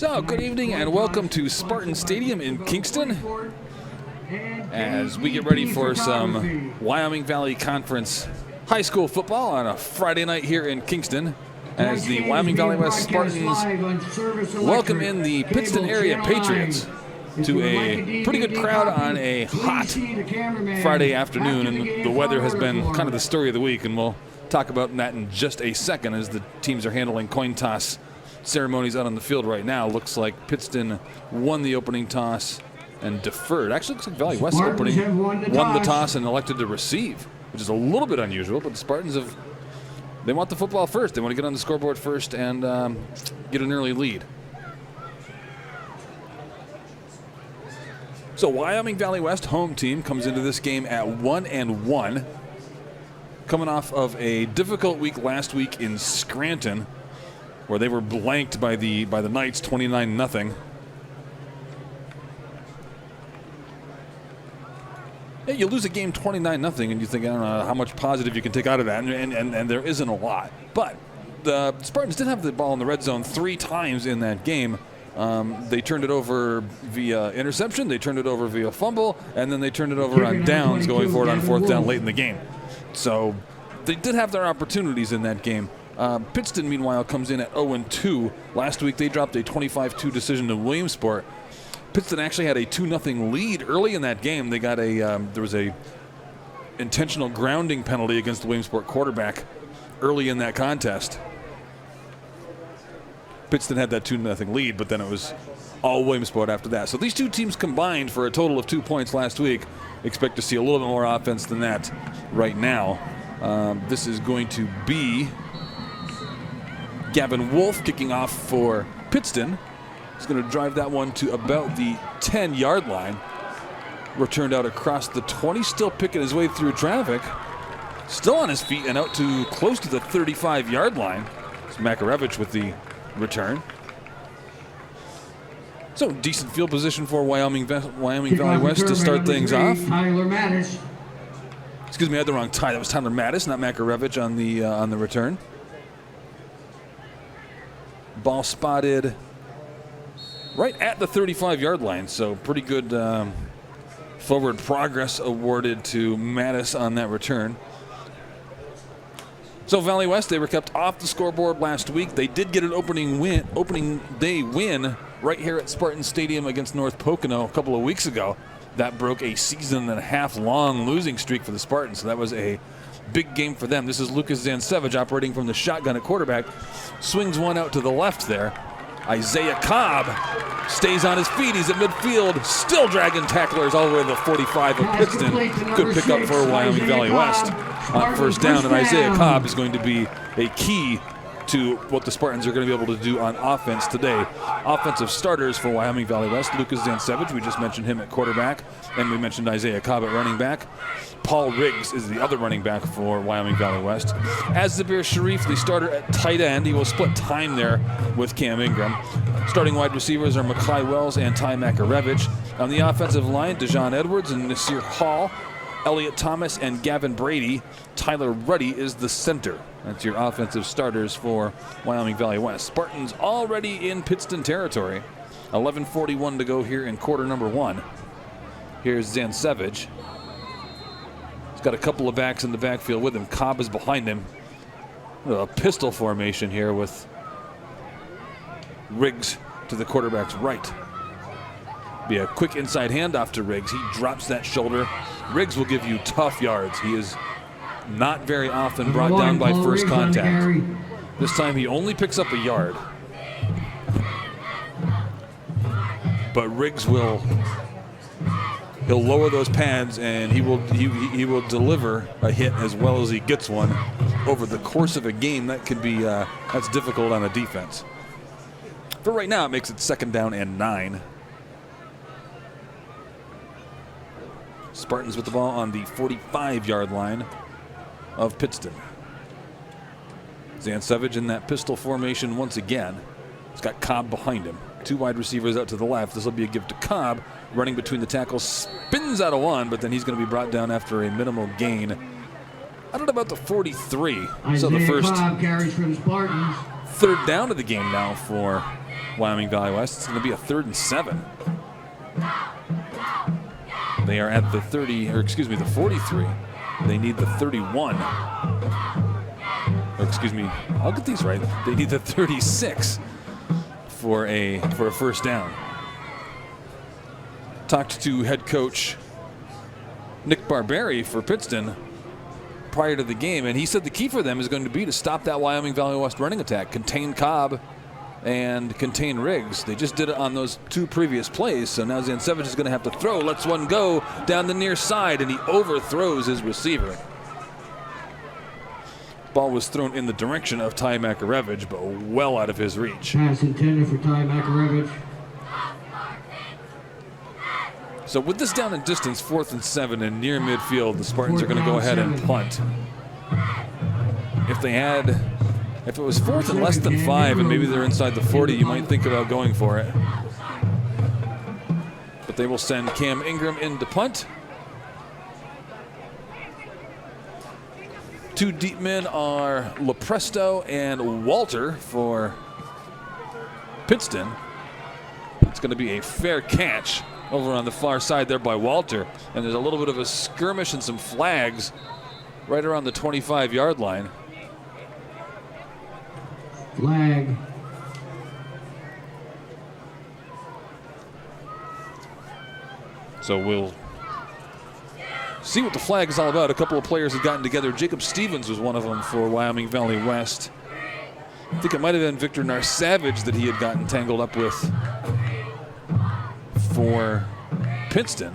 So, good evening and welcome to Spartan Stadium in Kingston as we get ready for some Wyoming Valley Conference high school football on a Friday night here in Kingston as the Wyoming Valley West Spartans welcome in the Pittston area Patriots to a pretty good crowd on a hot Friday afternoon, and the weather has been kind of the story of the week, and we'll talk about that in just a second as the teams are handling coin toss ceremonies out on the field right now. Looks like Pittston won the opening toss and deferred. Actually, looks like Valley West won the toss and elected to receive, which is a little bit unusual, but the Spartans they want the football first. They want to get on the scoreboard first and get an early lead. So Wyoming Valley West home team comes into this game at 1-1, coming off of a difficult week last week in Scranton, where they were blanked by the Knights 29-0. Yeah, you lose a game 29-0, and you think, I don't know how much positive you can take out of that, and there isn't a lot. But the Spartans did have the ball in the red zone 3 times in that game. They turned it over via interception, they turned it over via fumble, and then they turned it over on downs going forward on 4th down late in the game. So they did have their opportunities in that game. Pittston, meanwhile, comes in at 0-2. Last week, they dropped a 25-2 decision to Williamsport. Pittston actually had a 2-0 lead early in that game. They got there was a intentional grounding penalty against the Williamsport quarterback early in that contest. Pittston had that 2-0 lead, but then it was all Williamsport after that. So these two teams combined for a total of 2 points last week. Expect to see a little bit more offense than that right now. This is going to be Gavin Wolf kicking off for Pittston. He's going to drive that one to about the 10-yard line. Returned out across the 20, still picking his way through traffic. Still on his feet and out to close to the 35-yard line. It's Makarevich with the return. So decent field position for Wyoming Valley West to start things off. Excuse me, I had the wrong tie. That was Tyler Mattis, not Makarevich on the return. Ball spotted right at the 35-yard line, so pretty good forward progress awarded to Mattis on that return. So Valley West, they were kept off the scoreboard last week. They did get an opening day win right here at Spartan Stadium against North Pocono a couple of weeks ago. That broke a season and a half long losing streak for the Spartans, so that was a big game for them. This is Lucas Zansevich operating from the shotgun at quarterback. Swings one out to the left there. Isaiah Cobb stays on his feet. He's at midfield, still dragging tacklers all the way to the 45 of Pittston. Good pickup for Wyoming Valley West on first down, and Isaiah Cobb is going to be a key to what the Spartans are going to be able to do on offense today. Offensive starters for Wyoming Valley West: Lucas Zansevich, we just mentioned him at quarterback, and we mentioned Isaiah Cobb at running back. Paul Riggs is the other running back for Wyoming Valley West. As Zabir Sharif, the starter at tight end, he will split time there with Cam Ingram. Starting wide receivers are Mackay Wells and Ty Makarevich. On the offensive line, Dejon Edwards and Nasir Hall, Elliot Thomas and Gavin Brady. Tyler Ruddy is the center. That's your offensive starters for Wyoming Valley West. Spartans already in Pittston territory. 11:41 to go here in quarter number 1. Here's Zansevich. He's got a couple of backs in the backfield with him. Cobb is behind him. A pistol formation here with Riggs to the quarterback's right. Be a quick inside handoff to Riggs. He drops that shoulder. Riggs will give you tough yards. He is not very often brought down by first contact. This time he only picks up a yard. But Riggs he'll lower those pads, and he will deliver a hit as well as he gets one over the course of a game. That could be that's difficult on a defense. For right now, it makes it 2nd down and 9. Spartans with the ball on the 45-yard line of Pittston. Zansevich in that pistol formation once again. He's got Cobb behind him. 2 wide receivers out to the left. This will be a give to Cobb. Running between the tackles, spins out of one, but then he's going to be brought down after a minimal gain. I don't know about the 43. So the first carries from Spartans. 3rd down of the game now for Wyoming Valley West. It's going to be a 3rd and 7. They are at the 43. They need the 31. Or excuse me, I'll get these right. They need the 36 for a first down. Talked to head coach Nick Barberi for Pittston prior to the game, and he said the key for them is going to be to stop that Wyoming Valley West running attack, contain Cobb and contain Riggs. They just did it on those 2 previous plays, so now Zancevich is going to have to throw, lets one go down the near side, and he overthrows his receiver. Ball was thrown in the direction of Ty Makarevich, but well out of his reach. Pass intended for Ty Makarevich. So with this down in distance, 4th and 7 and near midfield, the Spartans are going to go ahead and punt. If it was 4th and less than 5 and maybe they're inside the 40, you might think about going for it. But they will send Cam Ingram in to punt. 2 deep men are Lepresto and Walter for Pittston. It's going to be a fair catch over on the far side there by Walter. And there's a little bit of a skirmish and some flags right around the 25-yard line. Flag. So we'll see what the flag is all about. A couple of players have gotten together. Jacob Stevens was one of them for Wyoming Valley West. I think it might have been Victor Narsavage that he had gotten tangled up with for Pittston.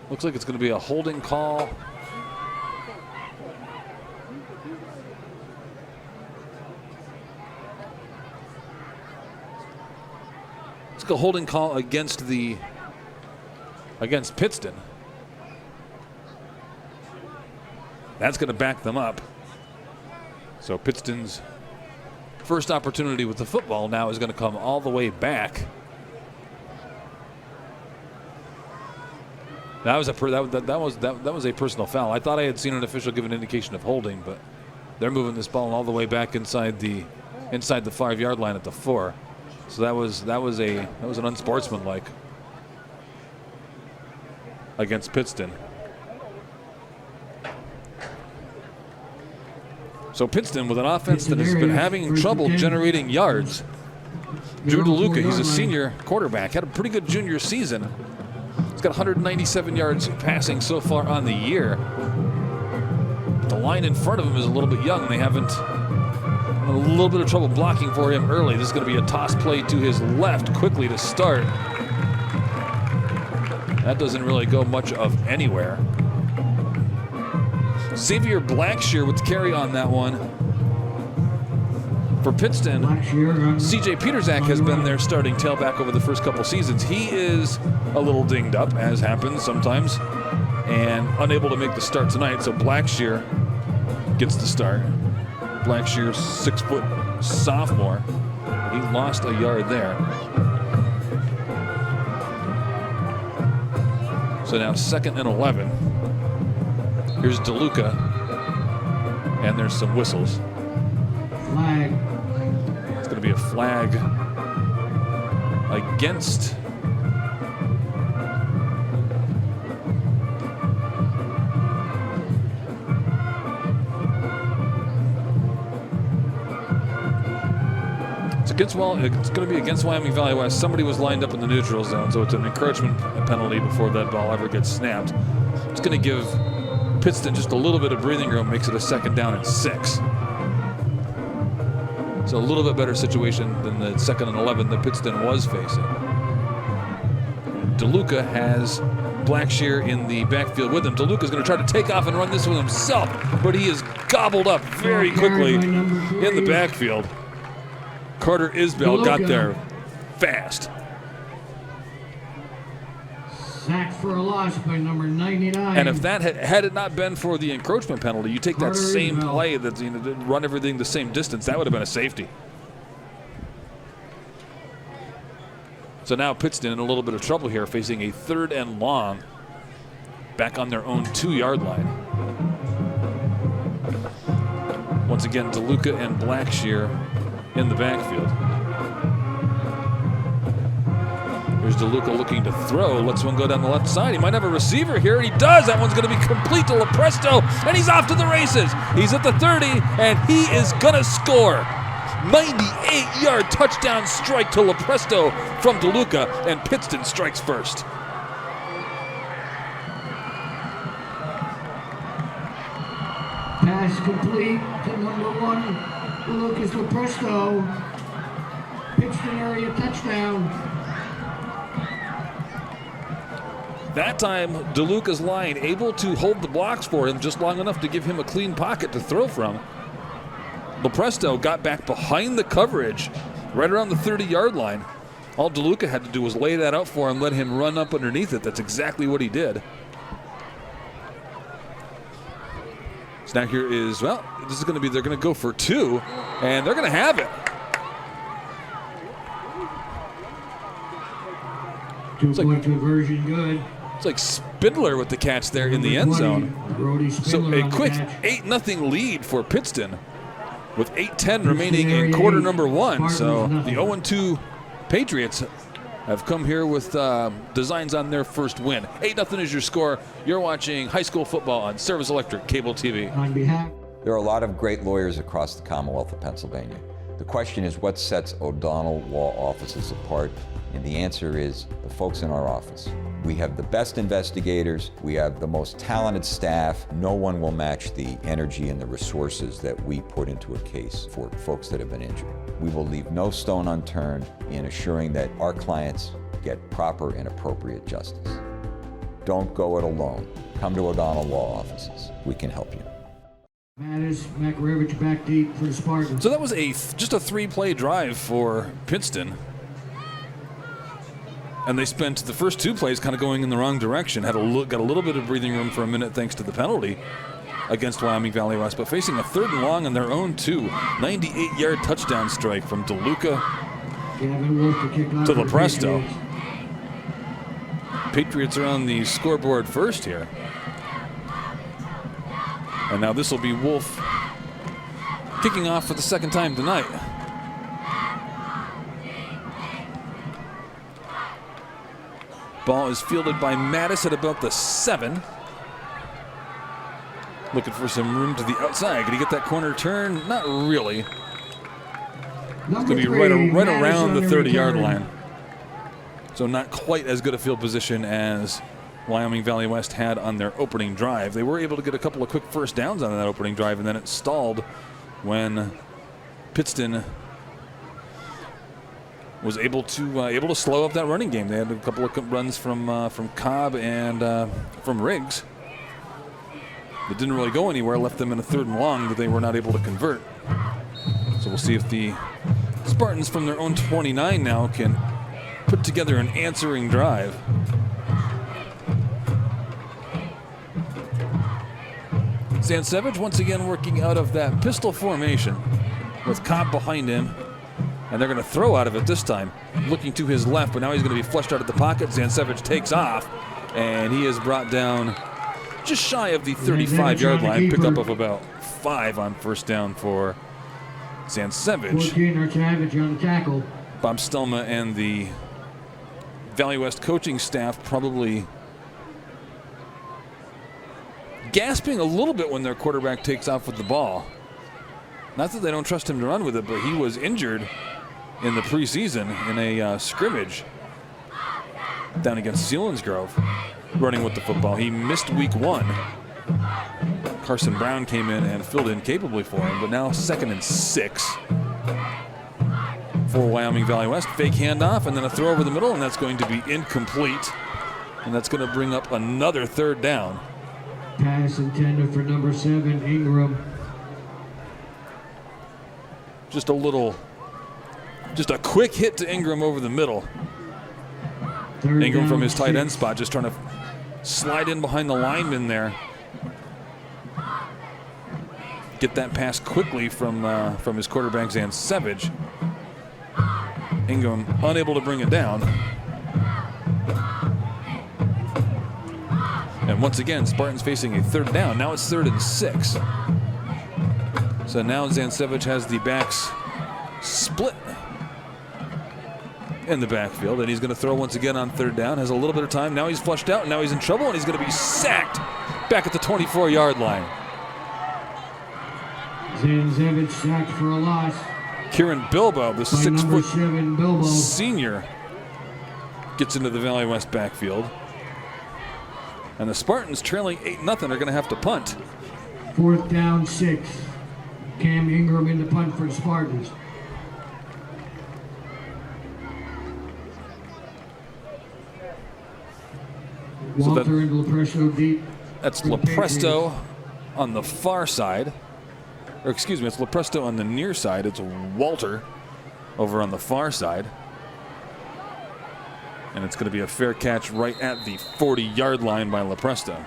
Looks like it's going to be a holding call. It's a holding call against Pittston. That's going to back them up. So Pittston's first opportunity with the football now is going to come all the way back. That was a personal foul. I thought I had seen an official give an indication of holding, but they're moving this ball all the way back inside the 5-yard line at the 4. So that was an unsportsmanlike against Pittston. So Pittston with an offense that has been having trouble generating yards. Drew DeLuca, he's a senior quarterback, had a pretty good junior season. He's got 197 yards passing so far on the year. But the line in front of him is a little bit young. They haven't a little bit of trouble blocking for him early. This is going to be a toss play to his left quickly to start. That doesn't really go much of anywhere. Xavier Blackshear with the carry on that one. For Pittston, C.J. Peterzak has been their starting tailback over the first couple seasons. He is a little dinged up, as happens sometimes, and unable to make the start tonight. So Blackshear gets the start. Blackshear's 6-foot sophomore. He lost a yard there. So now 2nd and 11. Here's DeLuca, and there's some whistles. Flag. It's going to be a flag against it's going to be against Wyoming Valley West. Somebody was lined up in the neutral zone, so it's an encroachment penalty before that ball ever gets snapped. It's going to give Pittston just a little bit of breathing room, makes it a 2nd down and 6. So a little bit better situation than the 2nd and 11 that Pittston was facing. DeLuca has Blackshear in the backfield with him. DeLuca's going to try to take off and run this one himself, but he is gobbled up very quickly in the backfield. Carter Isbell got there fast. Sacked for a loss by number 99. And if that had it not been for the encroachment penalty, you take that same play that run everything the same distance, that would have been a safety. So now Pittston in a little bit of trouble here, facing a 3rd and long, back on their own 2-yard line. Once again, DeLuca and Blackshear in the backfield. Here's DeLuca looking to throw. Lets one go down the left side. He might have a receiver here, and he does. That one's going to be complete to LaPresto, and he's off to the races. He's at the 30, and he is going to score. 98-yard touchdown strike to LaPresto from DeLuca, and Pittston strikes first. Pass complete to number 1, Lucas LaPresto. Pittston area touchdown. That time, DeLuca's line able to hold the blocks for him just long enough to give him a clean pocket to throw from. LaPresto got back behind the coverage right around the 30-yard line. All DeLuca had to do was lay that out for him, let him run up underneath it. That's exactly what he did. So now here is, well, this is going to be, they're going to go for 2, and they're going to have it. Two-point conversion, good. It's like Spindler with the catch there in the end zone. So a quick 8-0 lead for Pittston with 8:10 remaining in quarter number 1. So the 0-2 Patriots have come here with designs on their first win. 8-0 is your score. You're watching high school football on Service Electric Cable TV. On behalf. There are a lot of great lawyers across the Commonwealth of Pennsylvania. The question is, what sets O'Donnell Law Offices apart? And the answer is the folks in our office. We have the best investigators, we have the most talented staff. No one will match the energy and the resources that we put into a case for folks that have been injured. We will leave no stone unturned in assuring that our clients get proper and appropriate justice. Don't go it alone. Come to O'Donnell Law Offices. We can help you. Mattis, Makarevich back deep for the Spartans. So that was just a 3-play drive for Pittston. And they spent the first 2 plays kind of going in the wrong direction. Got a little bit of breathing room for a minute thanks to the penalty against Wyoming Valley West, but facing a 3rd and long on their own 2. 98-yard touchdown strike from DeLuca to LaPresto. Patriots are on the scoreboard first here. And now this will be Wolf kicking off for the 2nd time tonight. Ball is fielded by Mattis at about the 7. Looking for some room to the outside. Can he get that corner turn? Not really. It's going to be right around the 30-yard line. So not quite as good a field position as Wyoming Valley West had on their opening drive. They were able to get a couple of quick first downs on that opening drive, and then it stalled when Pittston was able to slow up that running game. They had a couple of runs from Cobb and from Riggs. It didn't really go anywhere, left them in a 3rd and long that they were not able to convert. So we'll see if the Spartans from their own 29 now can put together an answering drive. Zansevich once again working out of that pistol formation with Cobb behind him. And they're going to throw out of it this time, looking to his left, but now he's going to be flushed out of the pocket. Zansevich takes off, and he is brought down just shy of the 35-yard line. Pickup of about 5 on first down for Zansevich. 14 on the tackle. Bob Stelma and the Valley West coaching staff probably gasping a little bit when their quarterback takes off with the ball. Not that they don't trust him to run with it, but he was injured in the preseason in a scrimmage down against Selinsgrove running with the football. He missed week 1. Carson Brown came in and filled in capably for him, but now 2nd and 6 for Wyoming Valley West. Fake handoff and then a throw over the middle, and that's going to be incomplete. And that's going to bring up another 3rd down. Pass intended for number 7, Ingram. Just a quick hit to Ingram over the middle. Ingram from his tight end spot, just trying to slide in behind the lineman there. Get that pass quickly from his quarterback, Zansevich. Ingram unable to bring it down. And once again, Spartans facing a 3rd down. Now it's 3rd and 6. So now Zansevich has the backs split in the backfield, and he's going to throw once again on third down. Has a little bit of time. Now he's flushed out, and now he's in trouble, and he's going to be sacked back at the 24-yard line. Zansevich sacked for a loss. Kieran Bilbo, the By number 6' seven, Bilbo. senior, gets into the Valley West backfield. And the Spartans, trailing 8-0, are going to have to punt. 4th down, 6. Cam Ingram in the punt for the Spartans. So Walter and Lepresto deep. That's for the Lepresto Patriots. on the far side. Or excuse me, it's Lepresto on the near side. It's Walter over on the far side. And it's going to be a fair catch right at the 40-yard line by Lepresto.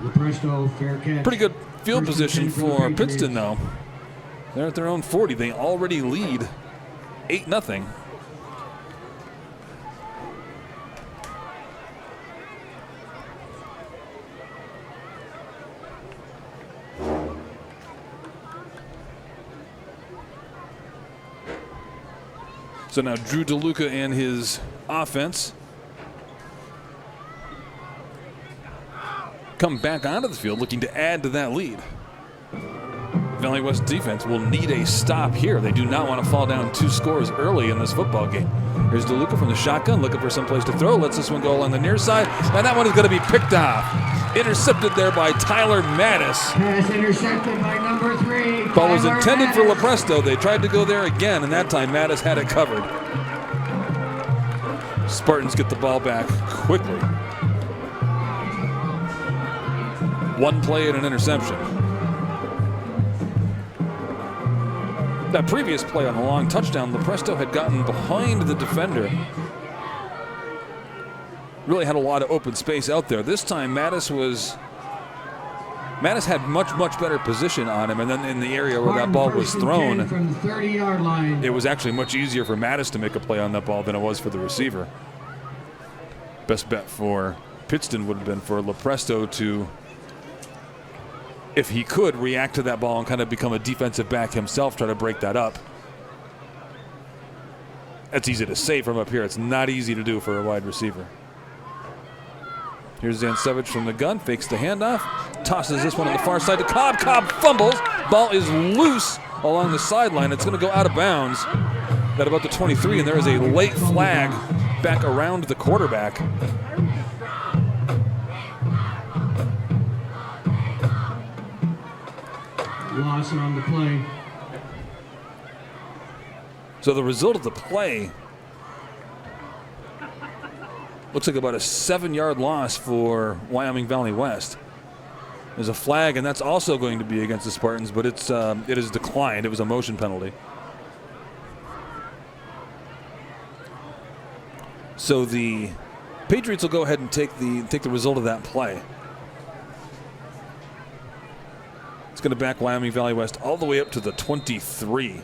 Lepresto, fair catch. Pretty good field First and position 10 for the Patriots. Pittston, though. They're at their own 40. They already lead 8-0. So now Drew DeLuca and his offense come back onto the field looking to add to that lead. Valley West defense will need a stop here. They do not want to fall down 2 scores early in this football game. Here's DeLuca from the shotgun looking for some place to throw. Lets this one go along the near side, and that one is going to be picked off. Intercepted there by Tyler Mattis. Pass intercepted by number 3. Ball was Tyler intended for Mattis. Lepresto. They tried to go there again, and that time Mattis had it covered. Spartans get the ball back quickly. 1 play and an interception. That previous play on the long touchdown, Lepresto had gotten behind the defender. Really had a lot of open space out there. This time Mattis had much better position on him, and then in the area where that ball was Spartan first and 10 thrown, from the 30-yard line. it was actually much easier for Mattis to make a play on that ball than it was for the receiver. Best bet for Pittston would have been for Lepresto to, if he could, react to that ball and kind of become a defensive back himself, try to break that up. That's easy to say from up here. It's not easy to do for a wide receiver. Here's Zansevich from the gun, fakes the handoff, tosses this one on the far side to Cobb. Cobb fumbles. Ball is loose along the sideline. It's going to go out of bounds at about the 23, and there is a late flag back around the quarterback. Loss on the play. So the result of the play looks like about a 7-yard loss for Wyoming Valley West. There's a flag, and that's also going to be against the Spartans, but it is declined. It was a motion penalty. So the Patriots will go ahead and take the result of that play. It's going to back Wyoming Valley West all the way up to the 23.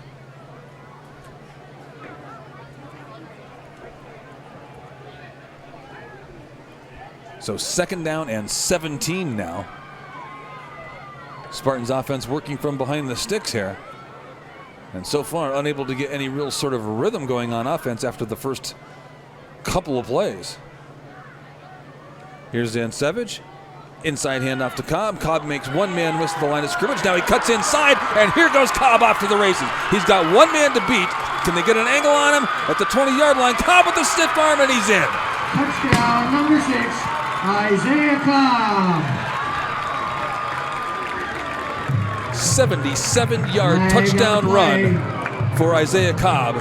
So 2nd down and 17 now. Spartans offense working from behind the sticks here. And so far unable to get any real sort of rhythm going on offense after the first couple of plays. Here's Zansevich. Inside handoff to Cobb. Cobb makes one man miss the line of scrimmage. Now he cuts inside, and here goes Cobb off to the races. He's got one man to beat. Can they get an angle on him at the 20-yard line? Cobb with the stiff arm, and he's in. Touchdown, number 6, Isaiah Cobb. 77-yard Flag touchdown on play. run for Isaiah Cobb.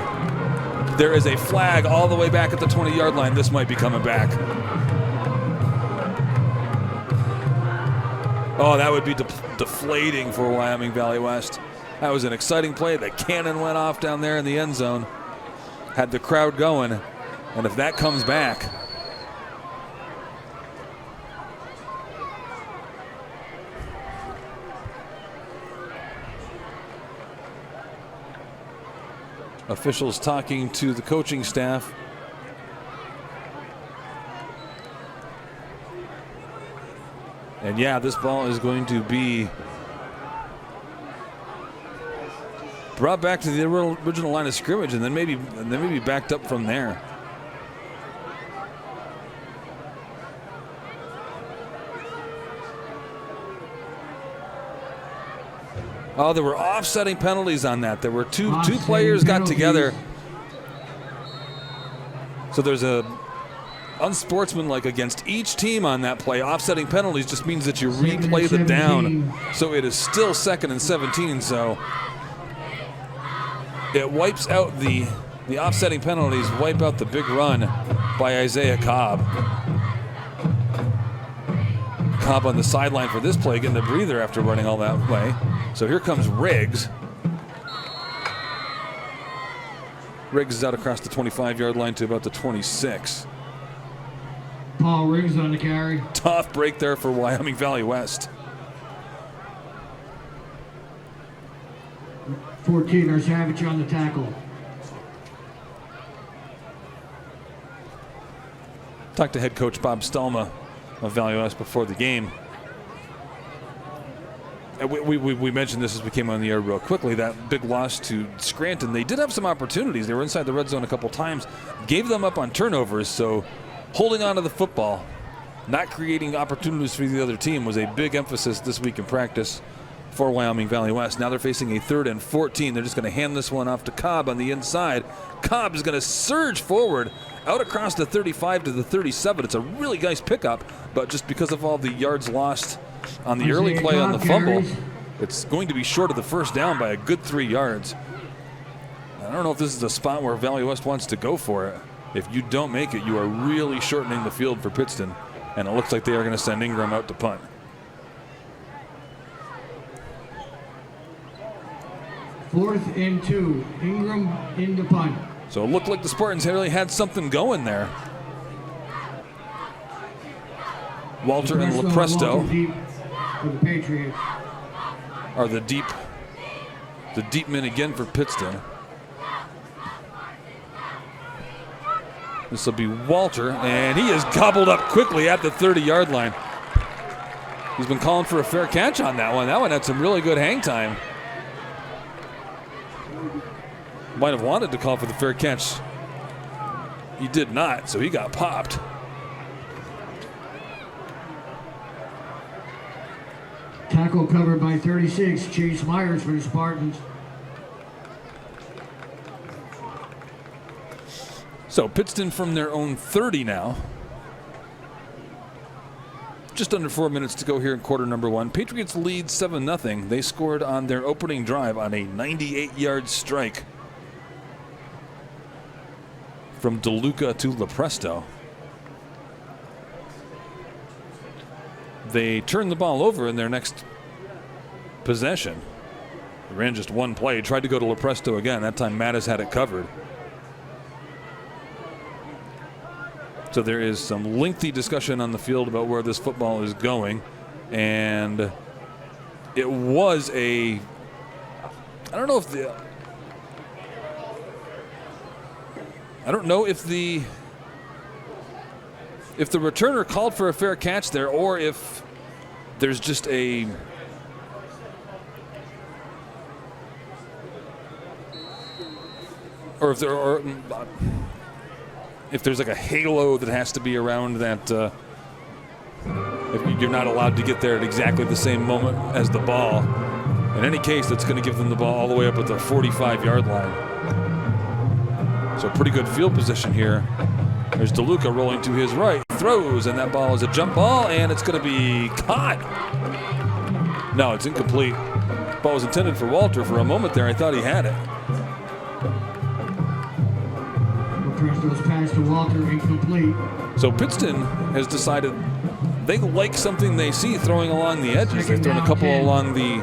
There is a flag all the way back at the 20-yard line. This might be coming back. Oh, that would be deflating for Wyoming Valley West. That was an exciting play. The cannon went off down there in the end zone. Had the crowd going. And if that comes back, officials talking to the coaching staff. And yeah, this ball is going to be brought back to the original line of scrimmage, and then maybe backed up from there. Oh, there were offsetting penalties on that. There were two players got together. So there's a unsportsmanlike against each team on that play. Offsetting penalties just means that you replay the down. So it is still 2nd and 17. So it wipes out the offsetting penalties, wipe out the big run by Isaiah Cobb. Cobb on the sideline for this play, getting a breather after running all that way. So here comes Riggs. Riggs is out across the 25-yard line to about the 26. Paul Riggs on the carry. Tough break there for Wyoming Valley West. 14 are Savage on the tackle. Talked to head coach Bob Stelma of Valley West before the game. And we mentioned this as we came on the air real quickly, that big loss to Scranton. They did have some opportunities. They were inside the red zone a couple times, gave them up on turnovers. So holding on to the football, not creating opportunities for the other team was a big emphasis this week in practice for Wyoming Valley West. Now they're facing a 3rd and 14. They're just going to hand this one off to Cobb on the inside. Cobb is going to surge forward out across the 35 to the 37. It's a really nice pickup, but just because of all the yards lost on the early play on the fumble, it's going to be short of the first down by a good 3 yards. I don't know if this is a spot where Valley West wants to go for it. If you don't make it, you are really shortening the field for Pittston, and it looks like they are going to send Ingram out to punt. Fourth and 2. Ingram in the punt. So it looked like the Spartans really had something going there. Walter and Lepresto for the Patriots are the deep men again for Pittston. This will be Walter, and he is gobbled up quickly at the 30-yard line. He's been calling for a fair catch on that one. That one had some really good hang time. Might have wanted to call for the fair catch. He did not, so he got popped. Tackle covered by 36, Chase Myers for the Spartans. So Pittston from their own 30 now. Just under 4 minutes to go here in quarter number 1. Patriots lead 7-0. They scored on their opening drive on a 98-yard strike from DeLuca to Lepresto. They turned the ball over in their next possession. They ran just one play, tried to go to Lepresto again. That time Mattis had it covered. So there is some lengthy discussion on the field about where this football is going. And it was I don't know if the returner called for a fair catch there, or if there's just if there's like a halo that has to be around that, if you're not allowed to get there at exactly the same moment as the ball. In any case, that's going to give them the ball all the way up at the 45-yard line. So pretty good field position here. There's DeLuca rolling to his right, throws, and that ball is a jump ball, and it's going to be caught. No, it's incomplete. Ball was intended for Walter. For a moment there, I thought he had it. Lepresto's pass to Walter, incomplete. So Pittston has decided they like something they see throwing along the edges. They've thrown a couple along the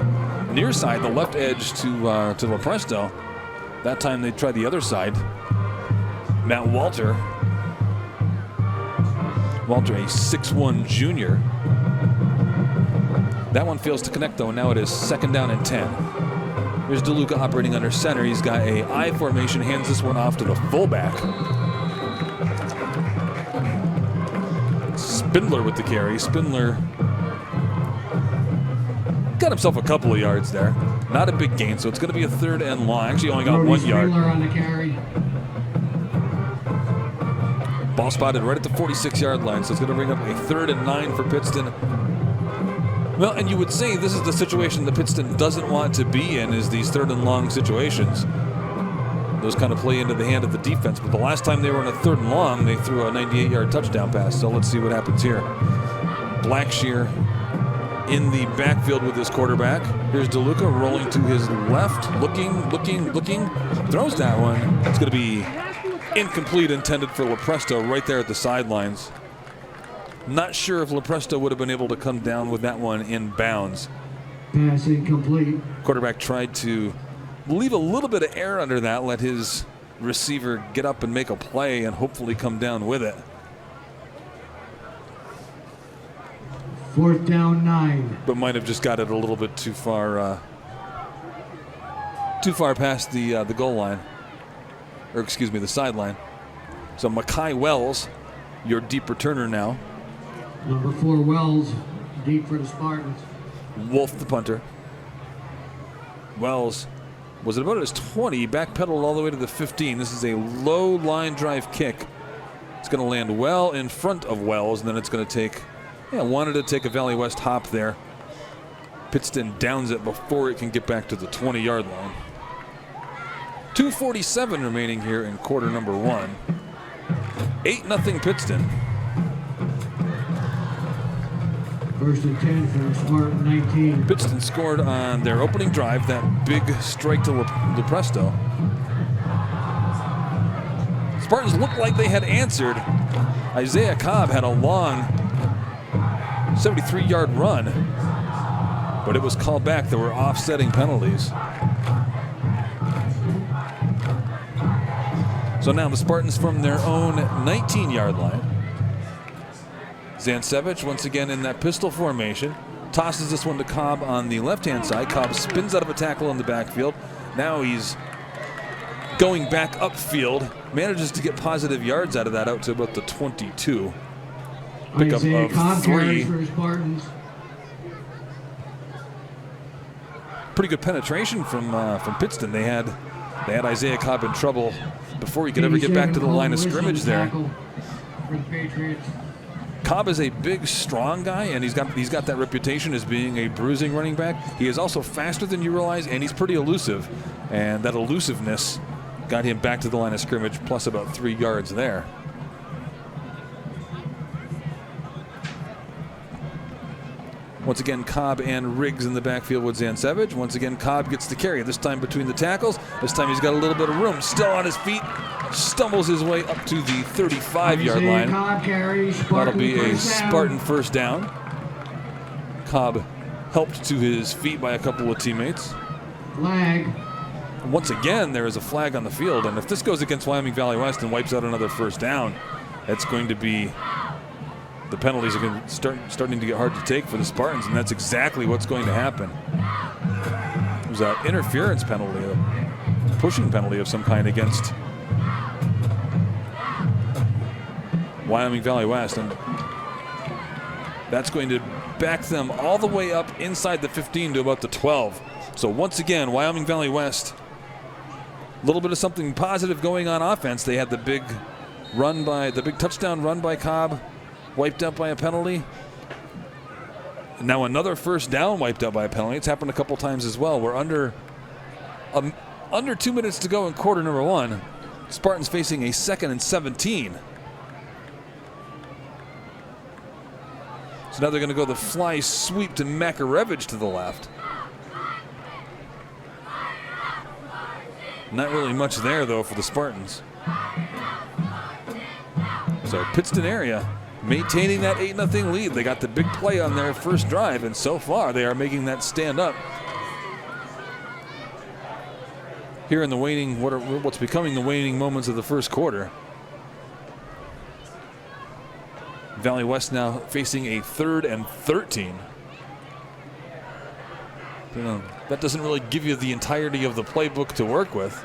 near side, the left edge to Lepresto. That time they tried the other side. Matt Walter. Walter, a 6'1" junior. That one fails to connect, though. Now it is 2nd down and 10. Here's DeLuca operating under center. He's got a I formation, hands this one off to the fullback. Spindler with the carry. Spindler got himself a couple of yards there. Not a big gain, so it's going to be a 3rd and long. Actually, only got Brody 1 yard. Spindler on the carry. Ball spotted right at the 46-yard line, so it's going to bring up a 3rd and 9 for Pittston. Well, and you would say this is the situation that Pittston doesn't want to be in, is these 3rd and long situations. Those kind of play into the hand of the defense. But the last time they were in a 3rd and long, they threw a 98-yard touchdown pass. So let's see what happens here. Blackshear in the backfield with his quarterback. Here's DeLuca rolling to his left, looking, throws that one. It's going to be incomplete, intended for LaPresto right there at the sidelines. Not sure if LaPresto would have been able to come down with that one in bounds. Pass incomplete. Quarterback tried to leave a little bit of air under that, let his receiver get up and make a play and hopefully come down with it. 4th down 9. But might have just got it a little bit too far past the goal line, or excuse me, the sideline. So Makai Wells, your deep returner now. Number 4 Wells, deep for the Spartans. Wolf the punter. Wells was at about his 20, backpedaled all the way to the 15. This is a low line drive kick. It's going to land well in front of Wells, and then it's going to take, wanted to take a Valley West hop there. Pittston downs it before it can get back to the 20-yard line. 2:47 remaining here in quarter number 1. 8-0 Pittston. 1st and 10 for the Spartan 19. Pittston scored on their opening drive, that big strike to LaPresto. Spartans looked like they had answered. Isaiah Cobb had a long 73-yard run, but it was called back. There were offsetting penalties. So now the Spartans from their own 19-yard line. Zancevich once again in that pistol formation. Tosses this one to Cobb on the left-hand side. Cobb spins out of a tackle in the backfield. Now he's going back upfield. Manages to get positive yards out of that, out to about the 22. Pickup of Cobb 3. for the Spartans. Pretty good penetration from Pittston. They had Isaiah Cobb in trouble before he could ever get back to the line of scrimmage there. For the Patriots. Cobb is a big, strong guy, and he's got that reputation as being a bruising running back. He is also faster than you realize, and he's pretty elusive. And that elusiveness got him back to the line of scrimmage, plus about 3 yards there. Once again, Cobb and Riggs in the backfield with Zancevich. Once again, Cobb gets the carry, this time between the tackles. This time he's got a little bit of room. Still on his feet. Stumbles his way up to the 35-yard line. That'll be a Spartan first down. Cobb helped to his feet by a couple of teammates. Flag. Once again, there is a flag on the field, and if this goes against Wyoming Valley West and wipes out another first down, it's going to be, the penalties are going to starting to get hard to take for the Spartans, and that's exactly what's going to happen. It was an interference penalty, a pushing penalty of some kind against Wyoming Valley West, and that's going to back them all the way up inside the 15 to about the 12. So once again, Wyoming Valley West, a little bit of something positive going on offense. They had the big touchdown run by Cobb, wiped out by a penalty. Now another first down wiped out by a penalty. It's happened a couple times as well. We're under 2 minutes to go in quarter number 1. Spartans facing a 2nd and 17. So now they're going to go the fly sweep to Makarevich to the left. Not really much there, though, for the Spartans. So Pittston area maintaining that 8-0 lead. They got the big play on their first drive, and so far they are making that stand up. Here in the waning, what's becoming the waning moments of the first quarter. Valley West now facing a 3rd and 13. That doesn't really give you the entirety of the playbook to work with.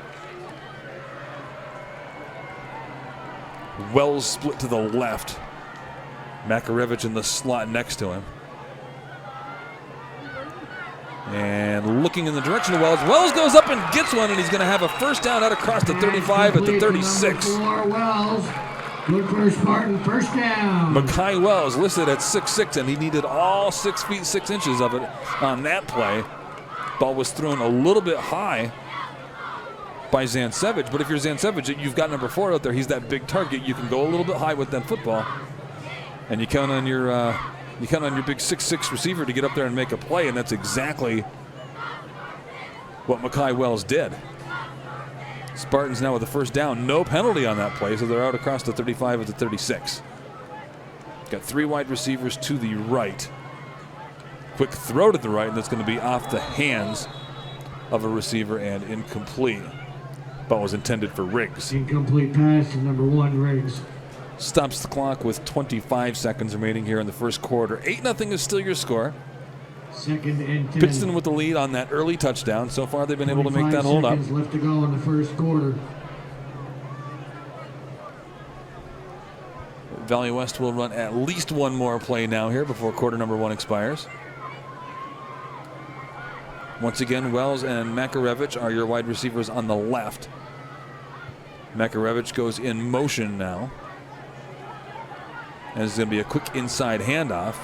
Wells split to the left. Makarevich in the slot next to him. And looking in the direction of Wells. Wells goes up and gets one, and he's going to have a first down out across the 35 at the 36. Number 4, Wells. Good for Spartan, first down. Makai Wells listed at 6'6", and he needed all 6 feet 6 inches of it on that play. Ball was thrown a little bit high by Zancevich, but if you're Zancevich, you've got number 4 out there. He's that big target. You can go a little bit high with that football, and you count on your big 6'6" receiver to get up there and make a play, and that's exactly what Makai Wells did. Spartans now with the first down. No penalty on that play, so they're out across the 35 at the 36. Got 3 wide receivers to the right. Quick throw to the right, and that's going to be off the hands of a receiver and incomplete. Ball was intended for Riggs. Incomplete pass to number 1, Riggs. Stops the clock with 25 seconds remaining here in the first quarter. 8-0 is still your score. 2nd and 10. Pittston with the lead on that early touchdown. So far, they've been able to make that hold up. 25 seconds left to go in the first quarter. Valley West will run at least one more play now here before quarter number 1 expires. Once again, Wells and Makarevich are your wide receivers on the left. Makarevich goes in motion now. And it's going to be a quick inside handoff.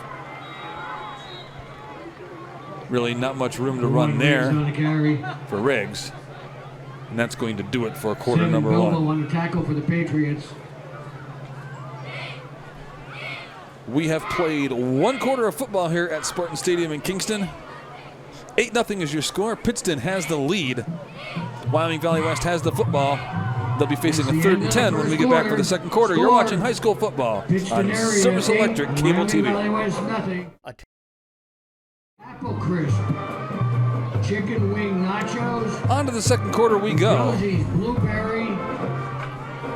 Really not much room to run there for Riggs. And that's going to do it for quarter number 1. On the tackle for the Patriots. We have played 1 quarter of football here at Spartan Stadium in Kingston. 8-0 is your score. Pittston has the lead. Wyoming Valley West has the football. They'll be facing a 3rd and 10 when we get back for the second quarter. You're watching high school football on Service Electric Cable TV. Valley West, nothing. Apple crisp. Chicken wing nachos. On to the second quarter we go. Rosie's blueberry,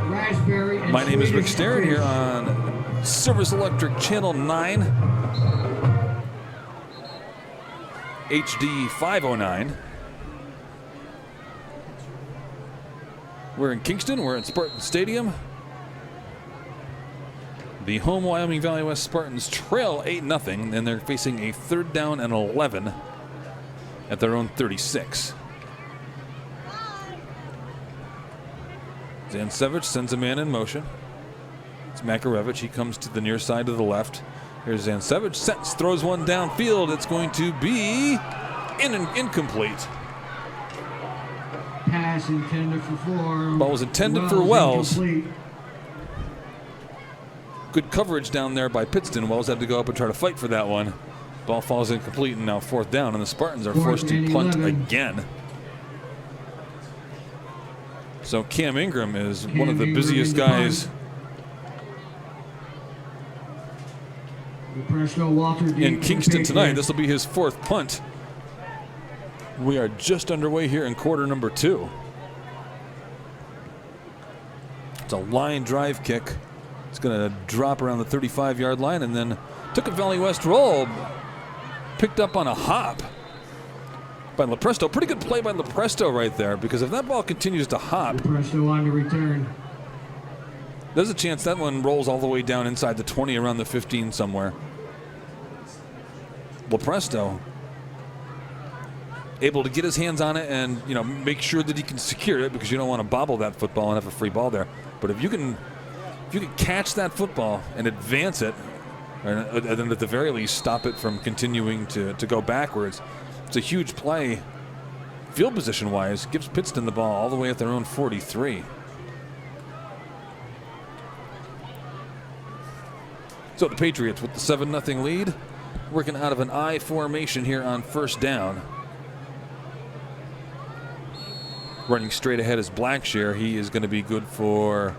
raspberry, and My name is Rick Swedish Stern fish. here on Service Electric Channel 9. HD 509. We're in Kingston. We're at Spartan Stadium. The home Wyoming Valley West Spartans trail 8-0, and they're facing a 3rd down and 11 at their own 36. Zancevich sends a man in motion. It's Makarevich. He comes to the near side to the left. Here's Zancevich. Sets, throws one downfield. It's going to be incomplete. Pass intended for 4. Ball was intended for Wells. Incomplete. Good coverage down there by Pittston. Wells had to go up and try to fight for that one. Ball falls incomplete, and now 4th down, and the Spartans are forced to punt again. So Cam Ingram is one of the busiest guys in Kingston tonight. This will be his 4th punt. We are just underway here in quarter number 2. It's a line drive kick. It's going to drop around the 35-yard line, and then took a Valley West roll. Picked up on a hop by Lepresto. Pretty good play by Lepresto right there, because if that ball continues to hop, Lepresto on the return. there's a chance that one rolls all the way down inside the 20, around the 15 somewhere. Lepresto able to get his hands on it and, you know, make sure that he can secure it, because you don't want to bobble that football and have a free ball there. But if you can catch that football and advance it, and then at the very least stop it from continuing to go backwards, it's a huge play field position wise. Gives Pittston the ball all the way at their own 43. So the Patriots with the 7-0 lead, working out of an I formation here on 1st down. Running straight ahead is Blackshear. He is going to be good for,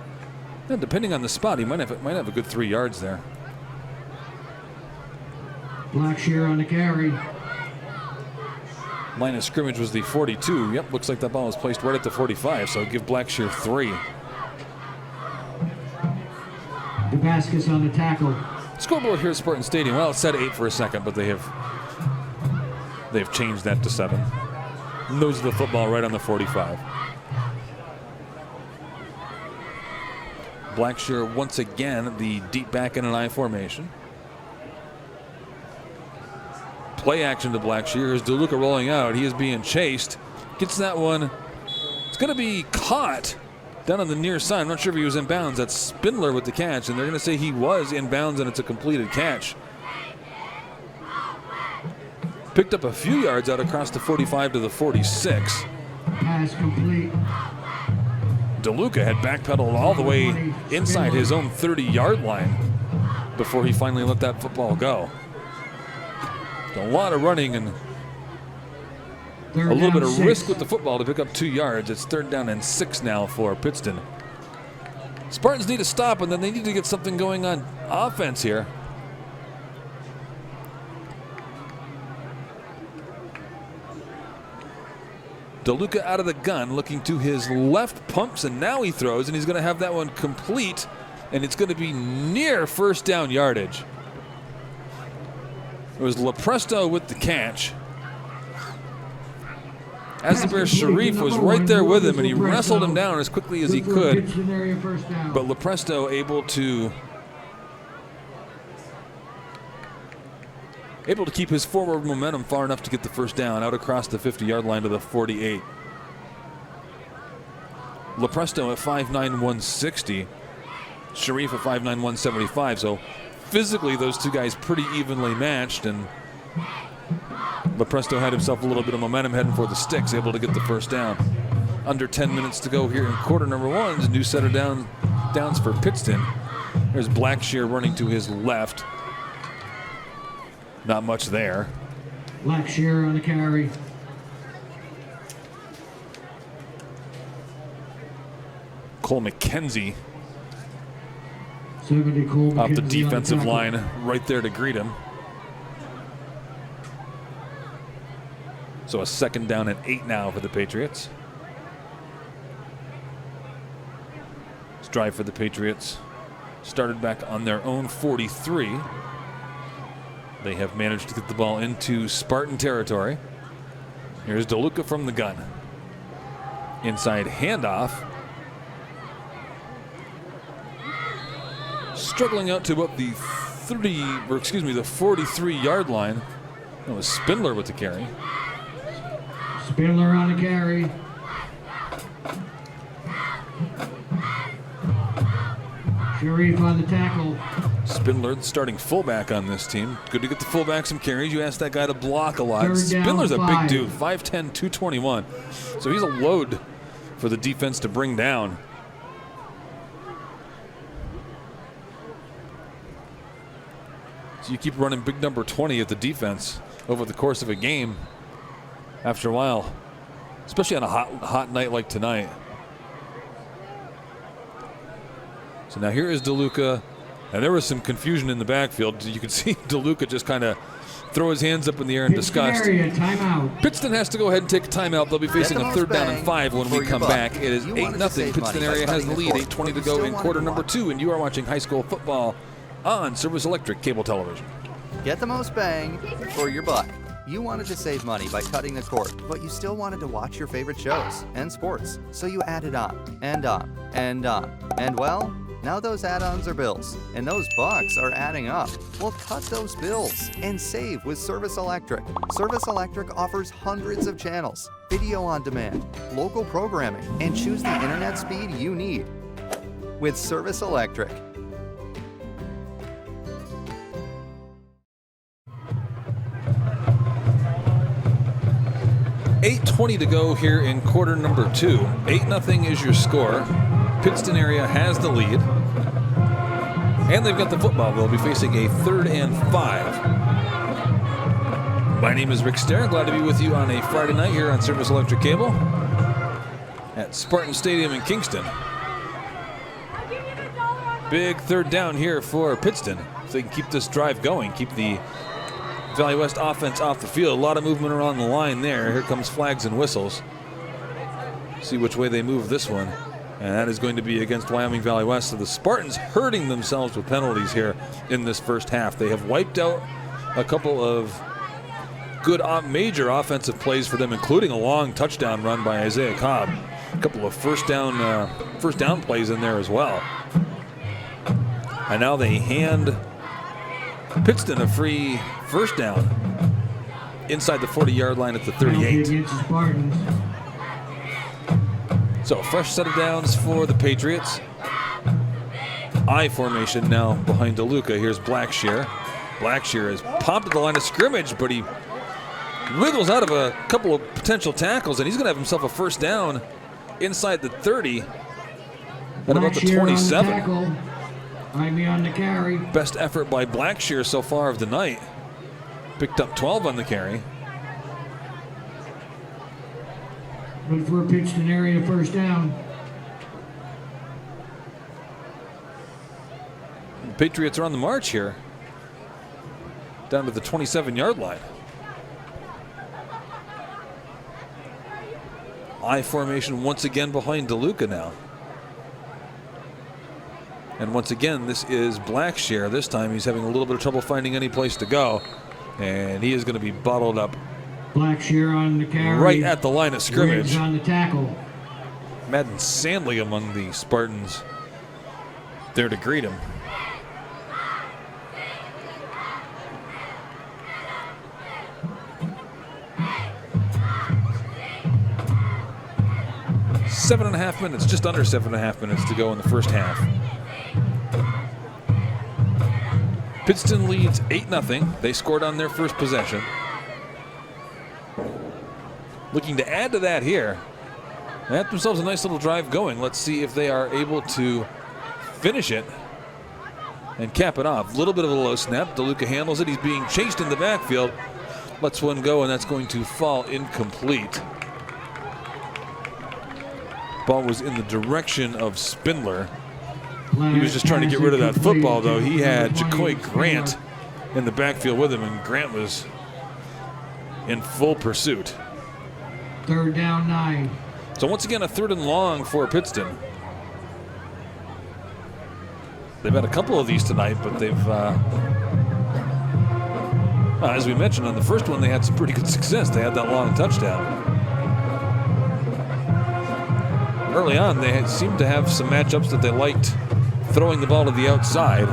depending on the spot, he might have a good 3 yards there. Blackshear on the carry. Line of scrimmage was the 42. Yep, looks like that ball was placed right at the 45, so give Blackshear 3. Damascus on the tackle. Scoreboard here at Spartan Stadium. Well, it said 8 for a second, but they've changed that to 7. Nose of the football right on the 45. Blackshear once again the deep back in an I formation. play action to Blackshear. Here's DeLuca rolling out. He is being chased. Gets that one. It's going to be caught down on the near side. I'm not sure if he was in bounds. That's Spindler with the catch, and they're going to say he was in bounds, and it's a completed catch. Picked up a few yards out across the 45 to the 46. Pass complete. DeLuca had backpedaled all the way inside his own 30-yard line before he finally let that football go. A lot of running and a little bit of risk with the football to pick up 2 yards. It's 3rd down and 6 now for Pittston. Spartans need to stop, and then they need to get something going on offense here. DeLuca out of the gun, looking to his left, pumps, and now he throws, and he's going to have that one complete, and it's going to be near 1st down yardage. It was Lepresto with the catch. As the Bear Sharif was right there with him, and he wrestled him down as quickly as he could. But Lepresto able to keep his forward momentum far enough to get the 1st down out across the 50-yard line to the 48. Lepresto at 5'9", 160. Sharif at 5'9", 175. So physically, those two guys pretty evenly matched, and Lepresto had himself a little bit of momentum heading for the sticks, able to get the 1st down. Under 10 minutes to go here in quarter number 1. A new set of downs for Pittston. There's Blackshear running to his left. Not much there. Blackshear on the carry. Cole McKenzie 70 Cole off the McKenzie defensive on line right there to greet him. So a 2nd down and 8 now for the Patriots. This drive for the Patriots started back on their own 43. They have managed to get the ball into Spartan territory. Here's DeLuca from the gun. Inside handoff. Struggling out to about the 43-yard line. That was Spindler with the carry. Spindler on the carry. Sharif on the tackle. Spindler, the starting fullback on this team. Good to get the fullback some carries. You ask that guy to block a lot. 3rd down, Spindler's a big 5. dude, 5'10", 221. So he's a load for the defense to bring down. So you keep running big number 20 at the defense over the course of a game after a while, especially on a hot night like tonight. So now here is DeLuca, and there was some confusion in the backfield. You could see DeLuca just kind of throw his hands up in the air in disgust. Timeout. Pittston has to go ahead and take a timeout. They'll be facing a 3rd down and 5 when we come back. It is 8-0. Pittston area has the lead. 8:20 to go in quarter number 2, and you are watching high school football on Service Electric Cable Television. Get the most bang for your buck. You wanted to save money by cutting the cord, but you still wanted to watch your favorite shows and sports. So you added on and on and on. And well, now those add-ons are bills, and those bucks are adding up. Well, cut those bills and save with Service Electric. Service Electric offers hundreds of channels, video on demand, local programming, and choose the internet speed you need. With Service Electric. $8:20 to go here in quarter number 2. 8-0 is your score. Pittston area has the lead. And they've got the football. They'll be facing a 3rd and 5. My name is Rick Starr. Glad to be with you on a Friday night here on Service Electric Cable at Spartan Stadium in Kingston. Big 3rd down here for Pittston. If they can keep this drive going, keep the Valley West offense off the field. A lot of movement around the line there. Here comes flags and whistles. See which way they move this one. And that is going to be against Wyoming Valley West. So the Spartans hurting themselves with penalties here in this first half. They have wiped out a couple of good major offensive plays for them, including a long touchdown run by Isaiah Cobb. A couple of first down plays in there as well. And now they hand Pittston a free 1st down. inside the 40-yard line at the Penalty 38. against the Spartans. So fresh set of downs for the Patriots. I formation now behind DeLuca. Here's Blackshear. Blackshear has popped at the line of scrimmage, but he wiggles out of a couple of potential tackles, and he's going to have himself a first down inside the 30 at about the Blackshear on 27. tackle. Ivy on the carry. Best effort by Blackshear so far of the night. Picked up 12 on the carry. Good for a Pittston area first down. The Patriots are on the march here. Down to the 27-yard line. I formation once again behind DeLuca now. And once again, this is Blackshear. This time he's having a little bit of trouble finding any place to go. And he is going to be bottled up Blackshear on the carry. right at the line of scrimmage. Riggs on the tackle. Madden Sandley among the Spartans there to greet him. Seven and a half minutes, just under 7.5 minutes to go in the first half. Pittston leads 8-0. They scored on their first possession. Looking to add to that here. They have themselves a nice little drive going. Let's see if they are able to finish it and cap it off. A little bit of a low snap. DeLuca handles it. He's being chased in the backfield. Lets one go, and that's going to fall incomplete. Ball was in the direction of Spindler. He was just trying to get rid of that football, though. He had Jacoy Grant in the backfield with him, and Grant was in full pursuit. Third down 9. So once again, a 3rd and long for Pittston. They've had a couple of these tonight, but they've, as we mentioned on the first one, they had some pretty good success. They had that long touchdown. Early on, they seemed to have some matchups that they liked throwing the ball to the outside.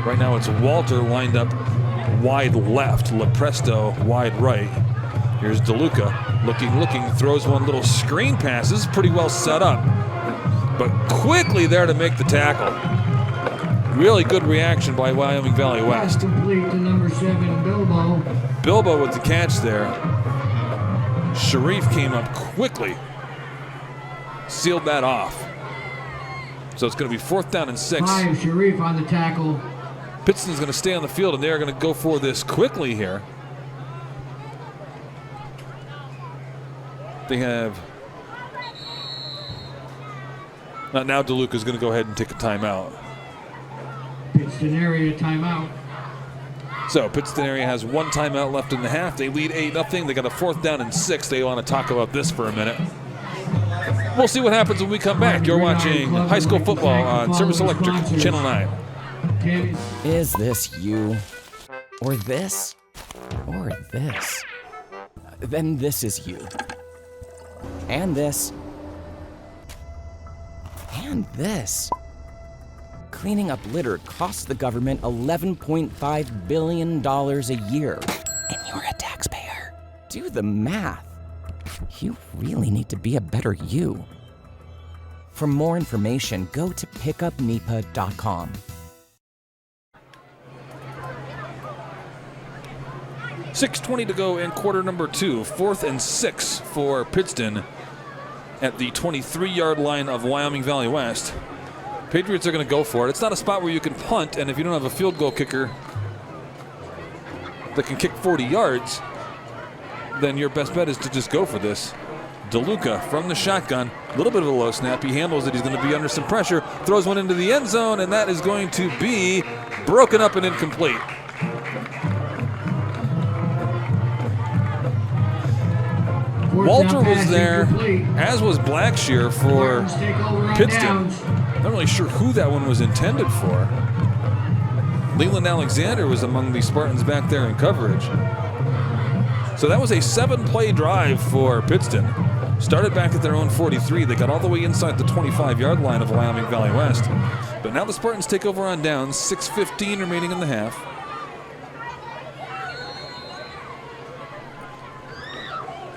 Right now, it's Walter lined up wide left, Lepresto wide right. Here's DeLuca looking, throws one little screen pass. This is pretty well set up, but quickly there to make the tackle. Really good reaction by Wyoming Valley West. Pass complete to number 7, Bilbo. Bilbo with the catch there. Sharif came up quickly, sealed that off. So it's going to be 4th down and 6. 5, Sharif on the tackle. Pittston's going to stay on the field, and they're going to go for this quickly here. They have... Now DeLuca's going to go ahead and take a timeout. Pittston area timeout. So Pittston area has one timeout left in the half. They lead 8-0. They got a 4th down and 6. They want to talk about this for a minute. We'll see what happens when we come back. You're watching high school football on Service Electric, Channel 9. Is this you? Or this? Or this? Then this is you. And this. And this. Cleaning up litter costs the government $11.5 billion a year. And you're a taxpayer. Do the math. You really need to be a better you. For more information, go to pickupnepa.com. 6:20 to go in quarter number 2. 4th and 6 for Pittston at the 23-yard line of Wyoming Valley West. Patriots are going to go for it. It's not a spot where you can punt, and if you don't have a field goal kicker that can kick 40 yards, then your best bet is to just go for this. DeLuca from the shotgun, a little bit of a low snap. He handles it. He's going to be under some pressure, throws one into the end zone, and that is going to be broken up and incomplete. Walter was there, as was Blackshear for Pittston. Not really sure who that one was intended for. Leland Alexander was among the Spartans back there in coverage. So that was a 7-play drive for Pittston. Started back at their own 43. They got all the way inside the 25-yard line of Wyoming Valley West. But now the Spartans take over on downs. 6:15 remaining in the half.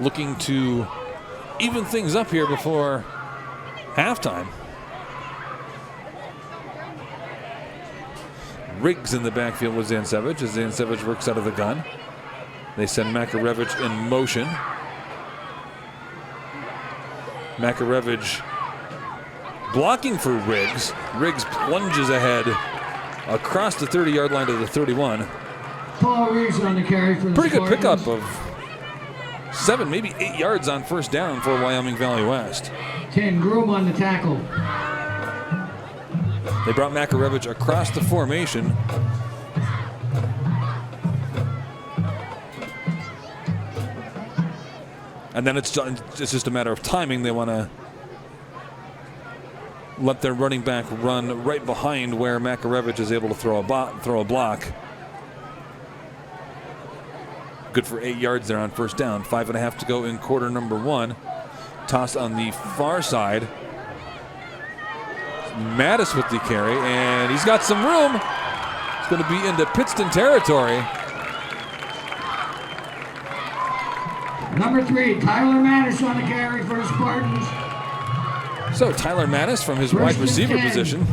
looking to even things up here before halftime. Riggs in the backfield with Zansevich as Zansevich works out of the gun. They send Makarevich in motion. Makarevich blocking for Riggs. Riggs plunges ahead across the 30-yard line to the 31. Paul Riggs on the carry for the Pretty good Spartans. pickup of 7, maybe 8 yards on first down for Wyoming Valley West. 10 Groom on the tackle. They brought Makarevich across the formation. And then it's just a matter of timing. They want to let their running back run right behind where Makarevich is able to throw a block. Good for 8 yards there on first down. 5.5 to go in quarter number 1. Toss on the far side. Mattis with the carry, and he's got some room. It's going to be into Pittston territory. Number 3, Tyler Mattis on the carry for the Spartans. So Tyler Mattis from his First wide and receiver 10. position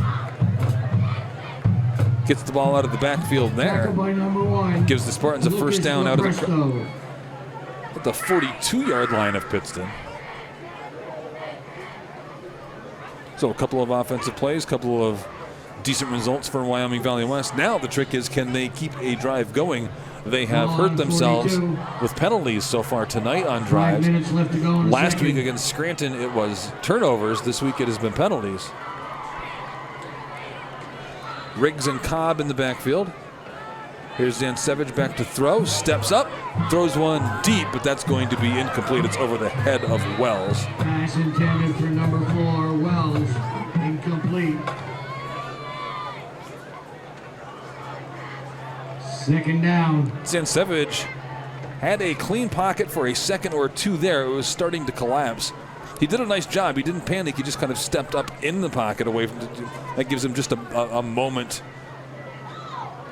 gets the ball out of the backfield there. Tackled by number 1. Gives the Spartans a first down out of the 42 42-yard line of Pittston. So a couple of offensive plays, couple of decent results for Wyoming Valley West. Now the trick is, can they keep a drive going? They have hurt themselves 42. with penalties so far tonight on 5 drives. minutes left to go in the Last second. week against Scranton, it was turnovers. This week it has been penalties. Riggs and Cobb in the backfield. Here's Zansevich back to throw. Steps up, throws one deep, but that's going to be incomplete. It's over the head of Wells. Pass intended for number 4, Wells. Incomplete. Second down. Zansevich had a clean pocket for a second or two there. It was starting to collapse. He did a nice job. He didn't panic. He just kind of stepped up in the pocket away from that gives him just a moment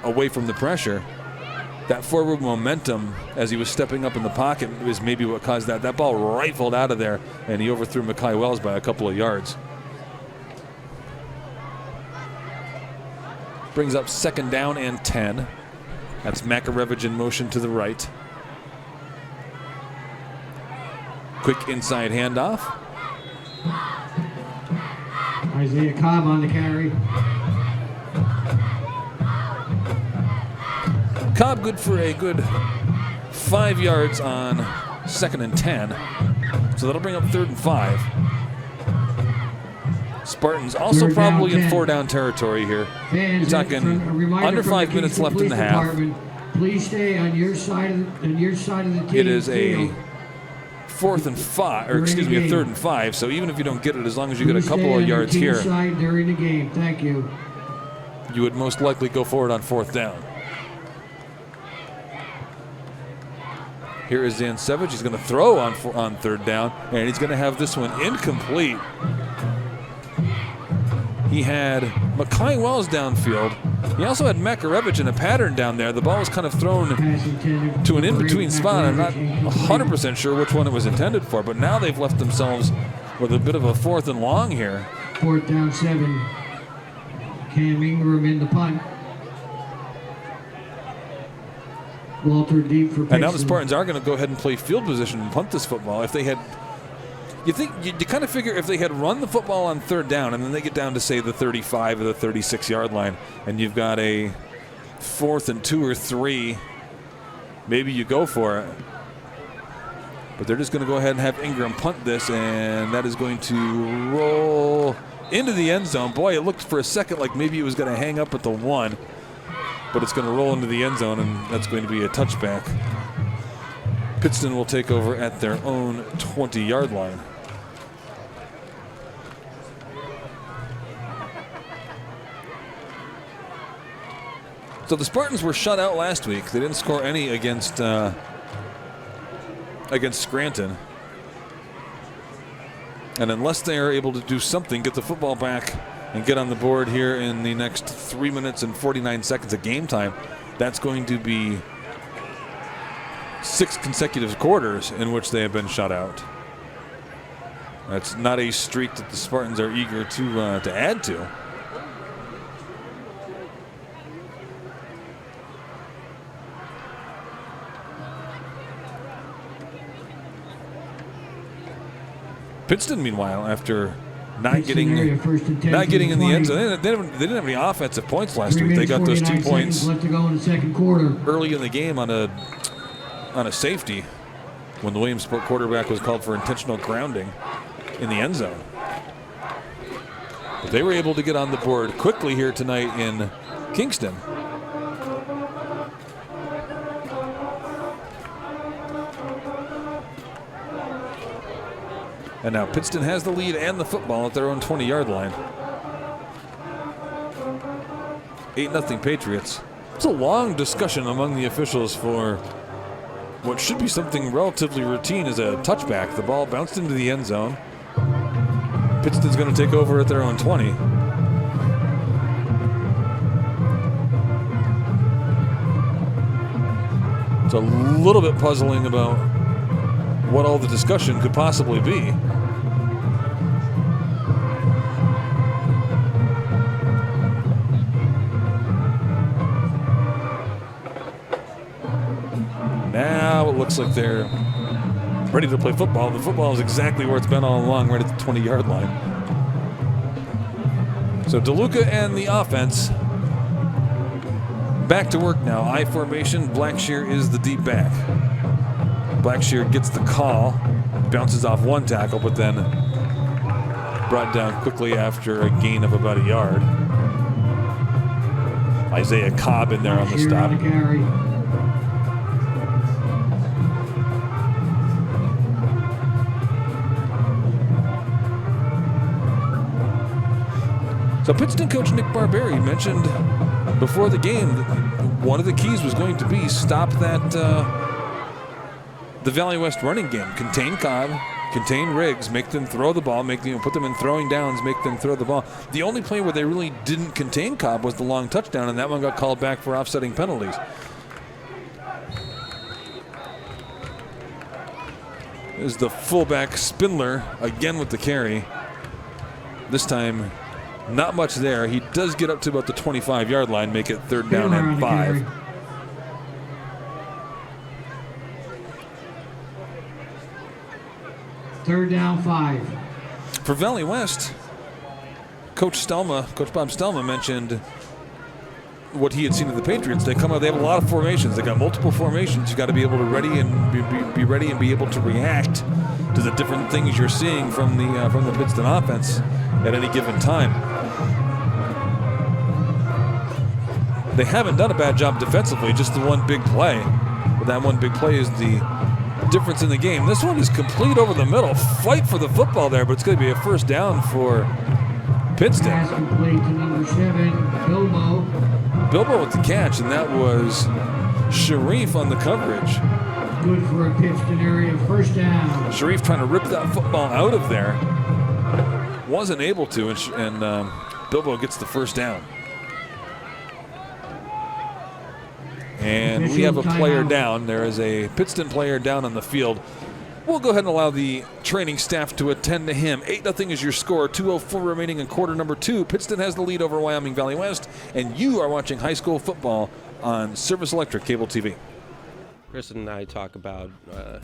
away from the pressure. That forward momentum as he was stepping up in the pocket is maybe what caused that. That ball rifled out of there, and he overthrew Makai Wells by a couple of yards. Brings up second down and 10. That's Makarevich in motion to the right. Quick inside handoff. Isaiah Cobb on the carry. Cobb good for a good 5 yards on second and 10. So that'll bring up third and 5. Spartans also Third down, probably in 10. 4-down territory here. You're Fans, talking a reminder under from the 5 minutes Kingston left in Police the half. Department, please stay on your side of the team. It is a field. 4th and 5, or During excuse the me, a game. 3rd and 5. So even if you don't get it, as long as you get a Please couple stay of on your yards team here, side during the game. Thank you. you would most likely go forward on 4th down. Here is Zansevich. He's going to throw on 3rd down, and he's going to have this one incomplete. He had Makai Wells downfield. He also had Makarevich in a pattern down there. The ball was kind of thrown Pass intended to an for in-between spot. I'm not Makarevich, 100% sure which one it was intended for, but now they've left themselves with a bit of a 4th and long here. 4th down 7. Cam Ingram in the punt. Walter deep for Pittston. And now the Spartans are going to go ahead and play field position and punt this football. If they had, you kind of figure if they had run the football on 3rd down and then they get down to say the 35 or the 36-yard line, and you've got a 4th and 2 or 3, maybe you go for it. But they're just going to go ahead and have Ingram punt this, and that is going to roll into the end zone. Boy, it looked for a second like maybe it was going to hang up at the 1. But it's going to roll into the end zone, and that's going to be a touchback. Pittston will take over at their own 20-yard line. So the Spartans were shut out last week. They didn't score any against Scranton. And unless they are able to do something, get the football back and get on the board here in the next 3 minutes and 49 seconds of game time, that's going to be 6 consecutive quarters in which they have been shut out. That's not a streak that the Spartans are eager to add to. Pittston, meanwhile, after not getting in the end zone, they didn't have any offensive points last week. They got those 2 points left to go in the second quarter. early in the game on a safety when the Williamsport quarterback was called for intentional grounding in the end zone. But they were able to get on the board quickly here tonight in Kingston. And now Pittston has the lead and the football at their own 20-yard line. 8-0 Patriots. It's a long discussion among the officials for what should be something relatively routine as a touchback. The ball bounced into the end zone. Pittston's going to take over at their own 20. It's a little bit puzzling about what all the discussion could possibly be. Now it looks like they're ready to play football. The football is exactly where it's been all along, right at the 20-yard line. So DeLuca and the offense back to work now. I formation, Blackshear is the deep back. Blackshear gets the call, bounces off one tackle, but then brought down quickly after a gain of about a yard. Isaiah Cobb in there on the stop. So Pittston coach Nick Barberi mentioned before the game that one of the keys was going to be stop that the Valley West running game. Contain Cobb, contain Riggs, make them throw the ball, put them in throwing downs, make them throw the ball. The only play where they really didn't contain Cobb was the long touchdown, and that one got called back for offsetting penalties. There's the fullback Spindler again with the carry. This time, not much there. He does get up to about the 25-yard line, make it 3rd down and 5. Third down 5. For Valley West, Coach Bob Stelma mentioned what he had seen of the Patriots. They come out, they have a lot of formations. They got multiple formations. You got to be able to be ready and be able to react to the different things you're seeing from the Pittston offense at any given time. They haven't done a bad job defensively, just the one big play. But that one big play is the difference in the game. This one is complete over the middle. Fight for the football there, but it's going to be a 1st down for Pittston. Pass complete to number 7, Bilbo. Bilbo with the catch, and that was Sharif on the coverage. Good for a Pittston area 1st down. Sharif trying to rip that football out of there. Wasn't able to, and Bilbo gets the 1st down. And we have a player down. There is a Pittston player down on the field. We'll go ahead and allow the training staff to attend to him. 8-0 is your score. 2:04 remaining in quarter number 2. Pittston has the lead over Wyoming Valley West, and you are watching high school football on Service Electric Cable TV. Chris and I talk about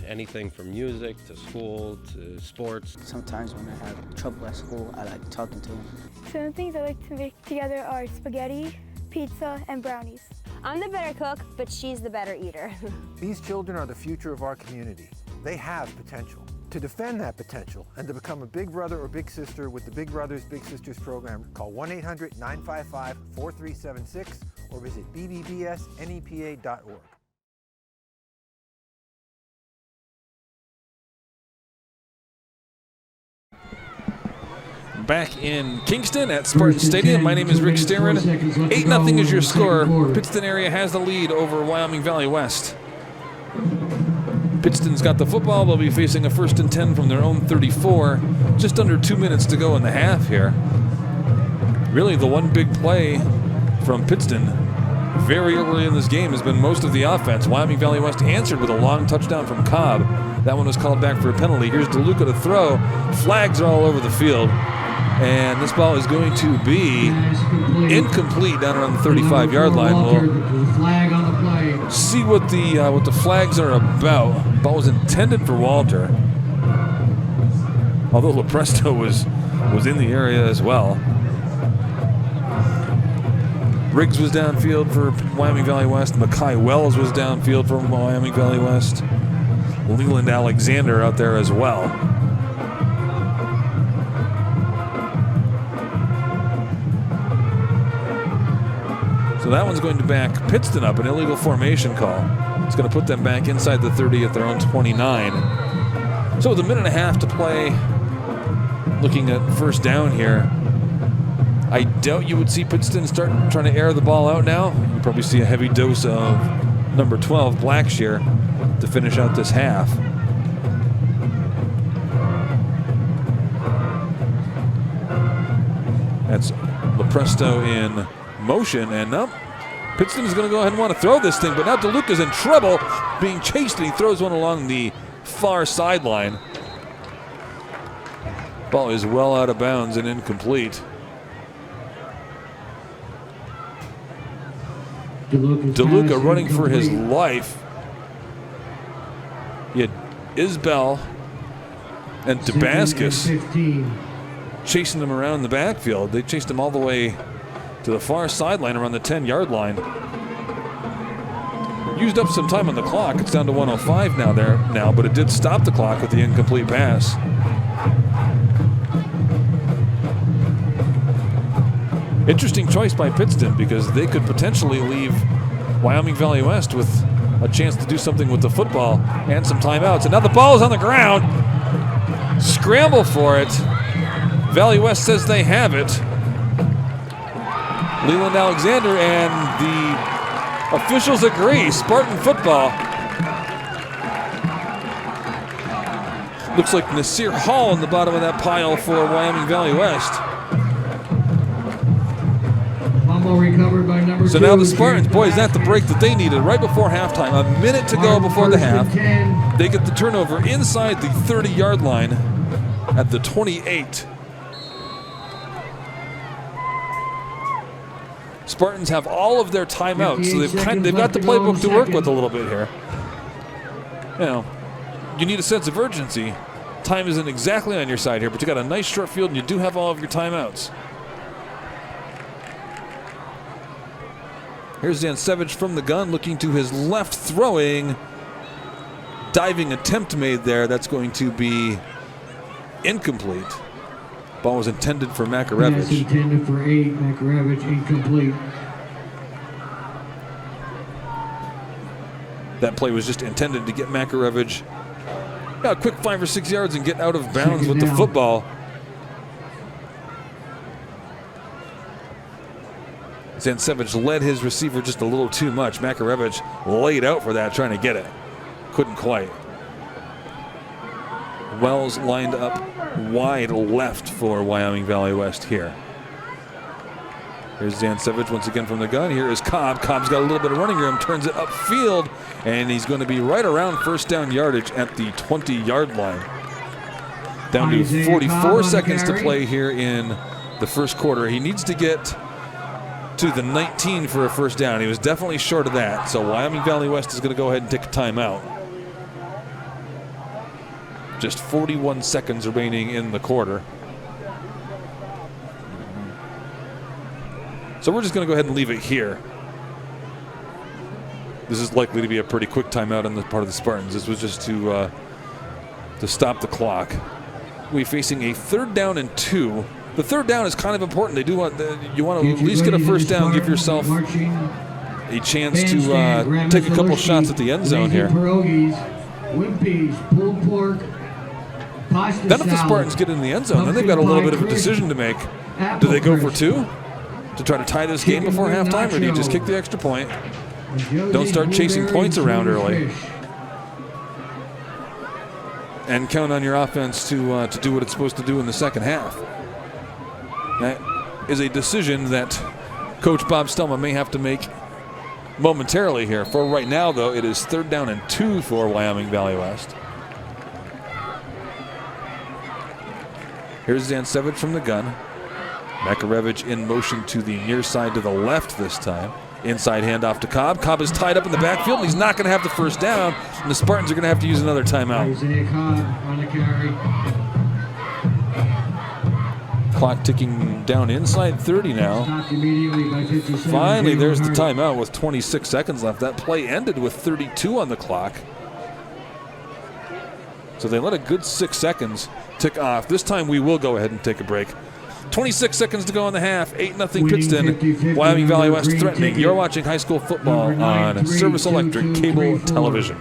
anything from music to school to sports. Sometimes when I have trouble at school, I like talking to him. Some things I like to make together are spaghetti, pizza, and brownies. I'm the better cook, but she's the better eater. These children are the future of our community. They have potential. To defend that potential and to become a big brother or big sister with the Big Brothers Big Sisters program, call 1-800-955-4376 or visit bbbsnepa.org. Back in Kingston at Spartan Stadium. My name is Rick Sterin. 8-0 is your score. Pittston area has the lead over Wyoming Valley West. Pittston's got the football. They'll be facing a 1st and 10 from their own 34. Just under 2 minutes to go in the half here. Really the one big play from Pittston very early in this game has been most of the offense. Wyoming Valley West answered with a long touchdown from Cobb. That one was called back for a penalty. Here's DeLuca to throw. Flags are all over the field. And this ball is going to be incomplete down around the 35-yard line. We'll see what the flags are about. Ball was intended for Walter, although LaPresto was in the area as well. Riggs was downfield for Wyoming Valley West. Mackay Wells was downfield for Wyoming Valley West. Leland Alexander out there as well. So that one's going to back Pittston up, an illegal formation call. It's going to put them back inside the 30 at their own 29. So with a minute and a half to play, looking at first down here, I doubt you would see Pittston start trying to air the ball out now. You'll probably see a heavy dose of number 12, Blackshear, to finish out this half. That's LaPresto in motion, and now Pittston is going to go ahead and want to throw this thing, but now DeLuca's in trouble, being chased, and he throws one along the far sideline. Ball is well out of bounds and incomplete. DeLuca running for his life. He had Isbell and Damascus chasing him around the backfield. They chased him all the way to the far sideline around the 10-yard line. Used up some time on the clock. It's down to 105 now, but it did stop the clock with the incomplete pass. Interesting choice by Pittston, because they could potentially leave Wyoming Valley West with a chance to do something with the football and some timeouts. And now the ball is on the ground. Scramble for it. Valley West says they have it. Leland Alexander and the officials agree. Spartan football. Looks like Nasir Hall in the bottom of that pile for Wyoming Valley West. Recovered by number so 2, now the Spartans, boy, is that the break that they needed right before halftime. A minute to go before the half. They get the turnover inside the 30-yard line at the 28. Spartans have all of their timeouts, so they've got the playbook to work with a little bit here. You know, you need a sense of urgency. Time isn't exactly on your side here, but you got a nice short field and you do have all of your timeouts. Here's Zansevich from the gun, looking to his left, throwing. Diving attempt made there. That's going to be incomplete. Ball was intended for Makarevich. Pass intended for 8, Makarevich, incomplete. That play was just intended to get Makarevich a quick 5 or 6 yards and get out of bounds with the football. Zansevich led his receiver just a little too much. Makarevich laid out for that, trying to get it. Couldn't quite. Wells lined up wide left for Wyoming Valley West here. Here's Zansevich once again from the gun. Here is Cobb. Cobb's got a little bit of running room, turns it upfield, and he's going to be right around first down yardage at the 20-yard line. Down to 44 seconds to play here in the first quarter. He needs to get to the 19 for a first down. He was definitely short of that, so Wyoming Valley West is going to go ahead and take a timeout. Just 41 seconds remaining in the quarter. So we're just going to go ahead and leave it here. This is likely to be a pretty quick timeout on the part of the Spartans. This was just to stop the clock. We're facing a 3rd down and 2. The 3rd down is kind of important. They do want you want to at least get a first down, give yourself a chance to take a couple shots at the end zone here. Then if the Spartans get in the end zone, then they've got a little bit of a decision to make. Do they go for 2 to try to tie this game before halftime, or do you just kick the extra point? Don't start chasing points around early. And count on your offense to do what it's supposed to do in the second half. That is a decision that Coach Bob Stelma may have to make momentarily here. For right now, though, it is 3rd down and 2 for Wyoming Valley West. Here's Zansevich from the gun. Makarevich in motion to the near side to the left this time. Inside handoff to Cobb. Cobb is tied up in the backfield, and he's not going to have the first down, and the Spartans are going to have to use another timeout. Isaiah Cobb on the carry. Clock ticking down inside 30 now. Stopped immediately by 57. Finally, there's the Jalen timeout with 26 seconds left. That play ended with 32 on the clock. So they let a good 6 seconds tick off. This time we will go ahead and take a break. 26 seconds to go in the half. 8-0 Pittston. Wyoming Valley West threatening. You're watching high school football on Service Electric Cable Television.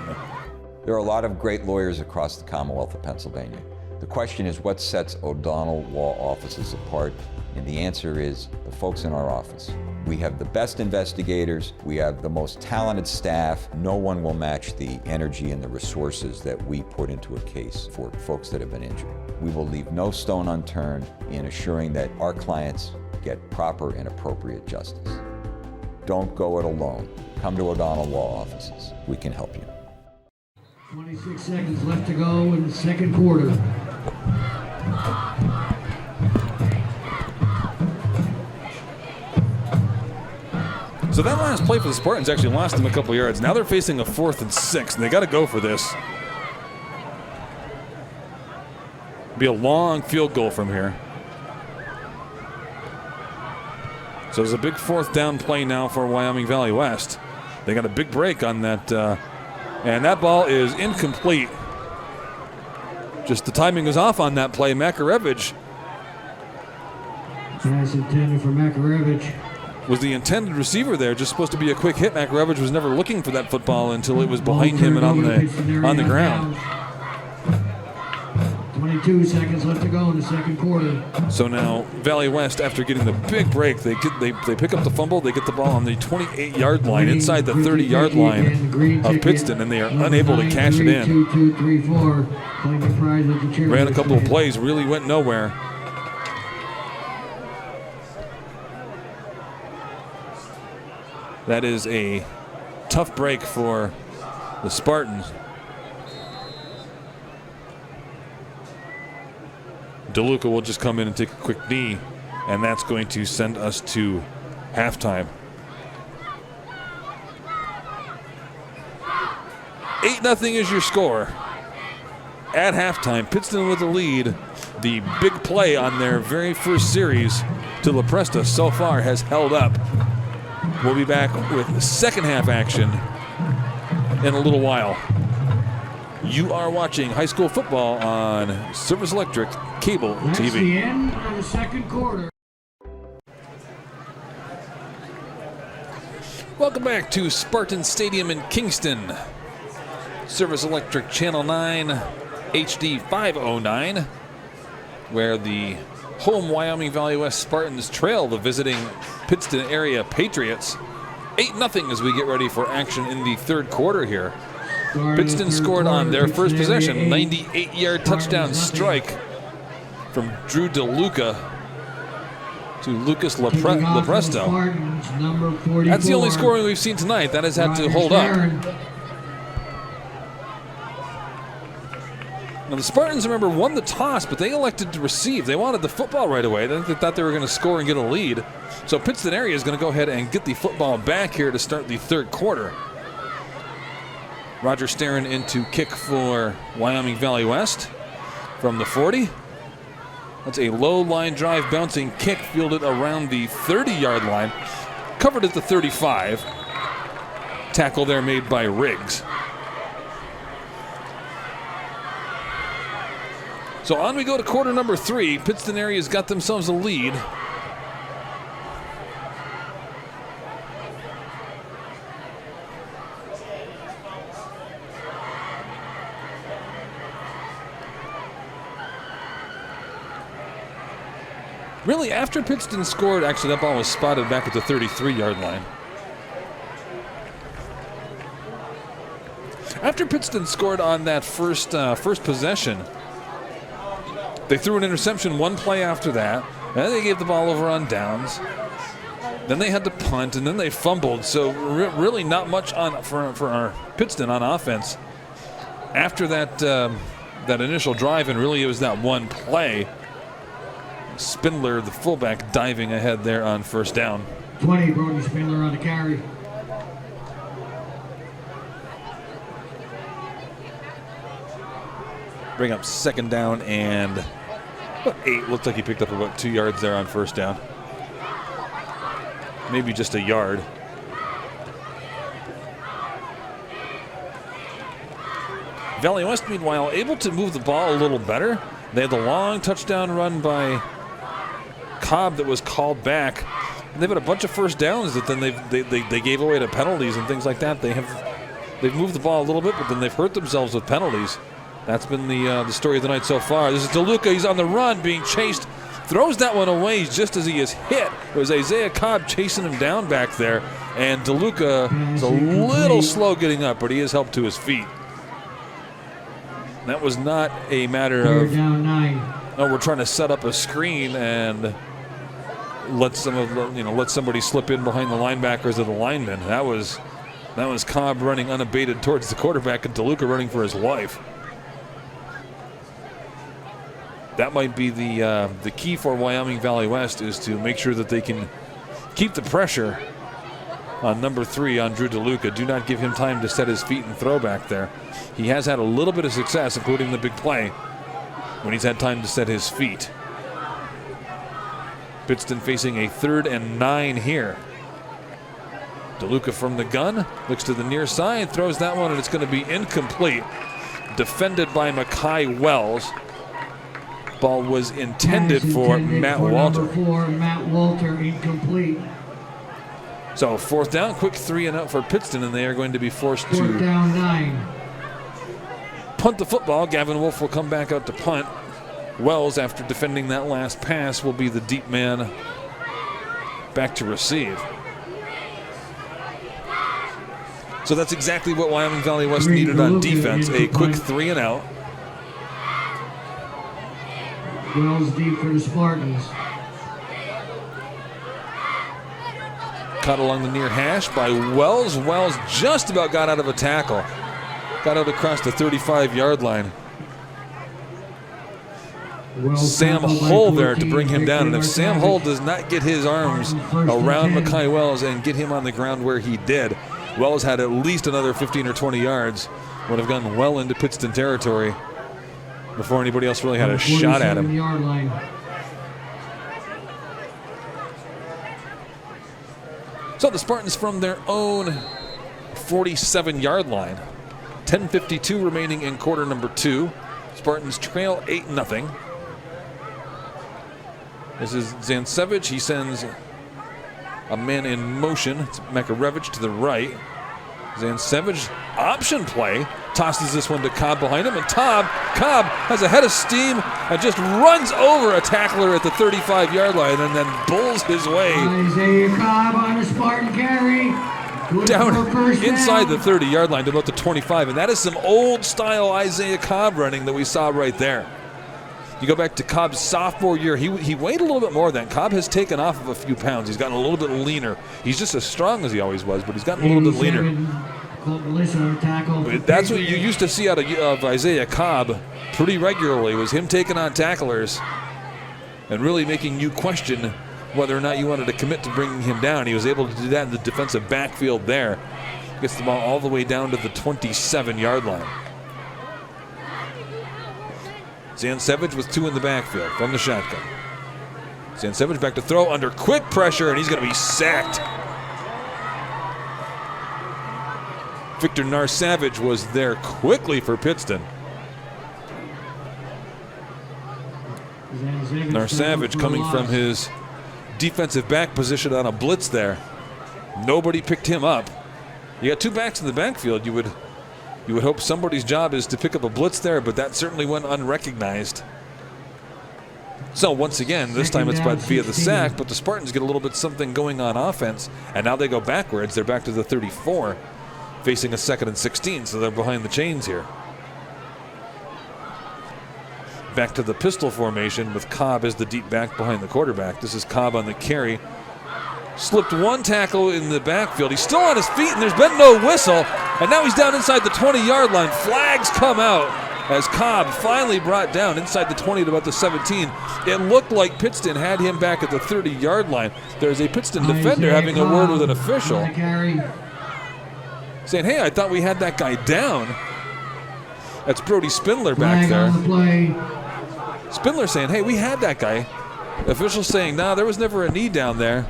There are a lot of great lawyers across the Commonwealth of Pennsylvania. The question is, what sets O'Donnell Law Offices apart? And the answer is the folks in our office. We have the best investigators. We have the most talented staff. No one will match the energy and the resources that we put into a case for folks that have been injured. We will leave no stone unturned in assuring that our clients get proper and appropriate justice. Don't go it alone. Come to O'Donnell Law Offices. We can help you. 26 seconds left to go in the second quarter. So that last play for the Spartans actually lost them a couple yards. Now they're facing a 4th and 6, and they got to go for this. Be a long field goal from here. So there's a big 4th down play now for Wyoming Valley West. They got a big break on that, and that ball is incomplete. Just the timing was off on that play. Makarevich Pass intended for Makarevich. Was the intended receiver there, just supposed to be a quick hit. Makarevich was never looking for that football until it was behind him and on the ground. 22 seconds left to go in the second quarter. So now Valley West, after getting the big break, they pick up the fumble. They get the ball on the 28-yard line, inside the 30-yard line of Pittston, and they are unable to cash it in. 2, 3, 4. Ran a couple of plays, really went nowhere. That is a tough break for the Spartans. DeLuca will just come in and take a quick knee, and that's going to send us to halftime. 8-0 is your score. At halftime, Pittston with the lead. The big play on their very first series to La Presta so far has held up. We'll be back with second half action in a little while. You are watching high school football on Service Electric Cable TV. That's the end of the second quarter. Welcome back to Spartan Stadium in Kingston. Service Electric Channel 9, HD 509, where the home Wyoming Valley West Spartans trail the visiting Pittston area Patriots. 8-0 as we get ready for action in the third quarter here. Pittston scored on their first possession, 98-yard touchdown strike from Drew DeLuca to Lucas Lepresto. That's the only scoring we've seen tonight. That has had to hold up. Now the Spartans, remember, won the toss, but they elected to receive. They wanted the football right away. They thought they were going to score and get a lead. So Pittston area is going to go ahead and get the football back here to start the third quarter. Roger Starron in to kick for Wyoming Valley West from the 40. That's a low line drive bouncing kick fielded around the 30-yard line. Covered at the 35. Tackle there made by Riggs. So on we go to quarter number 3. Pittston area's got themselves a lead. Really, after Pittston scored, actually that ball was spotted back at the 33-yard line. After Pittston scored on that first possession, they threw an interception one play after that, and then they gave the ball over on downs. Then they had to punt, and then they fumbled. So really not much on for our Pittston on offense. After that that initial drive, and really it was that one play. Spindler, the fullback, diving ahead there on first down. 20, Brody Spindler on the carry. Bring up second down and about 8. Looked like he picked up about 2 yards there on first down. Maybe just a yard. Valley West, meanwhile, able to move the ball a little better. They had the long touchdown run by Cobb that was called back. And they've had a bunch of first downs that then they gave away to penalties and things like that. They've moved the ball a little bit, but then they've hurt themselves with penalties. That's been the story of the night so far. This is DeLuca. He's on the run, being chased. Throws that one away just as he is hit. It was Isaiah Cobb chasing him down back there. And DeLuca is a little slow getting up, but he is helped to his feet. That was not a matter of, down 9. oh, we're trying to set up a screen and let somebody slip in behind the linebackers or the linemen. That was Cobb running unabated towards the quarterback and DeLuca running for his life. That might be the key for Wyoming Valley West, is to make sure that they can keep the pressure on number 3, on Drew DeLuca. Do not give him time to set his feet and throw back there. He has had a little bit of success, including the big play, when he's had time to set his feet. Pittston facing a 3rd and 9 here. DeLuca from the gun, looks to the near side, throws that one, and it's going to be incomplete. Defended by Makai Wells. Ball was intended for Matt Walter. Number 4, Matt Walter, incomplete. So 4th down, quick 3 and out for Pittston, and they are going to be forced 4th to down 9. punt the football. Gavin Wolf will come back out to punt. Wells, after defending that last pass, will be the deep man back to receive. So that's exactly what Wyoming Valley West needed on defense, a quick 3 and out. Wells deep for the Spartans. Cut along the near hash by Wells. Wells just about got out of a tackle. Got out across the 35-yard line. Sam Hull there to bring him down. And if Sam Hull does not get his arms around Makai Wells and get him on the ground where he did, Wells had at least another 15 or 20 yards. Would have gone well into Pittston territory before anybody else really had a shot at him. Line. So the Spartans from their own 47-yard line. 10:52 remaining in quarter number 2. Spartans trail 8-0. This is Zansevich. He sends a man in motion. It's Makarevich to the right. Zansevich, option play, tosses this one to Cobb behind him, and Cobb has a head of steam and just runs over a tackler at the 35-yard line and then bulls his way Isaiah Cobb on a Spartan carry. down inside the 30-yard line to about the 25, and that is some old-style Isaiah Cobb running that we saw right there. You go back to Cobb's sophomore year, he weighed a little bit more then. Cobb has taken off of a few pounds. He's gotten a little bit leaner. He's just as strong as he always was, but he's gotten a little bit leaner. That's what you used to see out of Isaiah Cobb pretty regularly, was him taking on tacklers and really making you question whether or not you wanted to commit to bringing him down. He was able to do that in the defensive backfield there. Gets the ball all the way down to the 27-yard line. Zansevich with 2 in the backfield from the shotgun. Zansevich back to throw under quick pressure, and he's going to be sacked. Victor Narsavage was there quickly for Pittston. Narsavage coming from his defensive back position on a blitz there. Nobody picked him up. You got 2 backs in the backfield. You would hope somebody's job is to pick up a blitz there, but that certainly went unrecognized. So once again, this time it's via the sack, but the Spartans get a little bit something going on offense, and now they go backwards. They're back to the 34, facing a 2nd and 16, so they're behind the chains here. Back to the pistol formation with Cobb as the deep back behind the quarterback. This is Cobb on the carry. Slipped one tackle in the backfield. He's still on his feet, and there's been no whistle. And now he's down inside the 20-yard line. Flags come out as Cobb finally brought down inside the 20 to about the 17. It looked like Pittston had him back at the 30-yard line. There's a Pittston defender having a word with an official, saying, hey, I thought we had that guy down. That's Brody Spindler back there. Spindler saying, hey, we had that guy. Official saying, nah, there was never a knee down there.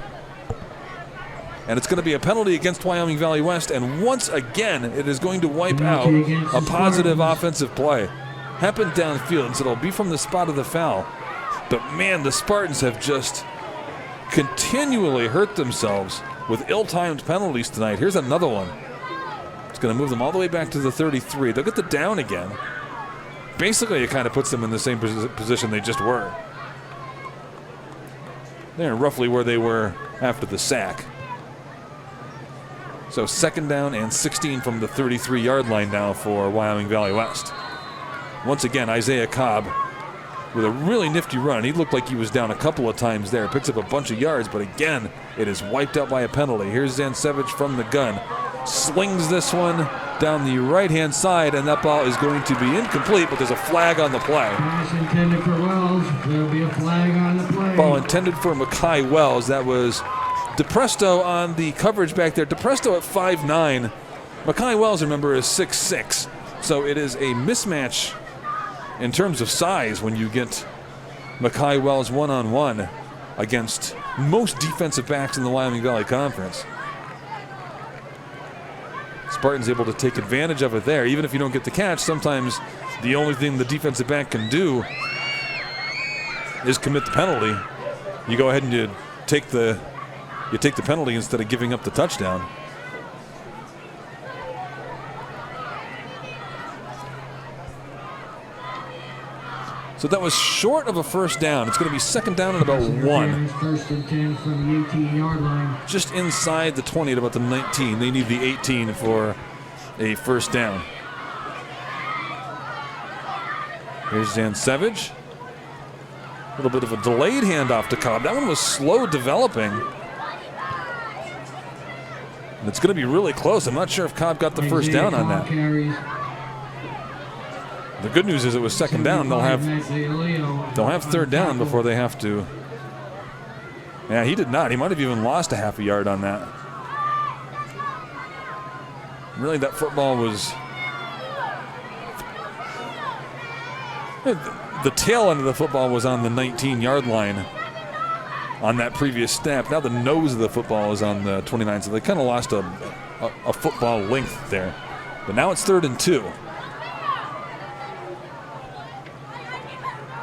And it's going to be a penalty against Wyoming Valley West, and once again, it is going to wipe out a positive offensive play. Happened downfield, so it'll be from the spot of the foul. But man, the Spartans have just continually hurt themselves with ill-timed penalties tonight. Here's another one. It's going to move them all the way back to the 33. They'll get the down again. Basically, it kind of puts them in the same position they just were. They're roughly where they were after the sack. So 2nd down and 16 from the 33-yard line now for Wyoming Valley West. Once again, Isaiah Cobb with a really nifty run. He looked like he was down a couple of times there. Picks up a bunch of yards, but again, it is wiped out by a penalty. Here's Zansevich from the gun. Slings this one down the right-hand side, and that ball is going to be incomplete, but there's a flag on the play. Pass intended for Wells. There'll be a flag on the play. Ball intended for Mackay Wells. That was DePresto on the coverage back there. DePresto at 5'9". Mackay Wells, remember, is 6'6". So it is a mismatch in terms of size when you get Mackay Wells one-on-one against most defensive backs in the Wyoming Valley Conference. Spartans able to take advantage of it there. Even if you don't get the catch, sometimes the only thing the defensive back can do is commit the penalty. You go ahead and you take the penalty instead of giving up the touchdown. So that was short of a first down. It's going to be 2nd down and about 1. 1st and 10 from the 18-yard line. Just inside the 20 at about the 19. They need the 18 for a first down. Here's Zansevich. A little bit of a delayed handoff to Cobb. That one was slow developing. And it's going to be really close. I'm not sure if Cobb got the first down on that. The good news is it was 2nd down. They'll have 3rd down before they have to. Yeah, he did not. He might have even lost a half a yard on that. Really, that football was... The tail end of the football was on the 19-yard line on that previous snap. Now the nose of the football is on the 29, so they kind of lost a football length there. But now it's 3rd and 2.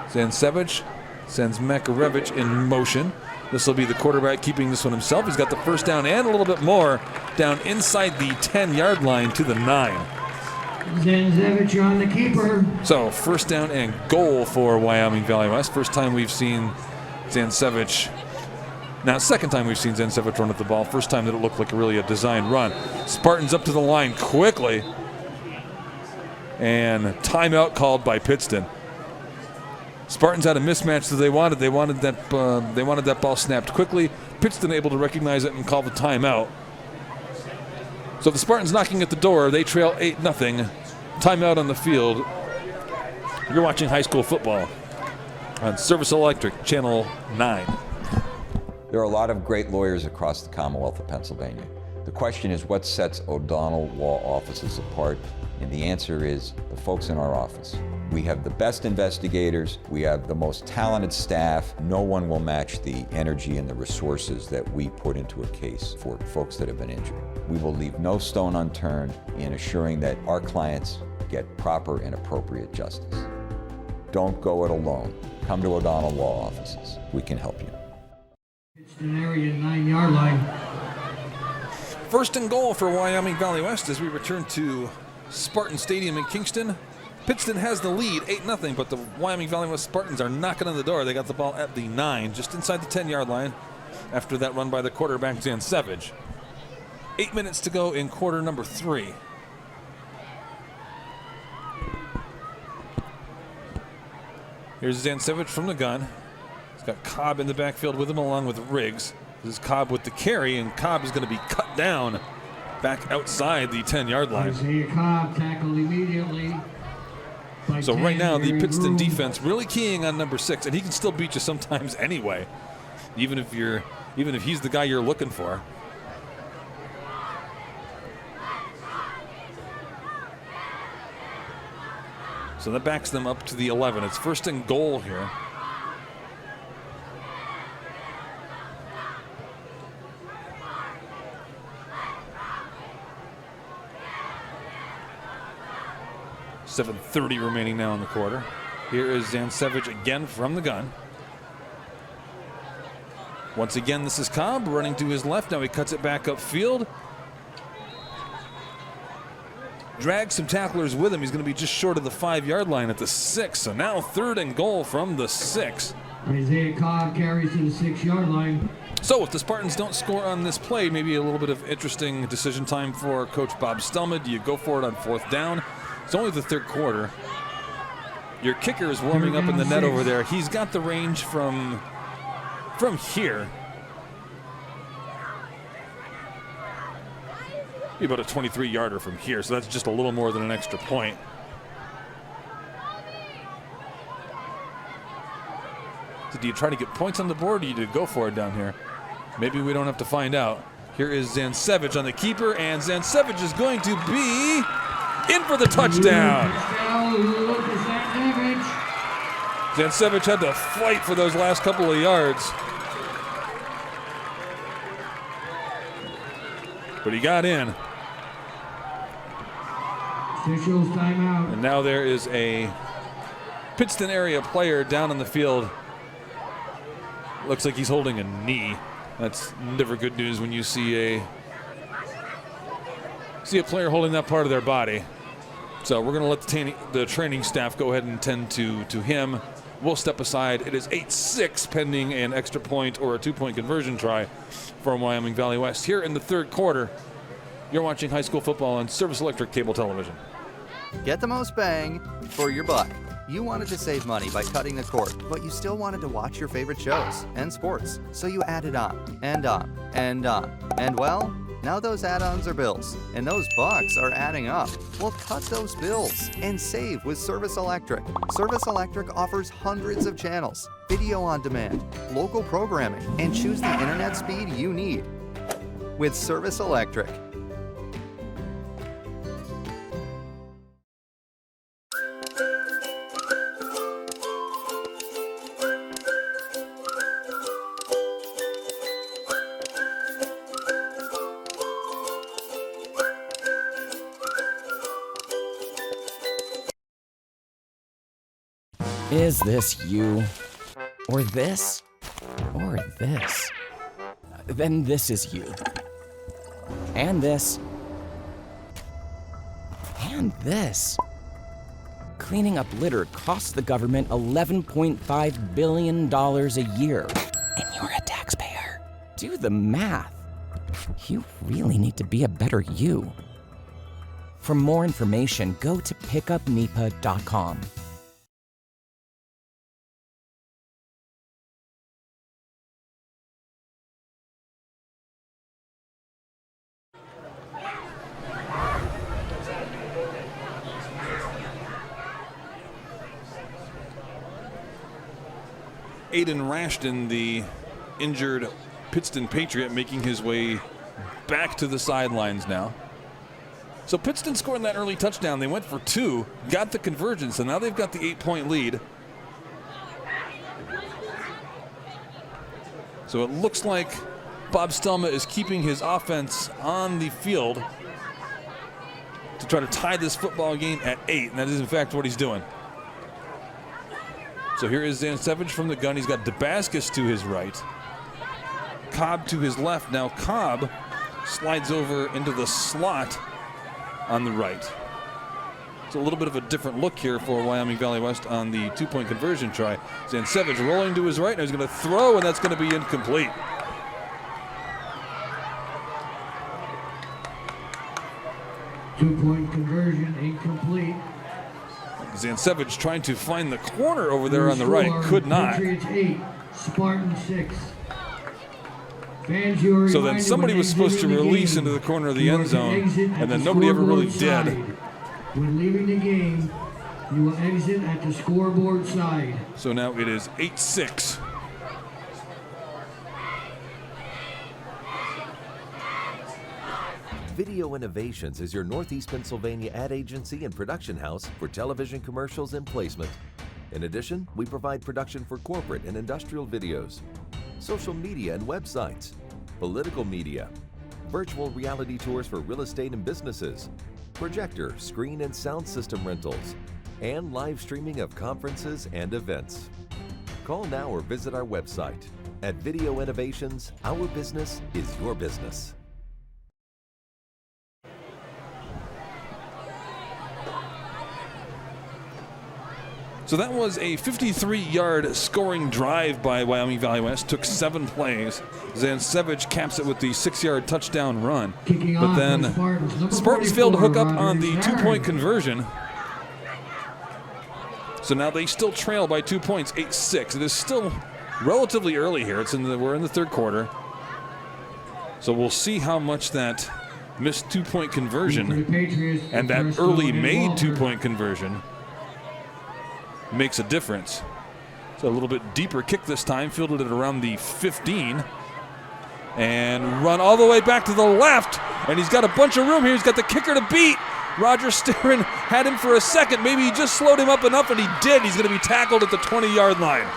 Zansevich sends Makarevich in motion. This will be the quarterback keeping this one himself. He's got the first down and a little bit more down inside the 10-yard line to the 9. Zansevich on the keeper. So 1st down and goal for Wyoming Valley West. First time we've seen Zansevich. Now, 2nd time we've seen Zansevich run at the ball. First time that it looked like really a designed run. Spartans up to the line quickly. And timeout called by Pittston. Spartans had a mismatch that they wanted. They wanted that ball snapped quickly. Pittston able to recognize it and call the timeout. So the Spartans knocking at the door. They trail 8-0. Timeout on the field. You're watching high school football on Service Electric, Channel 9. There are a lot of great lawyers across the Commonwealth of Pennsylvania. The question is, what sets O'Donnell Law Offices apart? And the answer is the folks in our office. We have the best investigators. We have the most talented staff. No one will match the energy and the resources that we put into a case for folks that have been injured. We will leave no stone unturned in assuring that our clients get proper and appropriate justice. Don't go it alone. Come to O'Donnell Law Offices. We can help you. Pittston area 9-yard line. 1st and goal for Wyoming Valley West as we return to Spartan Stadium in Kingston. Pittston has the lead, 8-0, but the Wyoming Valley West Spartans are knocking on the door. They got the ball at the 9, just inside the 10-yard line after that run by the quarterback, Zansevich. 8 minutes to go in quarter number 3. Here's Zansevich from the gun. He's got Cobb in the backfield with him along with Riggs. This is Cobb with the carry, and Cobb is going to be cut down back outside the 10-yard line. Isaiah Cobb tackled immediately. So right now, the Pittston defense really keying on number 6, and he can still beat you sometimes anyway, even if he's the guy you're looking for. So that backs them up to the 11. It's 1st and goal here. .7:30 remaining now in the quarter. Here is Zansevich again from the gun. Once again, this is Cobb running to his left. Now he cuts it back upfield. Drags some tacklers with him. He's going to be just short of the 5-yard line at the 6. So now 3rd and goal from the 6. Isaiah Cobb carries to the 6-yard line. So if the Spartans don't score on this play, maybe a little bit of interesting decision time for Coach Bob Stelma. Do you go for it on 4th down? It's only the 3rd quarter. Your kicker is warming up in the net over there. He's got the range from here. Be about a 23-yarder from here, so that's just a little more than an extra point. So do you try to get points on the board, or do you go for it down here? Maybe we don't have to find out. Here is Zansevich on the keeper, and Zansevich is going to be in for the touchdown. Zansevich had to fight for those last couple of yards. But he got in. Officials timeout. And now there is a Pittston area player down on the field. Looks like he's holding a knee. That's never good news when you see a player holding that part of their body. So we're going to let the training staff go ahead and tend to him. We'll step aside. It is 8-6 pending an extra point or a 2-point conversion try from Wyoming Valley West. Here in the 3rd quarter, you're watching high school football on Service Electric Cable Television. Get the most bang for your buck. You wanted to save money by cutting the cord, but you still wanted to watch your favorite shows and sports. So you added on and on and on. And well, now those add-ons are bills, and those bucks are adding up. Well, cut those bills and save with Service Electric. Service Electric offers hundreds of channels, video on demand, local programming, and choose the internet speed you need with Service Electric. Is this you? Or this? Or this? Then this is you. And this. And this. Cleaning up litter costs the government $11.5 billion a year. And you're a taxpayer. Do the math. You really need to be a better you. For more information, go to pickupnipa.com. Aiden Rashton, the injured Pittston Patriot, making his way back to the sidelines now. So Pittston scoring that early touchdown. They went for 2, got the conversion, so now they've got the 8-point lead. So it looks like Bob Stelma is keeping his offense on the field to try to tie this football game at 8, and that is in fact what he's doing. So here is Zansevich from the gun. He's got Dabaskis to his right, Cobb to his left. Now Cobb slides over into the slot on the right. It's a little bit of a different look here for Wyoming Valley West on the 2-point conversion try. Zansevich rolling to his right. Now he's going to throw, and that's going to be incomplete. Two-point conversion incomplete. Zansevich trying to find the corner over there on the right. Could not. Patriots 8, Spartan 6. Fans, you are So then reminded somebody when was supposed to exiting the release game, into the corner of the you end are to zone, exit at and then the nobody ever really scoreboard did. side. When leaving the game, you will exit at the scoreboard side. So now it is 8-6. Video Innovations is your Northeast Pennsylvania ad agency and production house for television commercials and placement. In addition, we provide production for corporate and industrial videos, social media and websites, political media, virtual reality tours for real estate and businesses, projector, screen and sound system rentals, and live streaming of conferences and events. Call now or visit our website. At Video Innovations, our business is your business. So that was a 53-yard scoring drive by Wyoming Valley West. Took 7 plays. Zansevich caps it with the 6-yard touchdown run. But then Spartans failed to hook up on the 2-point conversion. So now they still trail by 2 points, 8-6. It is still relatively early here. We're in the third quarter. So we'll see how much that missed 2-point conversion and that early made 2-point conversion makes a difference. So a little bit deeper kick this time, fielded it around the 15, and run all the way back to the left, and he's got a bunch of room here. He's got the kicker to beat. Roger Sterin had him for a second. Maybe he just slowed him up enough, and he did. He's going to be tackled at the 20-yard line.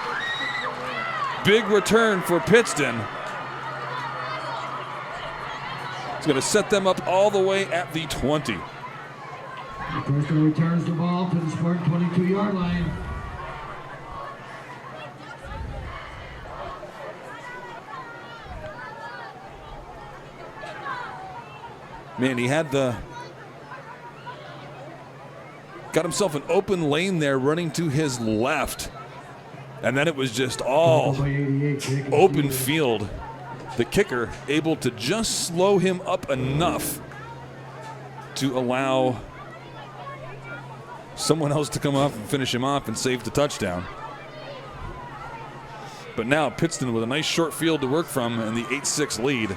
Big return for Pittston. It's going to set them up all the way at the 20. Pittston returns the ball to the Spartan 22-yard line. Man, he had got himself an open lane there running to his left. And then it was just all open field. The kicker able to just slow him up enough to allow someone else to come up and finish him off and save the touchdown. But now Pittston with a nice short field to work from and the 8-6 lead.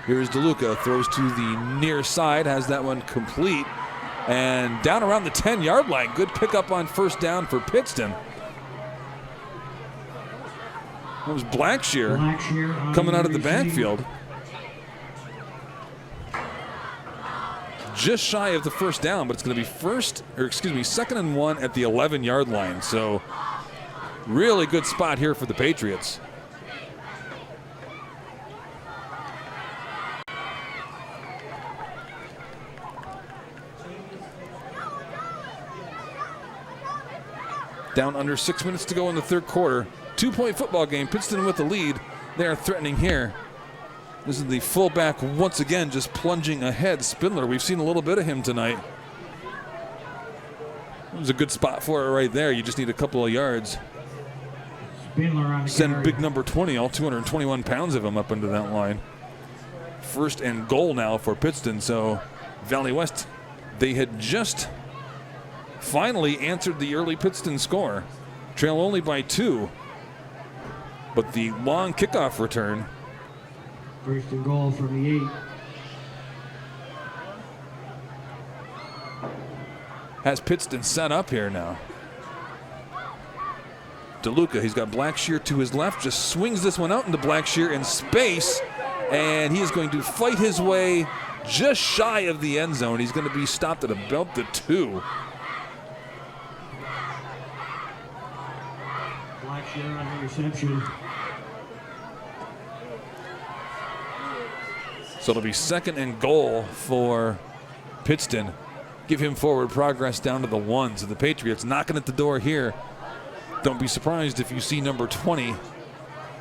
Here's DeLuca, throws to the near side, has that one complete. And down around the 10-yard line. Good pickup on first down for Pittston. It was Blackshear coming out of the backfield. Just shy of the first down, but it's going to be second and 1 at the 11-yard line. So really good spot here for the Patriots. Down under 6 minutes to go in the third quarter. 2-point football game. Pittston with the lead. They are threatening here. This is the fullback once again just plunging ahead. Spindler, we've seen a little bit of him tonight. It was a good spot for it right there. You just need a couple of yards. Send big number 20, all 221 pounds of him up into that line. First and goal now for Pittston. So Valley West, they had just finally answered the early Pittston score. Trail only by 2. But the long kickoff return. First and goal from the 8. Has Pittston set up here now. DeLuca, he's got Blackshear to his left, just swings this one out into Blackshear in space, and he is going to fight his way just shy of the end zone. He's going to be stopped at about the 2. Blackshear on the reception. So it'll be second and goal for Pittston. Give him forward progress down to the 1. So the Patriots knocking at the door here. Don't be surprised if you see number 20,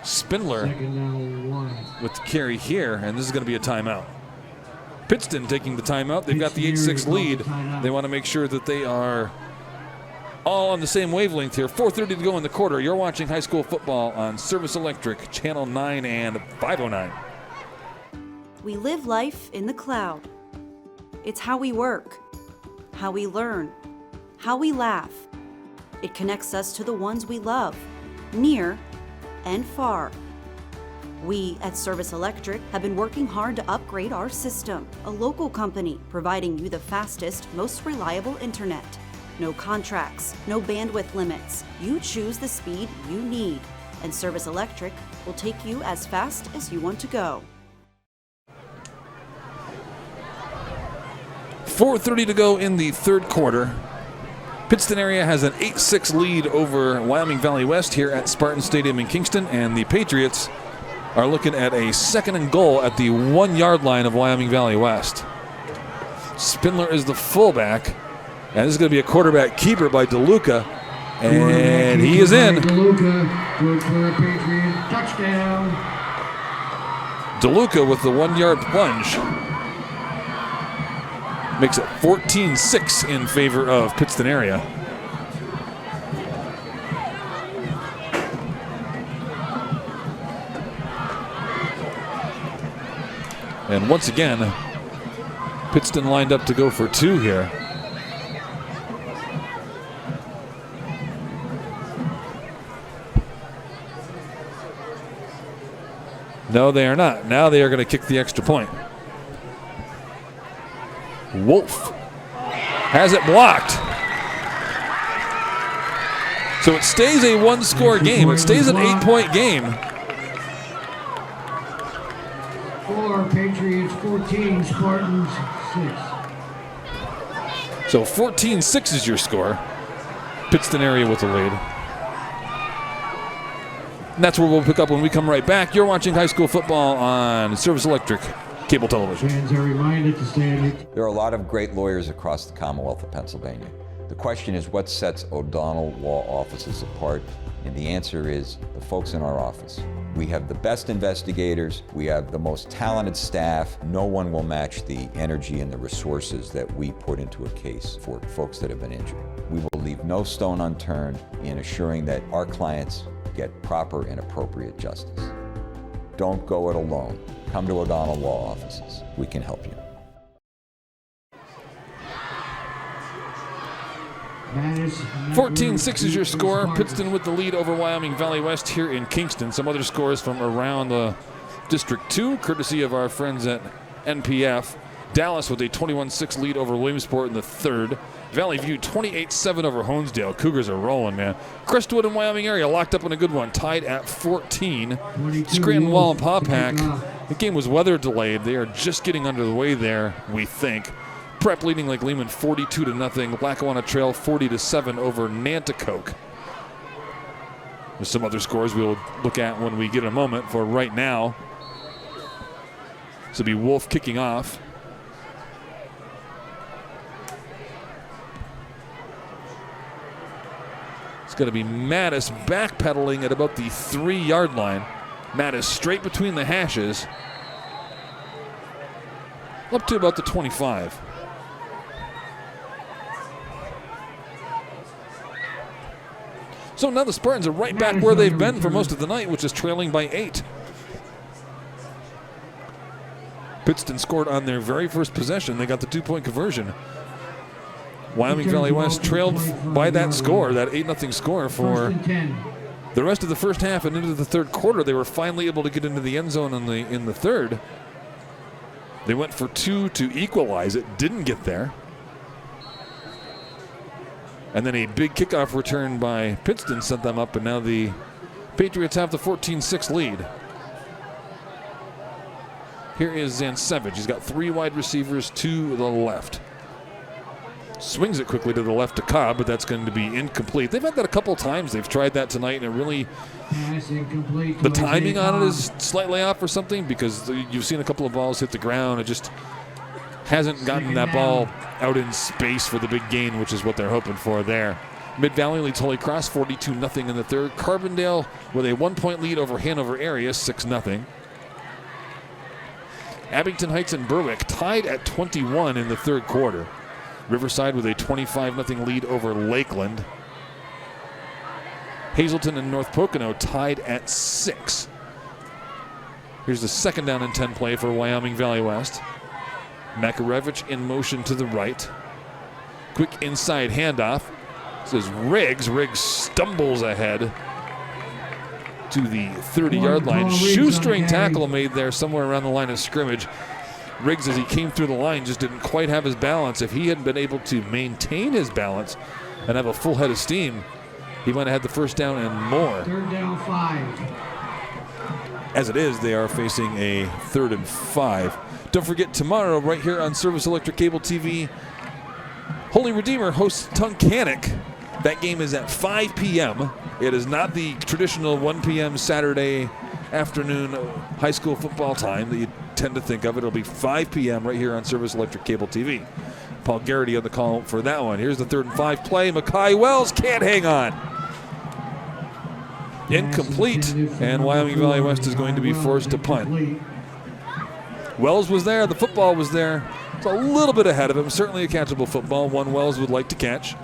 Spindler, with the carry here, and this is going to be a timeout. Pittston taking the timeout. They've got the 8-6 lead. They want to make sure that they are all on the same wavelength here. 4:30 to go in the quarter. You're watching high school football on Service Electric, Channel 9 and 509. We live life in the cloud. It's how we work, how we learn, how we laugh. It connects us to the ones we love, near and far. We at Service Electric have been working hard to upgrade our system, a local company providing you the fastest, most reliable internet. No contracts, no bandwidth limits. You choose the speed you need, and Service Electric will take you as fast as you want to go. 4:30 to go in the third quarter. Pittston area has an 8-6 lead over Wyoming Valley West here at Spartan Stadium in Kingston, and the Patriots are looking at a 2nd and goal at the 1-yard line of Wyoming Valley West. Spindler is the fullback, and this is going to be a quarterback keeper by DeLuca, and he is in. DeLuca, good for a Patriot touchdown. DeLuca with the 1-yard plunge makes it 14-6 in favor of Pittston area. And once again, Pittston lined up to go for 2 here. No, they are not. Now they are going to kick the extra point. Wolf has it blocked. So it stays a 1-score game. It stays an 8-point game. 4, Patriots 14, Spartans 6. So 14-6 is your score. Pittston area with the lead. And that's where we'll pick up when we come right back. You're watching high school football on Service Electric Cable Television. Fans are reminded to stay. There are a lot of great lawyers across the Commonwealth of Pennsylvania. The question is, what sets O'Donnell Law Offices apart? And the answer is the folks in our office. We have the best investigators, we have the most talented staff. No one will match the energy and the resources that we put into a case for folks that have been injured. We will leave no stone unturned in assuring that our clients get proper and appropriate justice. Don't go it alone. Come to O'Donnell Law Offices. We can help you. 14-6 is your score. Pittston with the lead over Wyoming Valley West here in Kingston. Some other scores from around the District 2, courtesy of our friends at NPF. Dallas with a 21-6 lead over Williamsport in the third. Valley View 28-7 over Honesdale. Cougars are rolling, man. Crestwood and Wyoming area locked up in a good one, tied at 14. Scranton Wall and Paupack. The game was weather delayed. They are just getting under the way there, we think. Prep leading Lake Lehman 42-0. Lackawanna Trail 40-7 over Nanticoke. There's some other scores we'll look at when we get a moment. For right now, this will be Wolf kicking off. It's going to be Mattis backpedaling at about the 3-yard line. Mattis straight between the hashes. Up to about the 25. So now the Spartans are right back where they've been for most of the night, which is trailing by 8. Pittston scored on their very first possession. They got the 2-point conversion. Wyoming Valley West trailed by that score, that 8-0 score, for the rest of the first half and into the third quarter. They were finally able to get into the end zone in the third. They went for 2 to equalize it, didn't get there. And then a big kickoff return by Pittston sent them up, and now the Patriots have the 14-6 lead. Here is Zansevich. He's got 3 wide receivers to the left. Swings it quickly to the left to Cobb, but that's going to be incomplete. They've had that a couple times. They've tried that tonight, and it really, the timing on it is slightly off or something, because you've seen a couple of balls hit the ground. It just hasn't gotten that ball out in space for the big gain, which is what they're hoping for there. Mid-Valley leads Holy Cross 42-0 in the third. Carbondale with a 1-point lead over Hanover area, 6-0. Abington Heights and Berwick tied at 21 in the third quarter. Riverside with a 25-0 lead over Lakeland. Hazleton and North Pocono tied at 6. Here's the 2nd down and 10 play for Wyoming Valley West. Makarevich in motion to the right. Quick inside handoff. This is Riggs. Riggs stumbles ahead. to the 30-yard line. Shoestring tackle made there somewhere around the line of scrimmage. Riggs, as he came through the line, just didn't quite have his balance. If he hadn't been able to maintain his balance and have a full head of steam, he might have had the first down and more. 3rd down 5. As it is, they are facing a 3rd and 5. Don't forget, tomorrow, right here on Service Electric Cable TV, Holy Redeemer hosts Tunkhannock. That game is at 5 p.m. It is not the traditional 1 p.m. Saturday afternoon high school football time that you tend to think of. It'll be 5 p.m. right here on Service Electric Cable TV. Paul Garrity on the call for that one. Here's the 3rd and 5 play. Mackay Wells can't hang on. Incomplete, and Wyoming Valley West is going to be forced to punt. Wells was there. The football was there. It's a little bit ahead of him. Certainly a catchable football. One Wells would like to catch.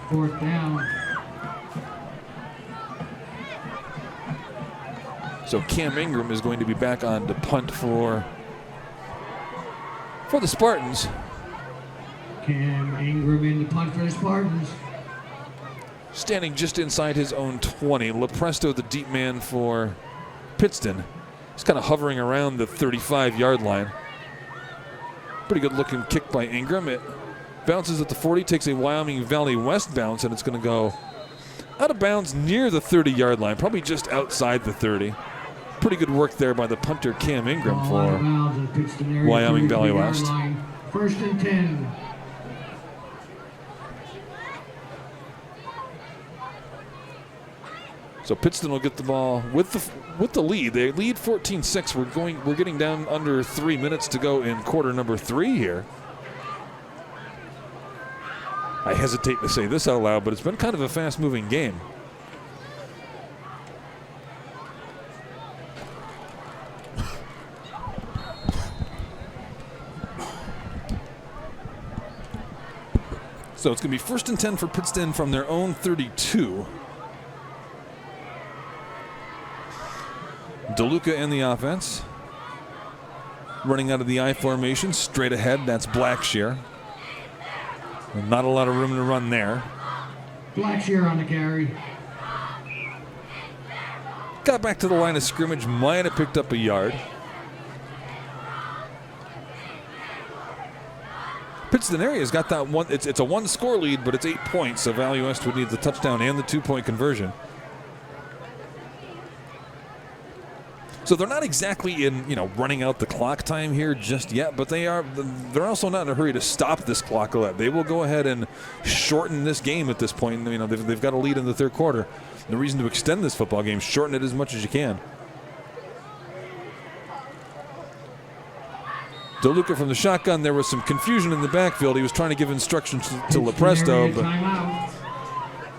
4th down. So Cam Ingram is going to be back on to punt for the Spartans. Cam Ingram in the punt for the Spartans. Standing just inside his own 20. LaPresto, the deep man for Pittston. He's kind of hovering around the 35-yard line. Pretty good looking kick by Ingram. It bounces at the 40, takes a Wyoming Valley West bounce, and it's going to go out of bounds near the 30-yard line, probably just outside the 30. Pretty good work there by the punter Cam Ingram for Wyoming Valley West. 1st and 10. So Pittston will get the ball with the lead. They lead 14-6. We're getting down under 3 minutes to go in quarter number 3 here. I hesitate to say this out loud, but it's been kind of a fast-moving game. So it's going to be 1st and 10 for Pittston from their own 32. DeLuca in the offense. Running out of the I formation, straight ahead, that's Blackshear. Not a lot of room to run there. Blackshear on the carry. Got back to the line of scrimmage, might have picked up a yard. Pittston area's got that one. It's a 1-score lead, but it's 8 points, so Valley West would need the touchdown and the 2-point conversion. So they're not exactly in, running out the clock time here just yet, but they're also not in a hurry to stop this clock. They will go ahead and shorten this game at this point. They've got a lead in the 3rd quarter. The reason to extend this football game, shorten it as much as you can. DeLuca from the shotgun. There was some confusion in the backfield. He was trying to give instructions to LaPresto, but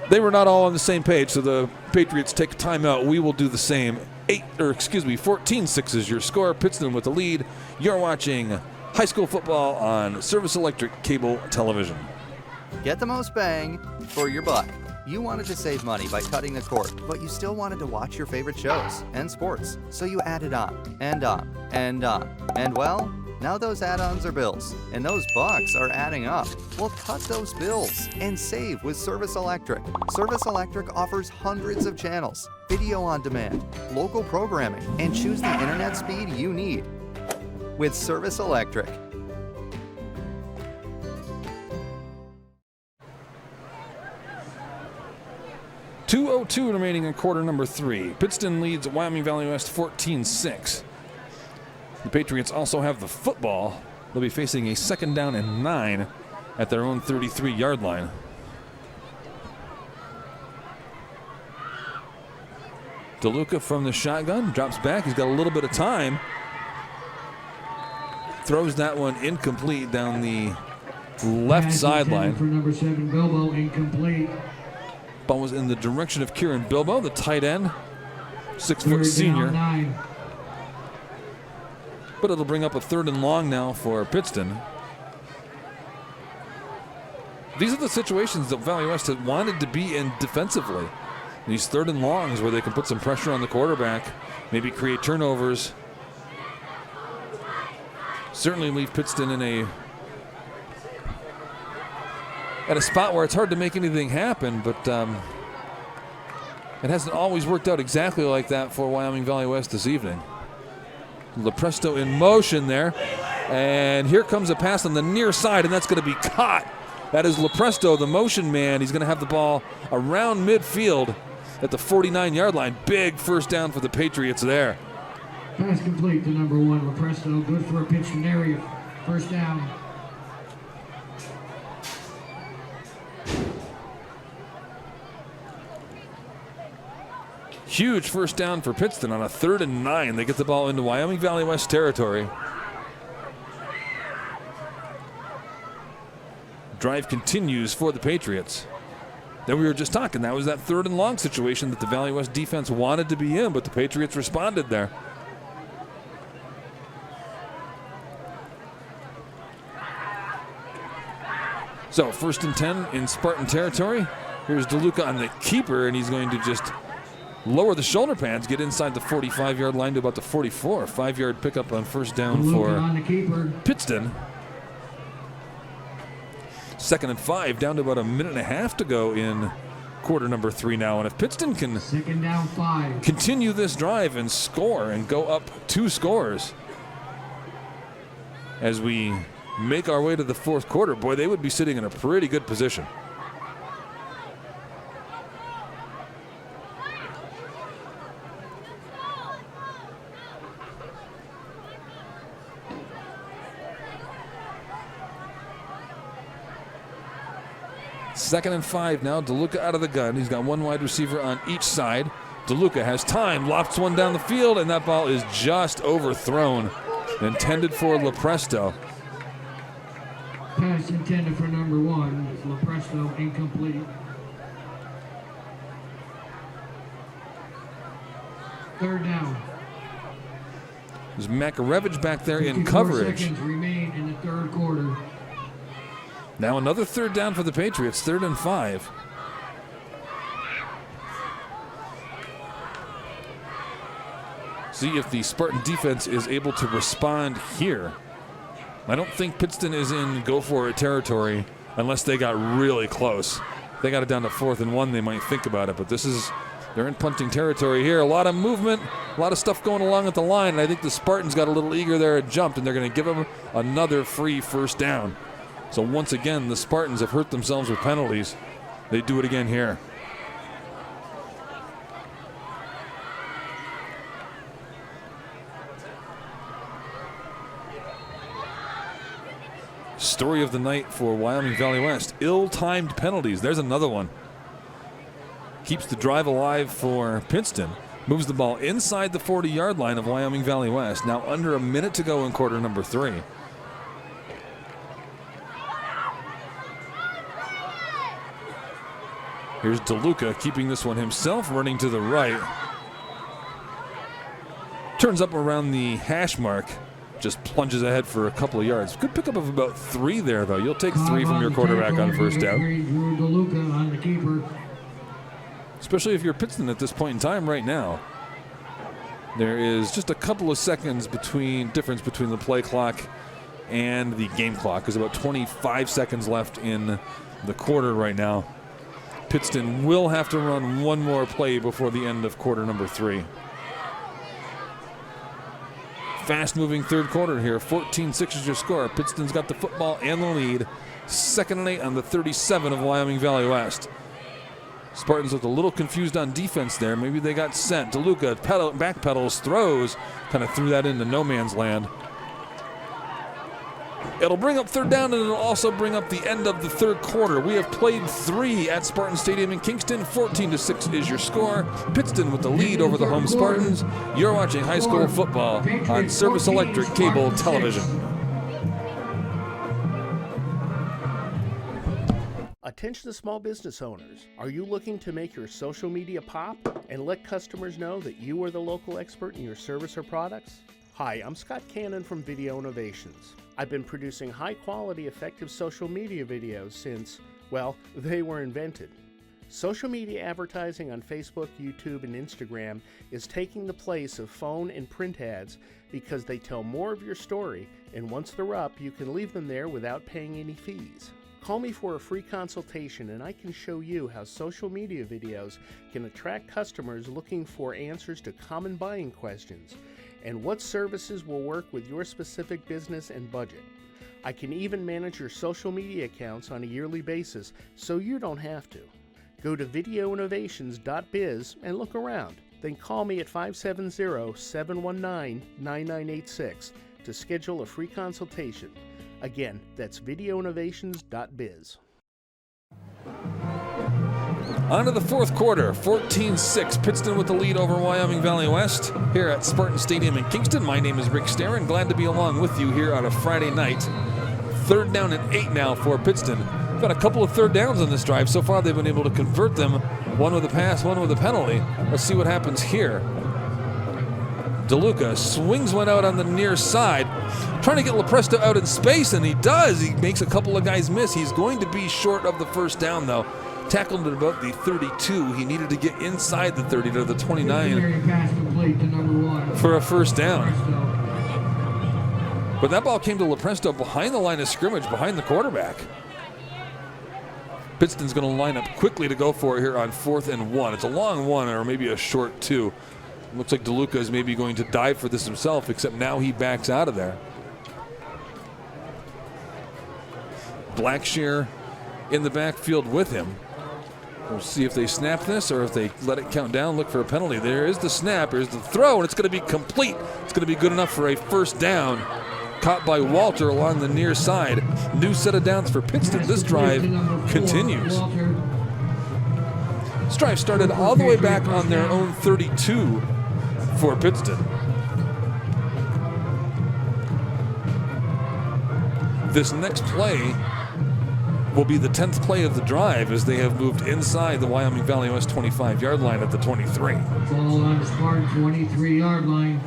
they were not all on the same page, so the Patriots take a timeout. We will do the same. 14-6 is your score. Pittston with the lead. You're watching high school football on Service Electric Cable Television. Get the most bang for your buck. You wanted to save money by cutting the cord, but you still wanted to watch your favorite shows and sports, so you added on and on and on. And well, now those add-ons are bills, and those bucks are adding up. Well, cut those bills and save with Service Electric. Service Electric offers hundreds of channels, video on demand, local programming, and choose the internet speed you need with Service Electric. .202 remaining in quarter number 3. Pittston leads Wyoming Valley West 14-6. The Patriots also have the football. They'll be facing a 2nd down and 9 at their own 33-yard line. DeLuca from the shotgun drops back. He's got a little bit of time. Throws that one incomplete down the left sideline. For number 7, Bilbo, incomplete. Ball was in the direction of Kieran Bilbo, the tight end, 6-foot senior. 9. But it'll bring up a 3rd and long now for Pittston. These are the situations that Valley West had wanted to be in defensively. These 3rd and longs where they can put some pressure on the quarterback, maybe create turnovers. Certainly leave Pittston in at a spot where it's hard to make anything happen, but It hasn't always worked out exactly like that for Wyoming Valley West this evening. Lepresto in motion there. And here comes a pass on the near side, and that's going to be caught. That is Lepresto, the motion man. He's going to have the ball around midfield at the 49-yard line. Big first down for the Patriots there. Pass complete to number 1, Lepresto. Good for a Pittston area. First down. Huge first down for Pittston on a 3rd and 9. They get the ball into Wyoming Valley West territory. Drive continues for the Patriots. Then we were just talking, that was that 3rd and long situation that the Valley West defense wanted to be in, but the Patriots responded there. So 1st and 10 in Spartan territory. Here's DeLuca on the keeper, and he's going to just lower the shoulder pads, get inside the 45-yard line to about the 44. 5-yard pickup on first down for Pittston. 2nd and 5, down to about a minute and a half to go in quarter number 3 now. And if Pittston can 2nd down 5. continue this drive and score and go up 2 scores as we make our way to the 4th quarter, boy, they would be sitting in a pretty good position. Second and 5 now. DeLuca out of the gun. He's got 1 wide receiver on each side. DeLuca has time, lofts one down the field, and that ball is just overthrown. Intended for Lepresto. Pass intended for number 1. Lepresto incomplete. 3rd down. There's Makarevich back there in 54 coverage. seconds remain in the 3rd quarter. Now another 3rd down for the Patriots, 3rd and 5. See if the Spartan defense is able to respond here. I don't think Pittston is in go-for-it territory unless they got really close. If they got it down to 4th and 1, they might think about it, but they're in punting territory here. A lot of movement, a lot of stuff going along at the line, and I think the Spartans got a little eager there and jumped, and they're going to give them another free first down. So once again, the Spartans have hurt themselves with penalties. They do it again here. Story of the night for Wyoming Valley West. Ill-timed penalties. There's another one. Keeps the drive alive for Pittston. Moves the ball inside the 40-yard line of Wyoming Valley West. Now under a minute to go in quarter number 3. Here's DeLuca keeping this one himself, running to the right. Turns up around the hash mark, just plunges ahead for a couple of yards. Good pickup of about 3 there, though. You'll take 3 from your quarterback on first down. DeLuca on the keeper. Especially if you're Pittston at this point in time right now. There is just a couple of seconds difference between the play clock and the game clock. There's about 25 seconds left in the quarter right now. Pittston will have to run one more play before the end of quarter number 3. Fast-moving 3rd quarter here. 14-6 is your score. Pittston's got the football and the lead. 2nd and 8 on the 37 of Wyoming Valley West. Spartans looked a little confused on defense there. Maybe they got sent. DeLuca backpedals, throws, kind of threw that into no man's land. It'll bring up 3rd down, and it'll also bring up the end of the 3rd quarter. We have played 3 at Spartan Stadium in Kingston. 14-6 is your score. Pittston with the lead over the home Spartans. You're watching high school football on Service Electric Cable Television. Attention to small business owners. Are you looking to make your social media pop and let customers know that you are the local expert in your service or products? Hi, I'm Scott Cannon from Video Innovations. I've been producing high-quality, effective social media videos since, well, they were invented. Social media advertising on Facebook, YouTube, and Instagram is taking the place of phone and print ads because they tell more of your story, and once they're up, you can leave them there without paying any fees. Call me for a free consultation and I can show you how social media videos can attract customers looking for answers to common buying questions and what services will work with your specific business and budget. I can even manage your social media accounts on a yearly basis so you don't have to. Go to videoinnovations.biz and look around. Then call me at 570-719-9986 to schedule a free consultation. Again, that's videoinnovations.biz. On to the fourth quarter, 14-6. Pittston with the lead over Wyoming Valley West here at Spartan Stadium in Kingston. My name is Rick Starron. Glad to be along with you here on a Friday night. Third down and 8 now for Pittston. We've got a couple of third downs on this drive. So far, they've been able to convert them. One with a pass, one with a penalty. Let's see what happens here. DeLuca swings one out on the near side, trying to get Lepresto out in space, and he does. He makes a couple of guys miss. He's going to be short of the first down, though. Tackled at about the 32. He needed to get inside the 30 to the 29 for a first down. But that ball came to Lepresto behind the line of scrimmage, behind the quarterback. Pittston's going to line up quickly to go for it here on 4th and 1. It's a long one or maybe a short 2. Looks like DeLuca is maybe going to dive for this himself, except now he backs out of there. Blackshear in the backfield with him. We'll see if they snap this or if they let it count down, look for a penalty. There is the snap, there's the throw, and it's going to be complete. It's going to be good enough for a first down. Caught by Walter along the near side. New set of downs for Pittston. This drive continues. This drive started all the way back on their own 32 for Pittston. This next play will be the 10th play of the drive as they have moved inside the Wyoming Valley West 25-yard line at the 23. Ball on Spartan 23-yard line.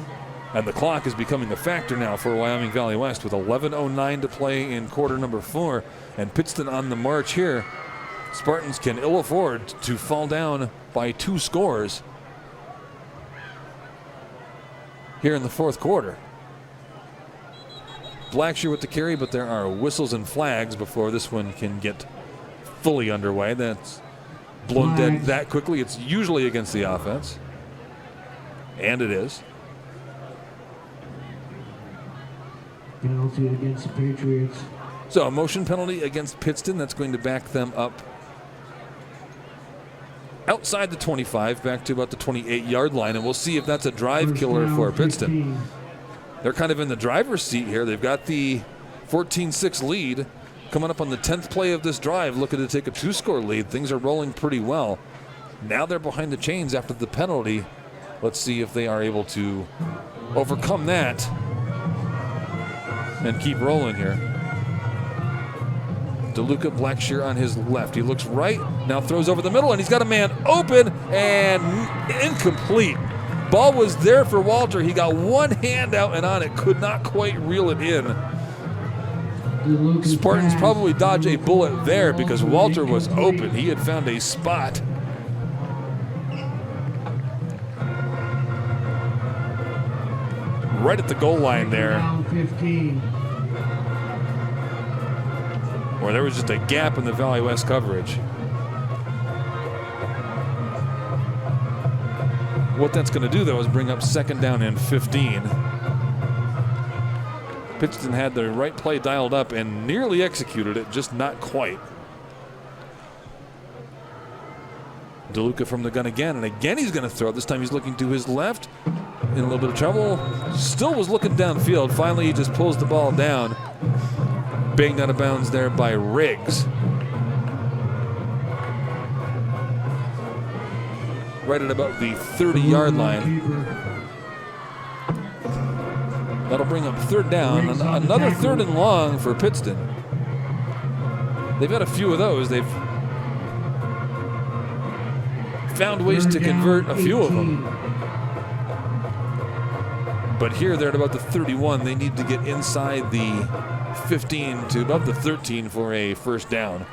And the clock is becoming a factor now for Wyoming Valley West with 11:09 to play in quarter number 4. And Pittston on the march here. Spartans can ill afford to fall down by 2 scores here in the fourth quarter. Blackshear with the carry, but there are whistles and flags before this one can get fully underway. That's blown dead that quickly. It's usually against the offense. And it is. Penalty against the Patriots. So a motion penalty against Pittston. That's going to back them up outside the 25, back to about the 28-yard line. And we'll see if that's a drive killer for Pittston. They're kind of in the driver's seat here. They've got the 14-6 lead. Coming up on the 10th play of this drive, looking to take a 2-score lead. Things are rolling pretty well. Now they're behind the chains after the penalty. Let's see if they are able to overcome that and keep rolling here. DeLuca, Blackshear on his left. He looks right, now throws over the middle, and he's got a man open and incomplete. Ball was there for Walter. He got one hand out and on it, could not quite reel it in. Spartans probably dodge a bullet there because Walter was open. He had found a spot. Right at the goal line there, where there was just a gap in the Valley West coverage. What that's going to do, though, is bring up 2nd down and 15. Pittston had the right play dialed up and nearly executed it, just not quite. DeLuca from the gun again, and again he's going to throw. This time he's looking to his left. In a little bit of trouble. Still was looking downfield. Finally, he just pulls the ball down. Banged out of bounds there by Riggs. Right at about the 30-yard line. That'll bring up 3rd down. Another 3rd and long for Pittston. They've had a few of those. They've found ways to convert a few of them. But here they're at about the 31. They need to get inside the 15 to about the 13 for a first down.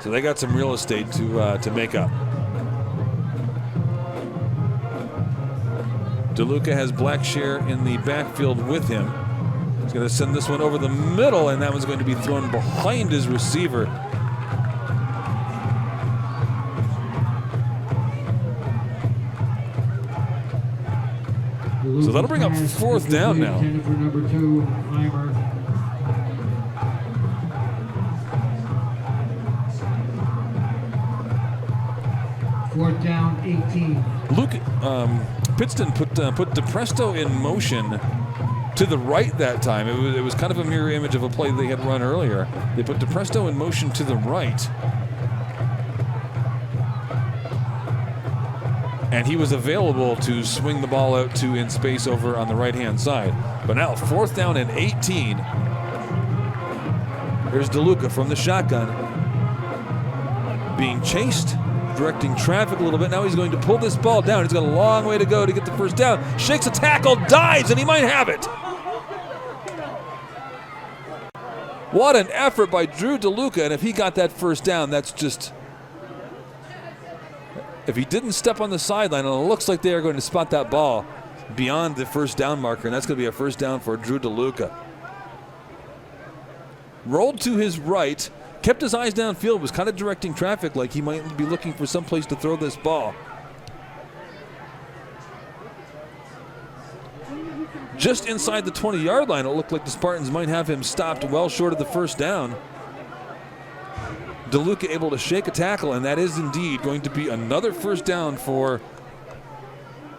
So they got some real estate to make up. DeLuca has Blackshear in the backfield with him. going to send this one over the middle, and that one's going to be thrown behind his receiver. So that'll bring up 4th down now. For number 2, Heimer. Fourth down, 18. Pittston put DePresto in motion to the right that time. It was kind of a mirror image of a play they had run earlier. They put DePresto in motion to the right. And he was available to swing the ball out to in space over on the right-hand side. But now 4th down and 18. Here's DeLuca from the shotgun. Being chased, directing traffic a little bit. Now he's going to pull this ball down. He's got a long way to go to get the first down. Shakes a tackle, dives, and he might have it. What an effort by Drew DeLuca. And if he got that first down, that's just... If he didn't step on the sideline, and it looks like they are going to spot that ball beyond the first down marker, and that's going to be a first down for Drew DeLuca. Rolled to his right, kept his eyes downfield, was kind of directing traffic like he might be looking for some place to throw this ball. Just inside the 20-yard line, it looked like the Spartans might have him stopped well short of the first down. DeLuca able to shake a tackle, and that is indeed going to be another first down for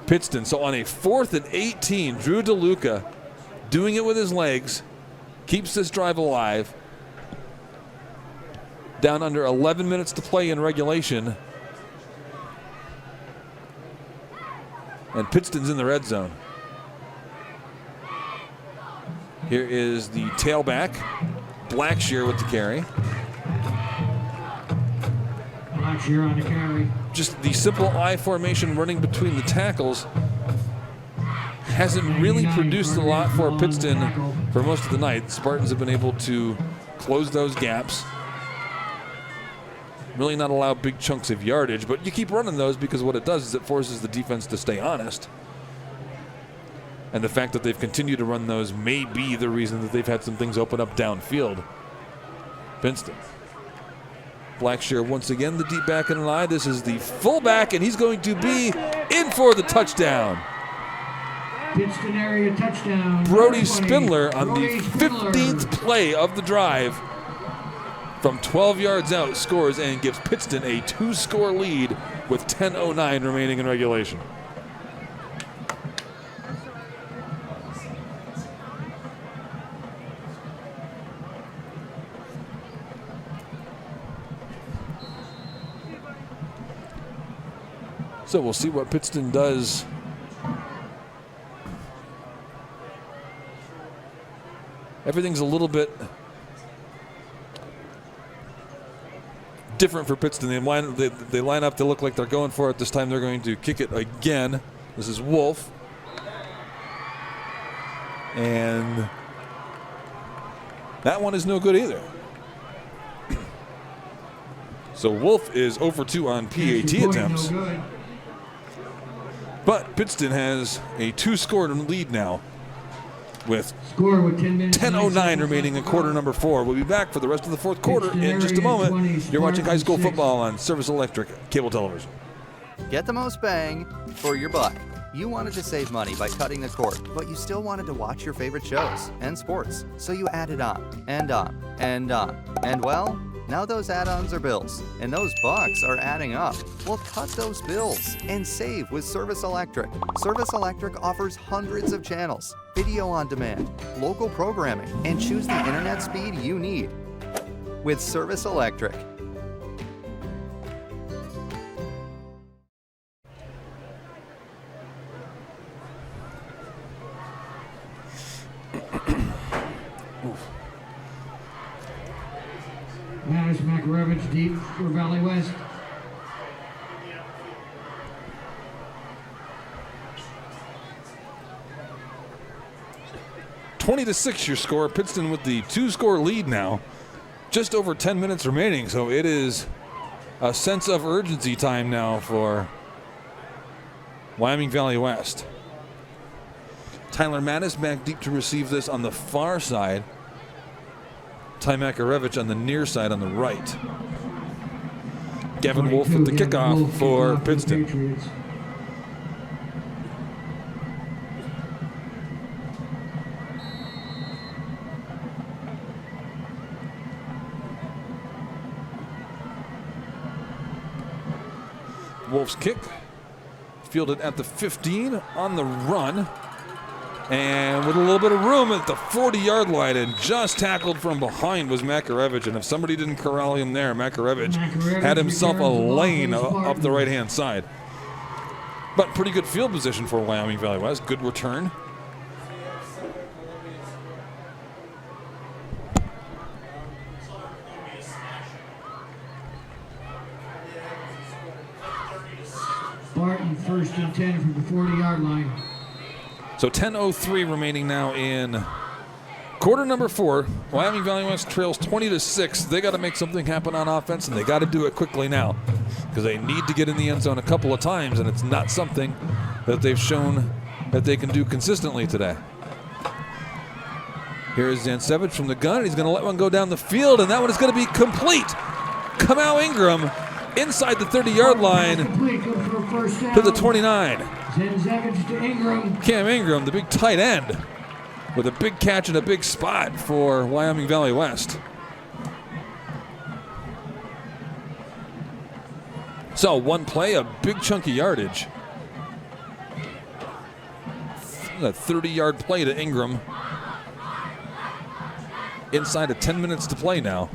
Pittston. So on a 4th and 18, Drew DeLuca doing it with his legs, keeps this drive alive. Down under 11 minutes to play in regulation. And Pittston's in the red zone. Here is the tailback, Blackshear with the carry. Blackshear on the carry. Just the simple I formation running between the tackles hasn't really produced a lot for Pittston for most of the night. Spartans have been able to close those gaps. Really not allow big chunks of yardage, but you keep running those because what it does is it forces the defense to stay honest. And the fact that they've continued to run those may be the reason that they've had some things open up downfield. Pittston. Blackshear once again, the deep back in an eye. This is the fullback, and he's going to be in for the touchdown. Pittston area touchdown. Brody Spindler on the 15th play of the drive from 12 yards out scores and gives Pittston a 2-score lead with 10:09 remaining in regulation. So we'll see what Pittston does. Everything's a little bit different for Pittston. They line up, they look like they're going for it. This time they're going to kick it again. This is Wolf. And that one is no good either. So Wolf is 0 for 2 on PAT attempts. But Pittston has a 2-score lead now with 10:09 remaining in quarter number 4. We'll be back for the rest of the fourth quarter in just a moment. You're watching high school football on Service Electric Cable Television. Get the most bang for your buck. You wanted to save money by cutting the cord, but you still wanted to watch your favorite shows and sports, so you added on and on and on. And well, now those add-ons are bills, and those bucks are adding up. Well, cut those bills and save with Service Electric. Service Electric offers hundreds of channels, video on demand, local programming, and choose the internet speed you need with Service Electric. Manis McRevich deep for Valley West. (20-6) your score. Pittston with the 2-score lead now. Just over 10 minutes remaining, so it is a sense of urgency time now for Wyoming Valley West. Tyler Mattis back deep to receive this on the far side. Ty Makarevich on the near side on the right. Gavin Wolf with the kickoff for Pittston. Wolf's kick, fielded at the 15 on the run, and with a little bit of room at the 40-yard line, and just tackled from behind was Makarevich. And if somebody didn't corral him there, Makarevich had himself a lane up the right-hand side. But pretty good field position for Wyoming Valley West. Good return. Barton, 1st and 10 from the 40-yard line. So 10:03 remaining now in quarter number 4. Wyoming Valley West trails 20-6. They got to make something happen on offense, and they got to do it quickly now because they need to get in the end zone a couple of times, and it's not something that they've shown that they can do consistently today. Here is Zancevich from the gun. He's going to let one go down the field, and that one is going to be complete. Kamau Ingram inside the 30-yard line to the 29. Zancevich to Ingram. Cam Ingram, the big tight end, with a big catch and a big spot for Wyoming Valley West. So one play, a big chunky yardage. A 30-yard play to Ingram. Inside of 10 minutes to play now.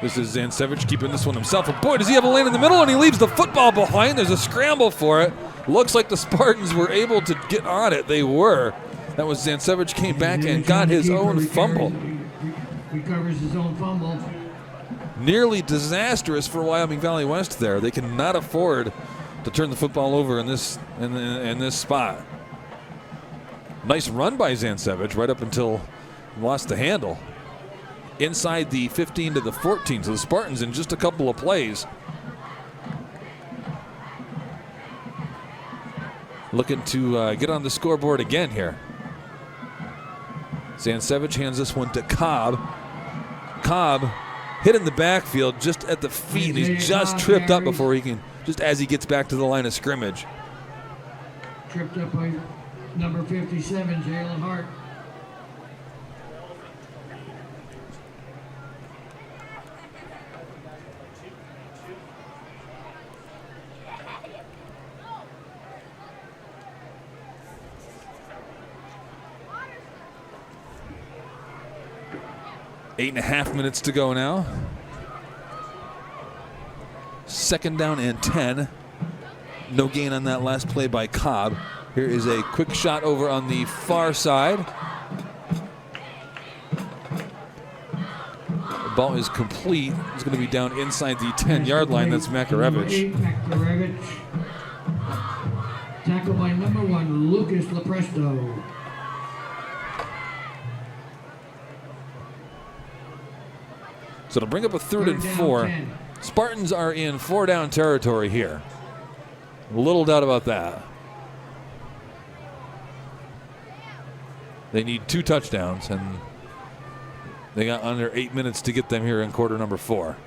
This is Zancevich keeping this one himself. And boy, does he have a lane in the middle, and he leaves the football behind. There's a scramble for it. Looks like the Spartans were able to get on it. They were. That was Zancevich came back and got his own fumble. Recovers his own fumble. Nearly disastrous for Wyoming Valley West there. They cannot afford to turn the football over in this spot. Nice run by Zancevich right up until he lost the handle. Inside the 15 to the 14. So the Spartans in just a couple of plays. Looking to get on the scoreboard again here. Zancevich hands this one to Cobb. Cobb hit in the backfield just at the feet. He's just tripped up before he can, just as he gets back to the line of scrimmage. Tripped up by number 57, Jalen Hart. Eight and a half minutes to go now. 2nd down and 10. No gain on that last play by Cobb. Here is a quick shot over on the far side. The ball is complete. It's going to be down inside the 10-yard line. That's Makarevich. Makarevich. Tackled by number 1, Lucas Lepresto. So to bring up a 3rd and 4. 10. Spartans are in 4-down territory here. Little doubt about that. They need 2 touchdowns, and they got under 8 minutes to get them here in quarter number 4.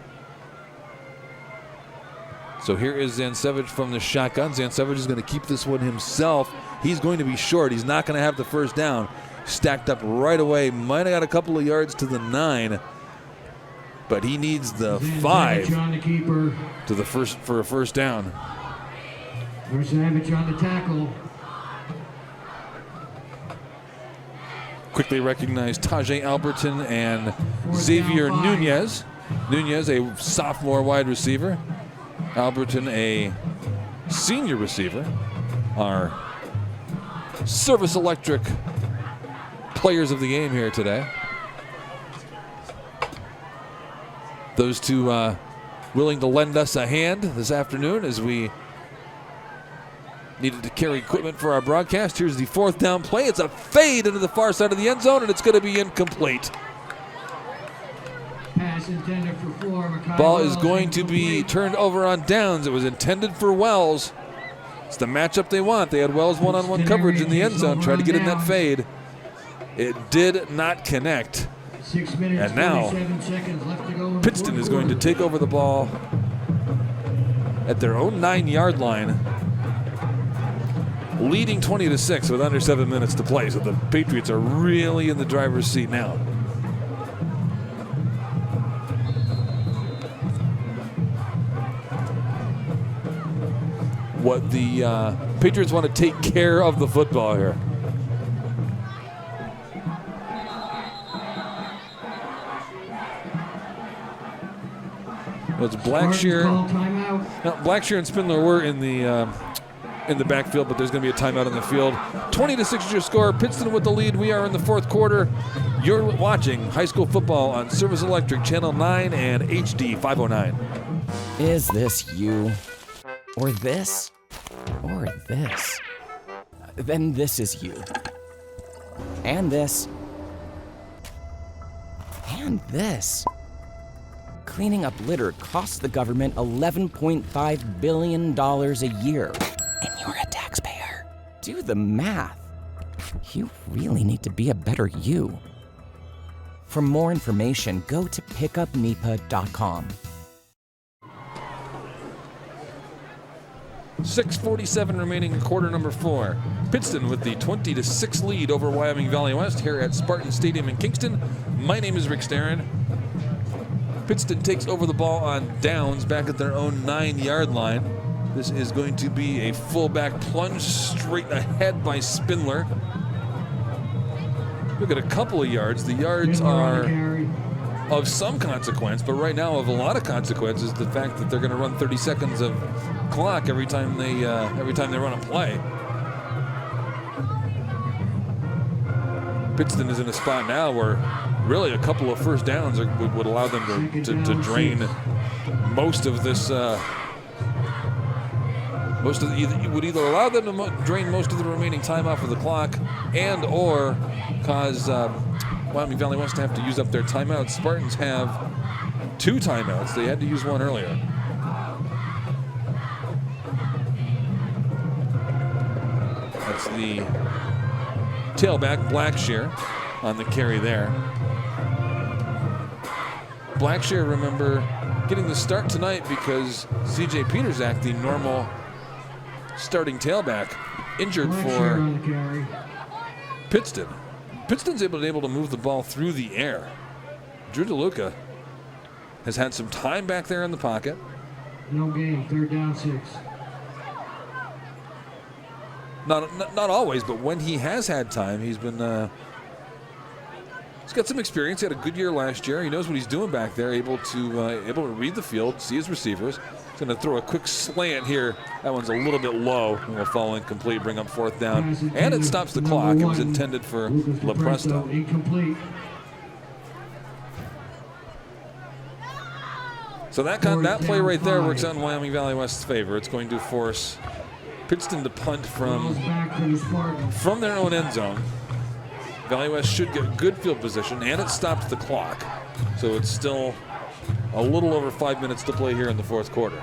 So here is Zancevich from the shotgun. Zancevich is going to keep this one himself. He's going to be short. He's not going to have the 1st down. Stacked up right away. Might have got a couple of yards to the 9. But he needs the 5 to the first for a 1st down. Zancevich on the tackle. Quickly recognized Tajay Alberton and Xavier Nunez. Nunez, a sophomore wide receiver. Alberton, a senior receiver. Our Service Electric players of the game here today. Those two willing to lend us a hand this afternoon as we needed to carry equipment for our broadcast. Here's the 4th down play. It's a fade into the far side of the end zone, and it's going to be incomplete. Pass intended for Flora. Ball is going to be turned over on downs. It was intended for Wells. It's the matchup they want. They had Wells one-on-one coverage in the end zone, tried to get in that fade. It did not connect. 6 minutes, and now 47 seconds left to go. Pittston is going to take over the ball at their own 9-yard line, leading 20-6 with under 7 minutes to play. So the Patriots are really in the driver's seat now. What the Patriots want to take care of the football here. It's Blackshear. Blackshear and Spindler were in the backfield, but there's going to be a timeout on the field. 20-6 is your score. Pittston with the lead. We are in the fourth quarter. You're watching high school football on Service Electric Channel 9 and HD 509. Is this you? Or this? Or this? Then this is you. And this. And this. Cleaning up litter costs the government $11.5 billion a year. And you're a taxpayer. Do the math. You really need to be a better you. For more information, go to pickupnipa.com. 6:47 remaining in quarter number 4. Pittston with the 20-6 lead over Wyoming Valley West here at Spartan Stadium in Kingston. My name is Rick Starren. Pittston takes over the ball on downs back at their own 9-yard line. This is going to be a fullback plunge straight ahead by Spindler. Look at a couple of yards. The yards are of some consequence, but right now of a lot of consequence is the fact that they're going to run 30 seconds of clock every time they run a play. Pittston is in a spot now where really a couple of first downs would allow them to drain most of this. Would either allow them to drain most of the remaining time off of the clock, and or cause Wyoming Valley West to have to use up their timeouts. Spartans have 2 timeouts. They had to use one earlier. That's the tailback, Blackshear, on the carry there. Blackshear, remember, getting the start tonight because C.J. Peterzak, the normal starting tailback, injured for Pittston. Pittston's able to move the ball through the air. Drew DeLuca has had some time back there in the pocket. No gain, 3rd down 6. Not always, but when he has had time, he's been he's got some experience. He had a good year last year. He knows what he's doing back there, able to read the field, see his receivers. He's going to throw a quick slant here. That one's a little bit low and will fall incomplete, bring up 4th down. And it stops the clock. It was intended for LaPresto. Incomplete. So that play right there works out in Wyoming Valley West's favor. It's going to force Pittston to punt from their own end zone. Valley West should get good field position, and it stops the clock. So it's still a little over 5 minutes to play here in the fourth quarter.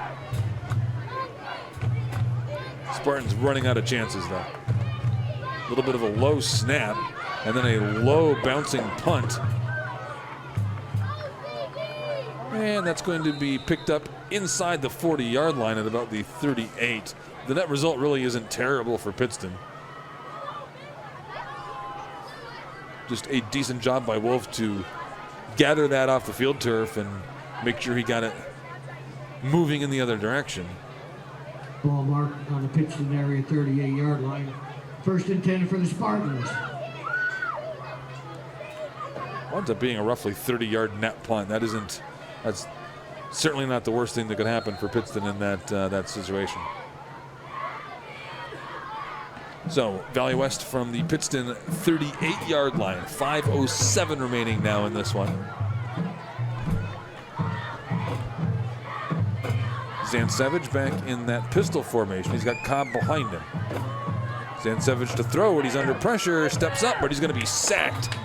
Spartans running out of chances, though. A little bit of a low snap, and then a low bouncing punt. And that's going to be picked up inside the 40-yard line at about the 38. The net result really isn't terrible for Pittston. Just a decent job by Wolf to gather that off the field turf and make sure he got it moving in the other direction. Ball marked on the Pittston area 38-yard line. First intended for the Spartans. Winds up being a roughly 30-yard net punt. That's certainly not the worst thing that could happen for Pittston in that situation. So Valley West from the Pittston 38-yard line. 5:07 remaining now in this one. Zansevich back in that pistol formation. He's got Cobb behind him. Zansevich to throw, and he's under pressure, steps up, but he's going to be sacked.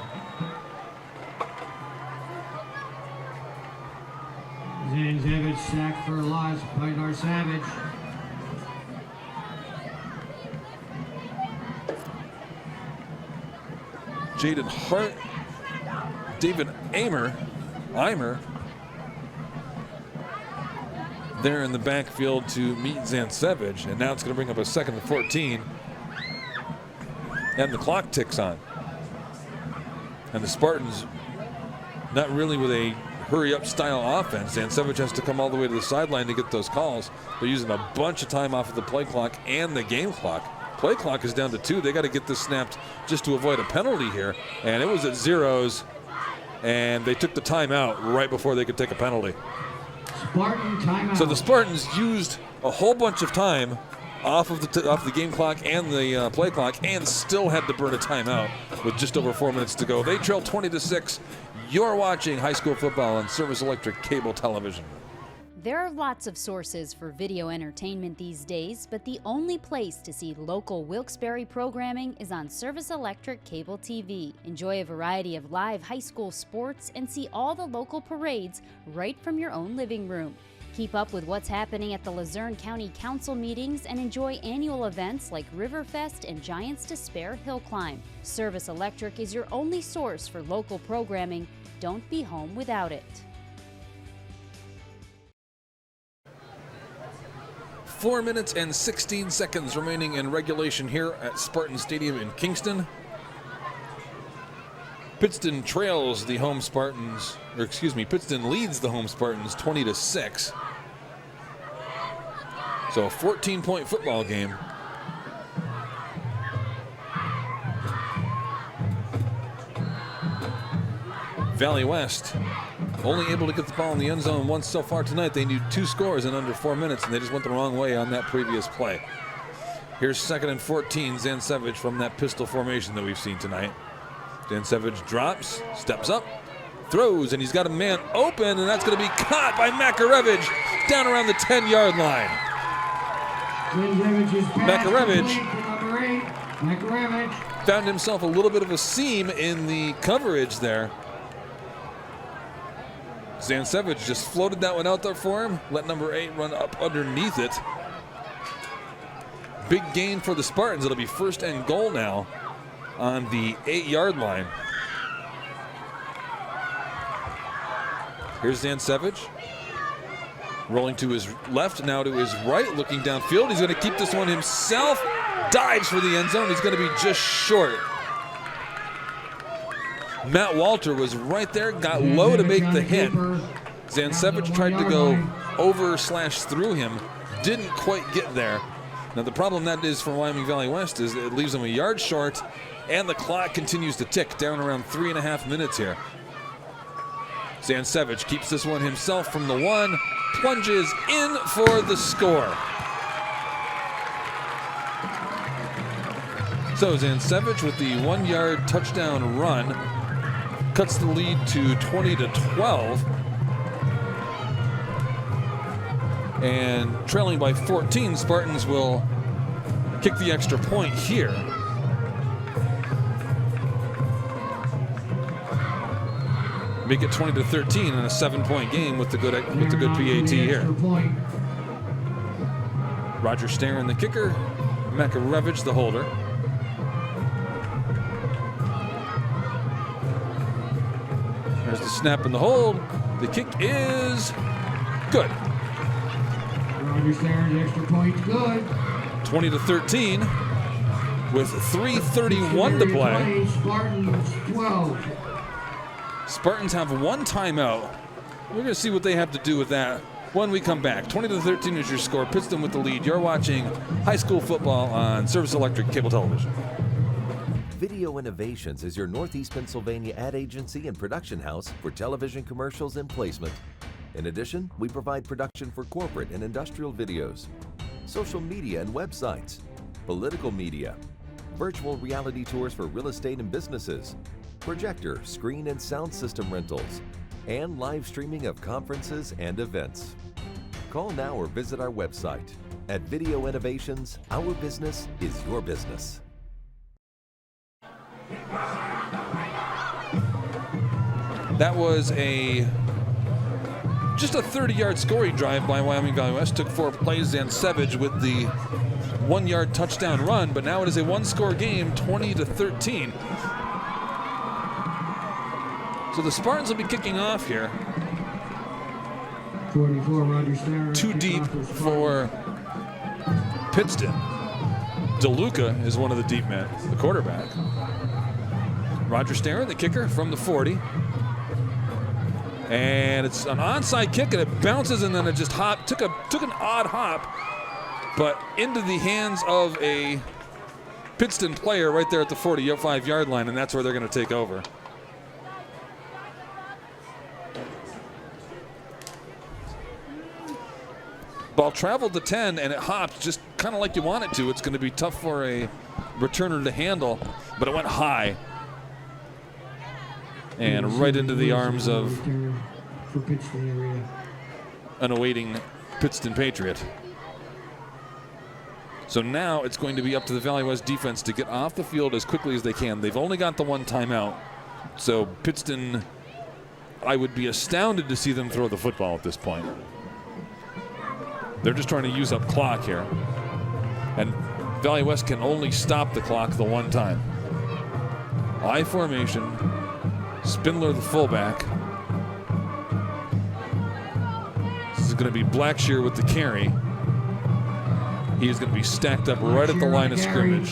Zanzevich sacked for a loss by Savage. Jaden Hart, David Eimer, there in the backfield to meet Zanzevich, and now it's going to bring up a 2nd and 14, and the clock ticks on. And the Spartans, not really with a hurry-up style offense. Zanzevich has to come all the way to the sideline to get those calls. They're using a bunch of time off of the play clock and the game clock. Play clock is down to 2. They got to get this snapped just to avoid a penalty here. And it was at zeros, and they took the timeout right before they could take a penalty. Spartan timeout. So the Spartans used a whole bunch of time off of the game clock and the play clock, and still had to burn a timeout with just over 4 minutes to go. They trail 20-6. You're watching high school football on Service Electric Cable Television. There are lots of sources for video entertainment these days, but the only place to see local Wilkes-Barre programming is on Service Electric Cable TV. Enjoy a variety of live high school sports and see all the local parades right from your own living room. Keep up with what's happening at the Luzerne County Council meetings and enjoy annual events like Riverfest and Giants to Spare Hill Climb. Service Electric is your only source for local programming. Don't be home without it. 4 minutes and 16 seconds remaining in regulation here at Spartan Stadium in Kingston. Pittston trails the home Spartans, or excuse me, Pittston leads the home Spartans 20-6. So a 14-point football game. Valley West only able to get the ball in the end zone once so far tonight. They need 2 scores in under 4 minutes, and they just went the wrong way on that previous play. Here's 2nd and 14, Zanzevich from that pistol formation that we've seen tonight. Zanzevich drops, steps up, throws, and he's got a man open, and that's going to be caught by Makarevich down around the 10-yard line. Makarevich found himself a little bit of a seam in the coverage there. Zanzevich just floated that one out there for him, let number 8 run up underneath it. Big gain for the Spartans. It'll be 1st and goal now on the 8-yard line. Here's Zanzevich rolling to his left, now to his right, looking downfield. He's going to keep this one himself. Dives for the end zone. He's going to be just short. Matt Walter was right there, got low to make the hit. Zanzevich tried to go over/through him, didn't quite get there. Now the problem that is for Wyoming Valley West is it leaves them a yard short, and the clock continues to tick down around 3.5 minutes here. Zanzevich keeps this one himself from the 1, plunges in for the score. So Zanzevich with the 1-yard touchdown run cuts the lead to 20-12. And trailing by 14, Spartans will kick the extra point here. Make it 20-13 in a 7-point game with the good PAT here. Roger Starin, the kicker. Makarevich, the holder. There's the snap and the hold. The kick is good. Roger Starin's extra point's good. 20-13 with 3:31 to play. Spartans 12. Spartans have 1 timeout. We're going to see what they have to do with that when we come back. 20-13 is your score. Pittston with the lead. You're watching high school football on Service Electric Cable Television. Video Innovations is your Northeast Pennsylvania ad agency and production house for television commercials and placement. In addition, we provide production for corporate and industrial videos, social media and websites, political media, virtual reality tours for real estate and businesses, projector, screen and sound system rentals, and live streaming of conferences and events. Call now or visit our website. At Video Innovations, our business is your business. That was a just a 30-yard scoring drive by Wyoming Valley West. Took 4 plays. Zansevich with the 1-yard touchdown run, but now it is a 1-score game, 20-13. So the Spartans will be kicking off here. 44, Roger Starr. Too deep for Pittston. DeLuca is one of the deep men, the quarterback. Roger Starr, the kicker from the 40. And it's an onside kick, and it bounces, and then it just took an odd hop, but into the hands of a Pittston player right there at the 45-yard line, and that's where they're going to take over. Ball traveled to 10, and it hopped just kind of like you want it to. It's going to be tough for a returner to handle, but it went high. And right into the arms of an awaiting Pittston Patriot. So now it's going to be up to the Valley West defense to get off the field as quickly as they can. They've only got the 1 timeout. So Pittston, I would be astounded to see them throw the football at this point. They're just trying to use up clock here. And Valley West can only stop the clock the 1 time. I formation. Spindler, the fullback. This is going to be Blackshear with the carry. He is going to be stacked up right at the line of scrimmage.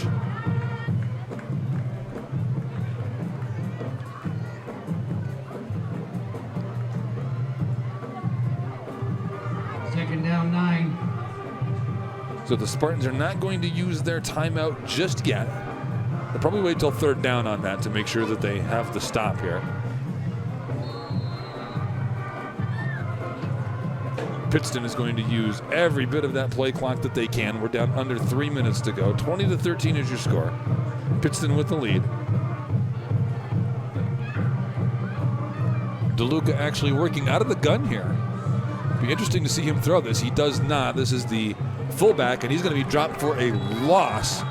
Second down, 9. So the Spartans are not going to use their timeout just yet. They'll probably wait till 3rd down on that to make sure that they have the stop here. Pittston is going to use every bit of that play clock that they can. We're down under 3 minutes to go. 20-13 is your score. Pittston with the lead. DeLuca actually working out of the gun here. Be interesting to see him throw this. He does not. This is the fullback, and he's going to be dropped for a loss.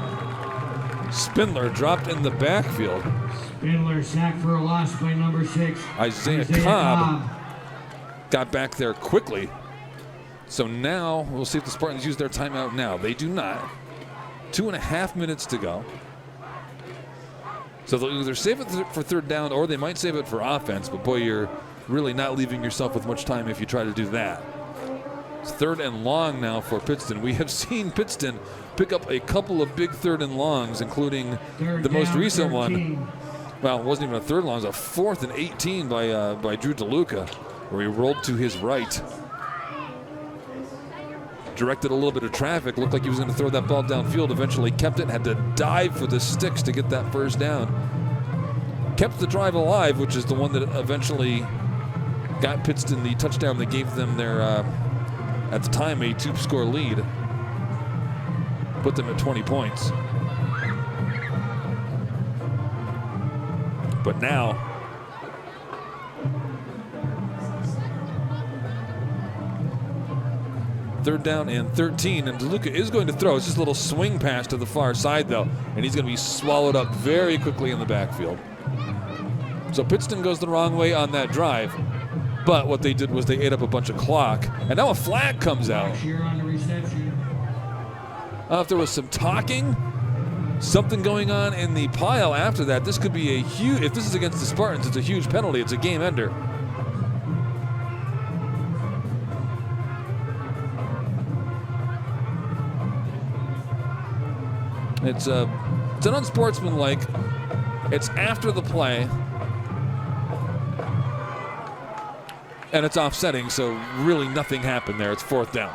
Spindler dropped in the backfield. Spindler sacked for a loss by number 6. Isaiah Cobb got back there quickly. So now we'll see if the Spartans use their timeout now. They do not. 2.5 minutes to go. So they'll either save it for 3rd down or they might save it for offense. But boy, you're really not leaving yourself with much time if you try to do that. It's 3rd and long now for Pittston. We have seen Pittston pick up a couple of big 3rd and longs, including the most recent 13. One. Well, it wasn't even a 3rd long. It was a 4th and 18 by Drew DeLuca, where he rolled to his right. Directed a little bit of traffic. Looked like he was going to throw that ball downfield. Eventually kept it. Had to dive for the sticks to get that 1st down. Kept the drive alive, which is the one that eventually got Pittston the touchdown that gave them their, at the time, a 2-score lead. Put them at 20 points. But now, third down and 13, and DeLuca is going to throw. It's just a little swing pass to the far side, though, and he's going to be swallowed up very quickly in the backfield. So Pittston goes the wrong way on that drive, but what they did was they ate up a bunch of clock, and now a flag comes out. I don't know if there was some talking, something going on in the pile after that. This could be a huge, if this is against the Spartans, it's a huge penalty. It's a game ender. It's an unsportsmanlike. It's after the play. And it's offsetting, so really nothing happened there. It's 4th down.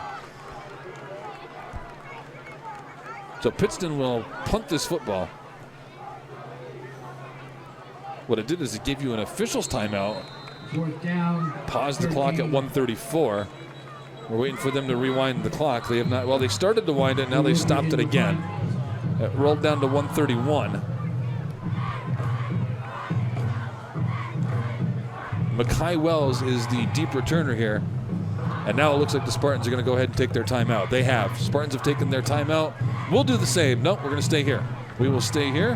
So Pittston will punt this football. What it did is it gave you an official's timeout. 4th down. Pause the clock at 1:34. We're waiting for them to rewind the clock. They have not. Well, they started to wind it. Now they've stopped it again. It rolled down to 1:31. Mekhi Wells is the deep returner here. And now it looks like the Spartans are going to go ahead and take their timeout. They have. Spartans have taken their timeout. We'll do the same. Nope, we're going to stay here. We will stay here.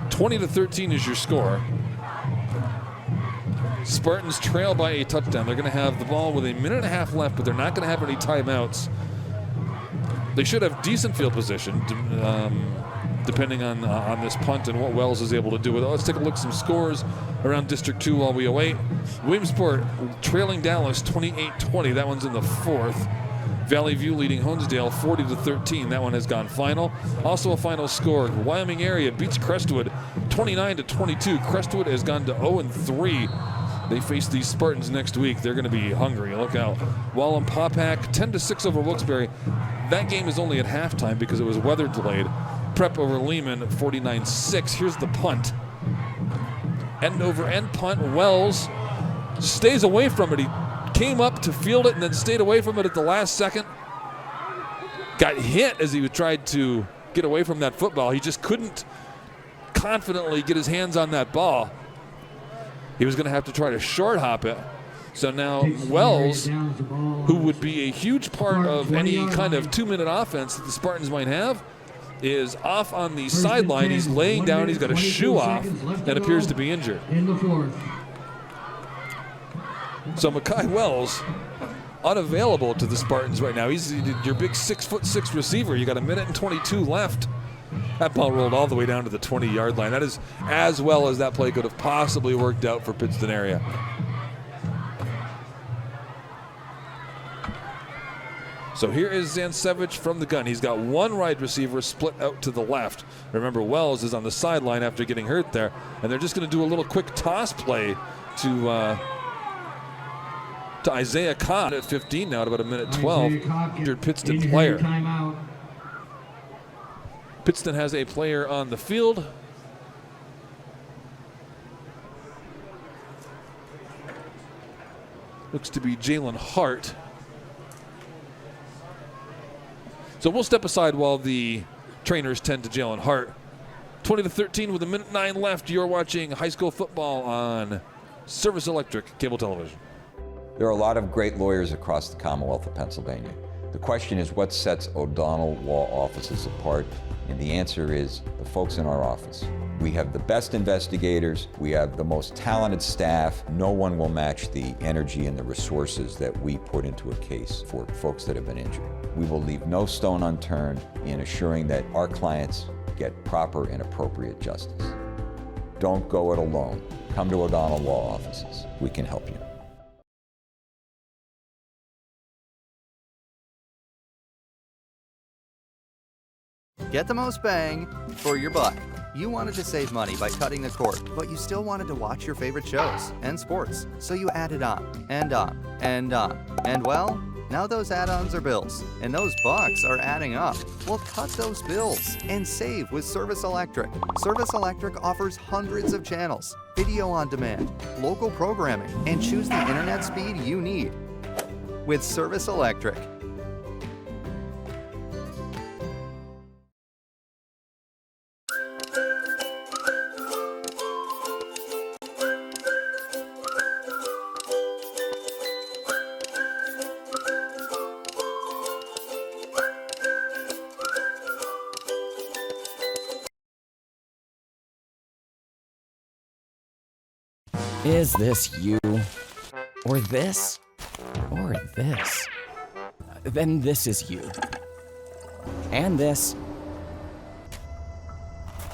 20-13 is your score. Spartans trail by a touchdown. They're going to have the ball with a minute and a half left, but they're not going to have any timeouts. They should have decent field position, depending on this punt and what Wells is able to do with it. Let's take a look at some scores around District 2 while we await. Williamsport trailing Dallas 28-20. That one's in the fourth. Valley View leading Honesdale 40-13. That one has gone final. Also a final score. Wyoming area beats Crestwood 29-22. Crestwood has gone to 0-3. They face these Spartans next week. They're going to be hungry. Look out. Wallam-Paupack 10-6 over Wilkes-Barre. That game is only at halftime because it was weather delayed. Prep over Lehman 49-6. Here's the punt. End over end punt. Wells stays away from it. He came up to field it and then stayed away from it at the last second. Got hit as he tried to get away from that football. He just couldn't confidently get his hands on that ball. He was going to have to try to short hop it. So now Wells, who would be a huge part of any kind of 2-minute offense that the Spartans might have, is off on the sideline. He's laying down. He's got a shoe off and appears to be injured. In the fourth. So Makai Wells unavailable to the Spartans right now. He's your big 6'6" receiver. You got a minute and 22 left. That ball rolled all the way down to the 20-yard line. That is as well as that play could have possibly worked out for Pittston area. So here is Zansevich from the gun. He's got one wide receiver split out to the left. Remember, Wells is on the sideline after getting hurt there. And they're just going to do a little quick toss play to Isaiah Cobb at 15 now at about a minute 12. Injured Pittston player. Pittston has a player on the field. Looks to be Jalen Hart. So we'll step aside while the trainers tend to Jalen Hart. 20-13 with a minute 9 left. You're watching high school football on Service Electric Cable Television. There are a lot of great lawyers across the Commonwealth of Pennsylvania. The question is, what sets O'Donnell Law Offices apart? And the answer is the folks in our office. We have the best investigators. We have the most talented staff. No one will match the energy and the resources that we put into a case for folks that have been injured. We will leave no stone unturned in assuring that our clients get proper and appropriate justice. Don't go it alone. Come to O'Donnell Law Offices. We can help you. Get the most bang for your buck. You wanted to save money by cutting the cord, but you still wanted to watch your favorite shows and sports, so you added on, and on, and on. And well, now those add-ons are bills, and those bucks are adding up. Well, cut those bills and save with Service Electric. Service Electric offers hundreds of channels, video on demand, local programming, and choose the internet speed you need. With Service Electric. Is this you? Or this? Or this? Then this is you. And this.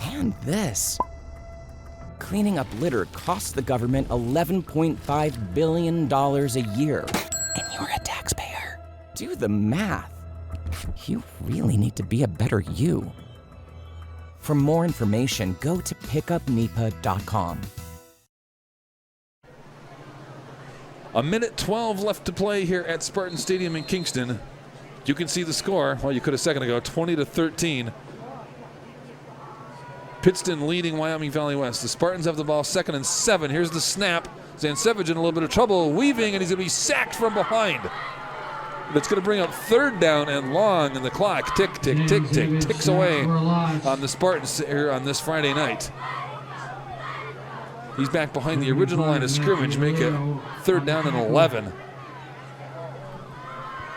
And this. Cleaning up litter costs the government $11.5 billion a year. And you're a taxpayer. Do the math. You really need to be a better you. For more information, go to pickupnepa.com. A minute 12 left to play here at Spartan Stadium in Kingston. You can see the score. Well, you could a second ago, 20-13. Pittston leading Wyoming Valley West. The Spartans have the ball 2nd and 7. Here's the snap. Zansevich in a little bit of trouble, weaving, and he's going to be sacked from behind. That's going to bring up 3rd down and long, and the clock tick, tick, tick, tick, ticks away on the Spartans here on this Friday night. He's back behind the original line of scrimmage, make it 3rd down and 11.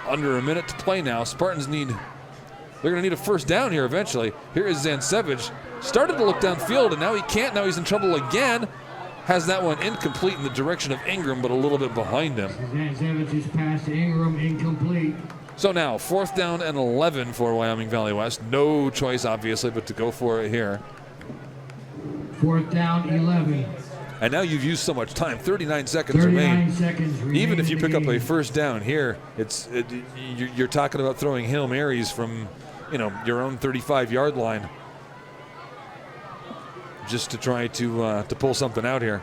Under a minute to play now. Spartans they're going to need a 1st down here eventually. Here is Zansevich. Started to look downfield, and now he can't. Now he's in trouble again. has that one incomplete in the direction of Ingram, but a little bit behind him. Zancevich's pass to Ingram, incomplete. So now, 4th down and 11 for Wyoming Valley West. No choice, obviously, but to go for it here. 4th down, 11. And now you've used so much time. 39 seconds remain. Even if you pick up a first down here, you're talking about throwing Hail Marys from, your own 35-yard line, just to try to pull something out here.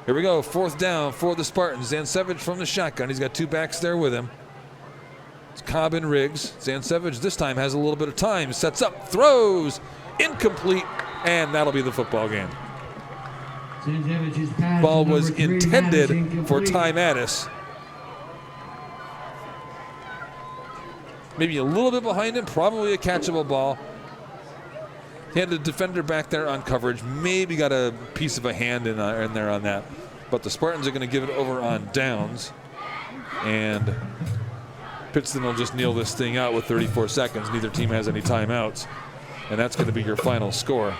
Here we go, 4th down for the Spartans. Zancevich from the shotgun. He's got 2 backs there with him. It's Cobb and Riggs. Zancevich this time has a little bit of time. Sets up, throws, incomplete, and that'll be the football game. Zancevich's pass Ball to was number 3, intended Mattis, for incomplete. Ty Mattis. Maybe a little bit behind him, probably a catchable ball. He had the defender back there on coverage, maybe got a piece of a hand in there on that. But the Spartans are going to give it over on downs. And Pittston will just kneel this thing out with 34 seconds. Neither team has any timeouts. And that's going to be your final score.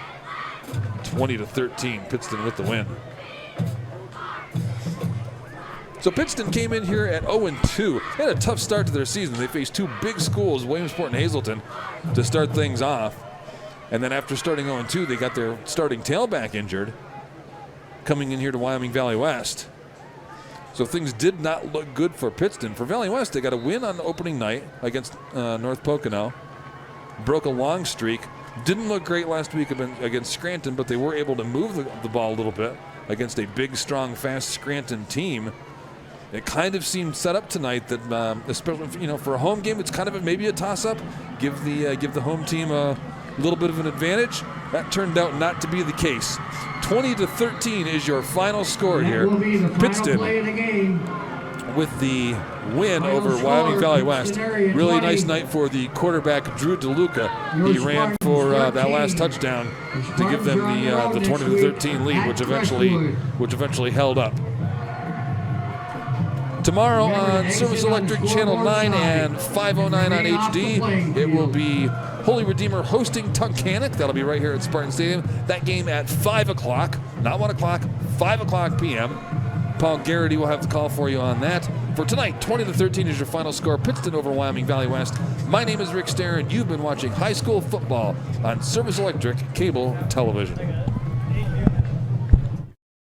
20-13, Pittston with the win. So Pittston came in here at 0-2. They had a tough start to their season. They faced 2 big schools, Williamsport and Hazleton, to start things off. And then after starting 0-2, they got their starting tailback injured, coming in here to Wyoming Valley West. So things did not look good for Pittston. For Valley West, they got a win on opening night against North Pocono. Broke a long streak. Didn't look great last week against Scranton, but they were able to move the ball a little bit against a big, strong, fast Scranton team. It kind of seemed set up tonight that, especially for a home game, it's kind of maybe a toss-up. Give the home team a little bit of an advantage. That turned out not to be the case. 20-13 is your final score here. Pittston with the win over Wyoming Valley West. Really nice night for the quarterback Drew DeLuca. He ran for that last touchdown to give them the 20-13 lead, which eventually held up. Tomorrow on Service Electric Channel 9 and 509 on HD, it will be Holy Redeemer hosting Tunkhannock. That'll be right here at Spartan Stadium. That game at 5 o'clock, not 1 o'clock, 5 o'clock p.m. Paul Garrity will have the call for you on that. For tonight, 20-13 is your final score. Pittston over Wyoming Valley West. My name is Rick Starr, and you've been watching high school football on Service Electric Cable Television.